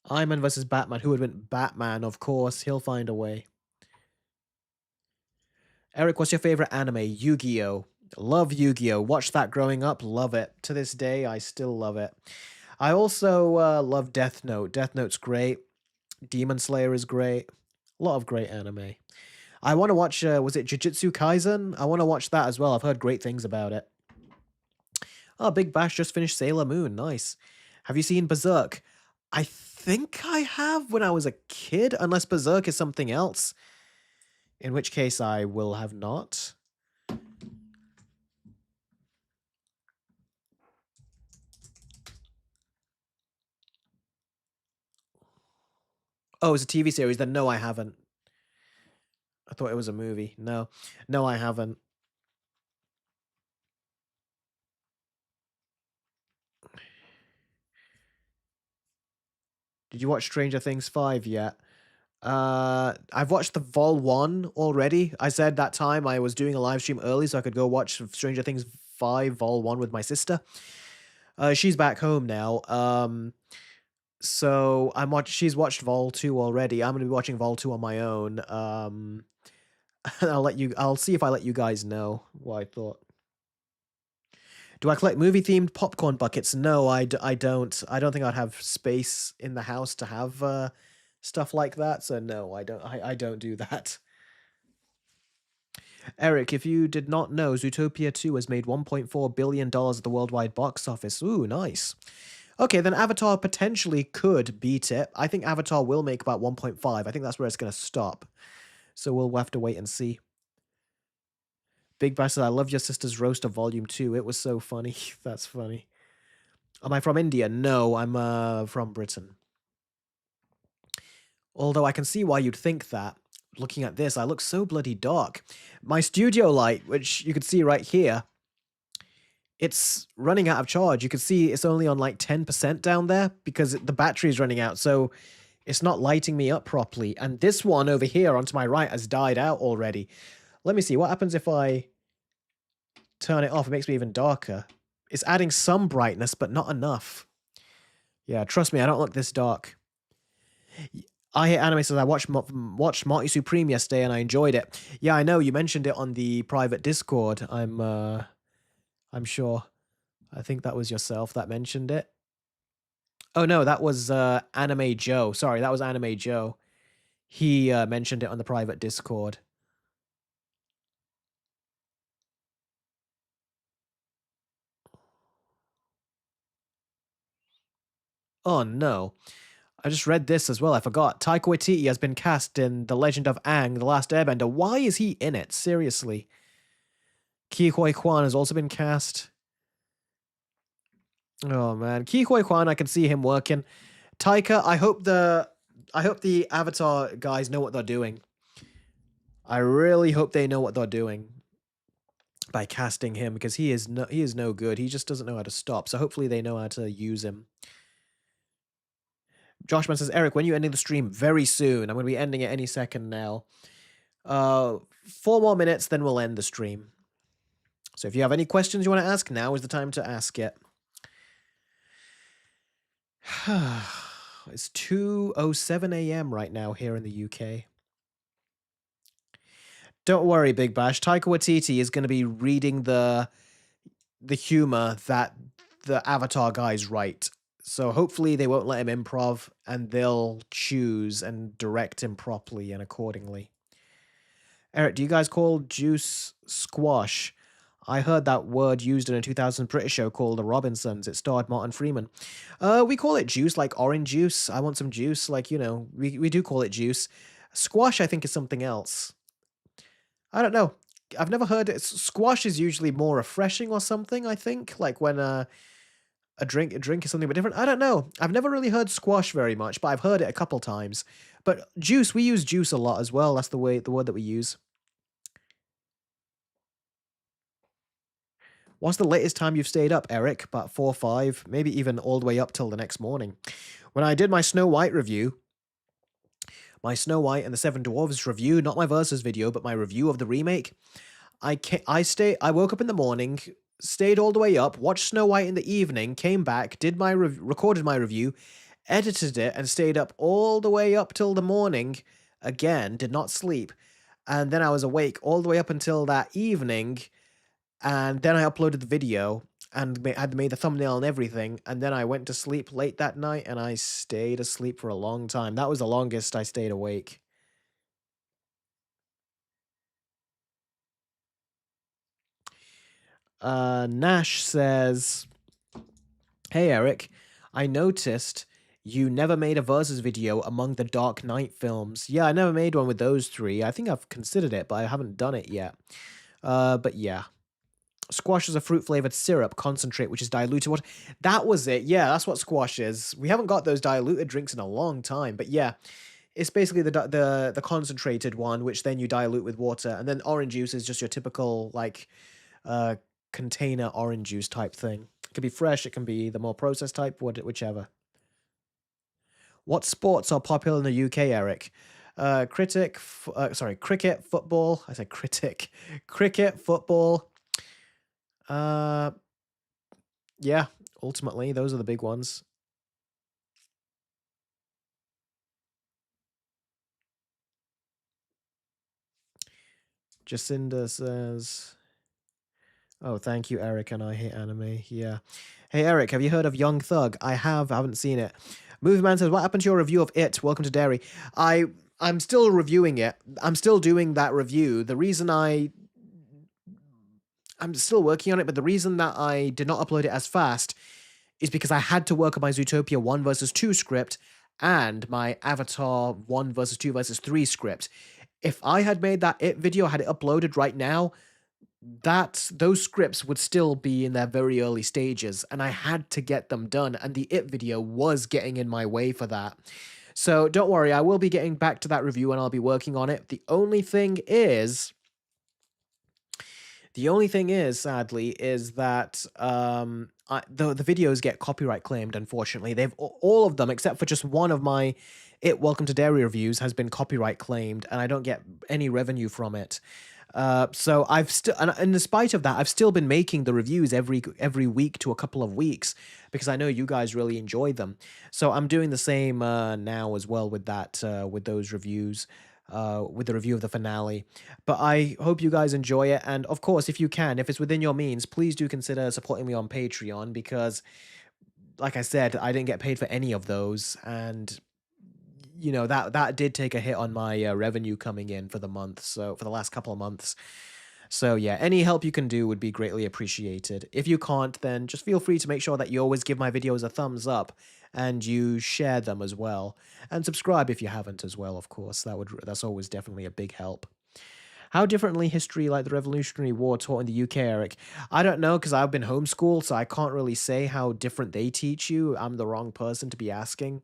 Iron Man versus Batman. Who would win? Batman, of course. He'll find a way. Eric, what's your favorite anime? Yu-Gi-Oh! Love Yu-Gi-Oh! Watched that growing up. Love it. To this day, I still love it. I also love Death Note. Death Note's great. Demon Slayer is great. A lot of great anime. I want to watch, was it Jujutsu Kaisen? I want to watch that as well. I've heard great things about it. Oh, Big Bash just finished Sailor Moon. Nice. Have you seen Berserk? I think I have when I was a kid, unless Berserk is something else. In which case I will have not. Oh, it's a TV series. Then no, I haven't. I thought it was a movie. No. No, I haven't. Did you watch Stranger Things 5 yet? I've watched the Vol 1 already. I said that time I was doing a live stream early so I could go watch Stranger Things 5 Vol 1 with my sister. She's back home now. So she's watched Vol 2 already. I'm gonna be watching Vol 2 on my own. I'll see if I let you guys know what I thought. Do I collect movie-themed popcorn buckets? No, I don't. I don't think I'd have space in the house to have stuff like that. So no, I don't do that. Eric, if you did not know, Zootopia 2 has made $1.4 billion at the worldwide box office. Ooh, nice. Okay, then Avatar potentially could beat it. I think Avatar will make about 1.5. I think that's where it's going to stop. So we'll have to wait and see. Big Bass says, I love your sister's roast of Volume 2. It was so funny. That's funny. Am I from India? No, I'm from Britain. Although I can see why you'd think that. Looking at this, I look so bloody dark. My studio light, which you can see right here, it's running out of charge. You can see it's only on like 10% down there because the battery is running out. So it's not lighting me up properly. And this one over here onto my right has died out already. Let me see. What happens if I turn it off? It makes me even darker. It's adding some brightness, but not enough. Yeah, trust me, I don't look this dark. I Hate Anime says, I watched Marty Supreme yesterday and I enjoyed it. Yeah, I know. You mentioned it on the private Discord. I'm sure. I think that was yourself that mentioned it. Oh, no, that was Anime Joe. Sorry, that was Anime Joe. He mentioned it on the private Discord. Oh, no. I just read this as well. I forgot. Taika Waititi has been cast in The Legend of Aang, The Last Airbender. Why is he in it? Seriously. Ke Huy Quan has also been cast. Oh man, Ke Huy Quan, I can see him working. Taika, I hope the Avatar guys know what they're doing. I really hope they know what they're doing by casting him because he is no good. He just doesn't know how to stop. So hopefully they know how to use him. Joshman says, Eric, when are you ending the stream? Very soon. I'm going to be ending it any second now. 4 more minutes, then we'll end the stream. So if you have any questions you want to ask, now is the time to ask it. It's 2:07 a.m. right now here in the UK. Don't worry, Big Bash. Taika Waititi is going to be reading the humor that the Avatar guys write. So hopefully they won't let him improv and they'll choose and direct him properly and accordingly. Eric, do you guys call juice squash? I heard that word used in a 2000 British show called The Robinsons. It starred Martin Freeman. We call it juice, like orange juice. I want some juice, like, you know, we do call it juice. Squash, I think, is something else. I don't know. I've never heard it. Squash is usually more refreshing or something, I think. Like when A drink is something bit different. I don't know. I've never really heard squash very much, but I've heard it a couple times. But juice, we use juice a lot as well. That's the word that we use. What's the latest time you've stayed up, Eric? About 4, 5, maybe even all the way up till the next morning. When I did my Snow White review, my Snow White and the Seven Dwarfs review, not my versus video, but my review of the remake, I woke up in the morning, stayed all the way up, watched Snow White in the evening, came back, did my recorded my review, edited it, and stayed up all the way up till the morning. Again, did not sleep, and then I was awake all the way up until that evening, and then I uploaded the video and had made the thumbnail and everything, and then I went to sleep late that night, and I stayed asleep for a long time. That was the longest I stayed awake. Nash says, "Hey Eric, I noticed you never made a versus video among the Dark Knight films. Yeah, I never made one with those three. I think I've considered it, but I haven't done it yet. But yeah. Squash is a fruit flavored syrup concentrate, which is diluted water. That was it. Yeah, that's what squash is. We haven't got those diluted drinks in a long time, but yeah, it's basically the concentrated one, which then you dilute with water, and then orange juice is just your typical like uh container orange juice type thing. It can be fresh, it can be the more processed type, whichever. What sports are popular in the UK, Eric? Cricket, football. I said critic. Cricket, football. Uh, yeah, ultimately, those are the big ones. Jacinda says, "Oh, thank you, Eric, and I hate anime." Yeah. Hey, Eric, have you heard of Young Thug? I have. I haven't seen it. Movie Man says, "What happened to your review of It? Welcome to Dairy." I'm still reviewing it. I'm still doing that review. I'm still working on it, but the reason that I did not upload it as fast is because I had to work on my Zootopia 1 versus 2 script and my Avatar 1 versus 2 versus 3 script. If I had made that It video, had it uploaded right now, those scripts would still be in their very early stages, and I had to get them done, and the It video was getting in my way for that. So don't worry, I will be getting back to that review and I'll be working on it. The only thing is, sadly, is that the videos get copyright claimed. Unfortunately, all of them except for just one of my "It Welcome to Dairy" reviews has been copyright claimed, and I don't get any revenue from it. So I've still, and in spite of that, I've still been making the reviews every week to a couple of weeks because I know you guys really enjoy them. So I'm doing the same now as well with with those reviews. With the review of the finale. But I hope you guys enjoy it. And of course, if you can, if it's within your means, please do consider supporting me on Patreon because, like I said, I didn't get paid for any of those. And, that did take a hit on my revenue coming in for the month. So, for the last couple of months. So, yeah, any help you can do would be greatly appreciated. If you can't, then just feel free to make sure that you always give my videos a thumbs up and you share them as well. And subscribe if you haven't as well, of course. That's always definitely a big help. How differently history like the Revolutionary War taught in the UK, Eric? I don't know because I've been homeschooled, so I can't really say how different they teach you. I'm the wrong person to be asking.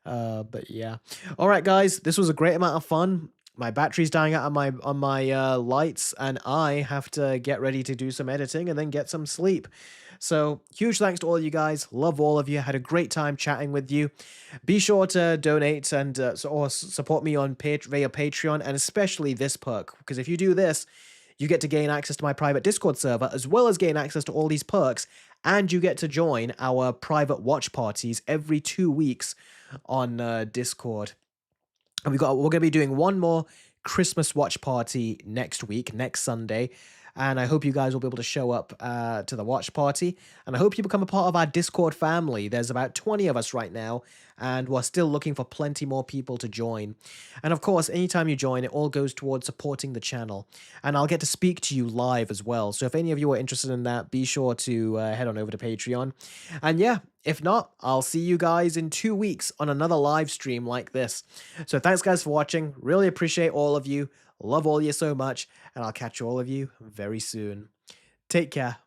But yeah. All right, guys, this was a great amount of fun. My battery's dying out on my lights, and I have to get ready to do some editing and then get some sleep. So huge thanks to all you guys. Love all of you. Had a great time chatting with you. Be sure to donate and or support me on via Patreon, and especially this perk, because if you do this, you get to gain access to my private Discord server, as well as gain access to all these perks, and you get to join our private watch parties every 2 weeks on Discord. And we're going to be doing one more Christmas watch party next week, next Sunday. And I hope you guys will be able to show up to the watch party. And I hope you become a part of our Discord family. There's about 20 of us right now, and we're still looking for plenty more people to join. And of course, anytime you join, it all goes towards supporting the channel. And I'll get to speak to you live as well. So if any of you are interested in that, be sure to head on over to Patreon. And yeah, if not, I'll see you guys in 2 weeks on another live stream like this. So thanks guys for watching. Really appreciate all of you. Love all of you so much. And I'll catch all of you very soon. Take care.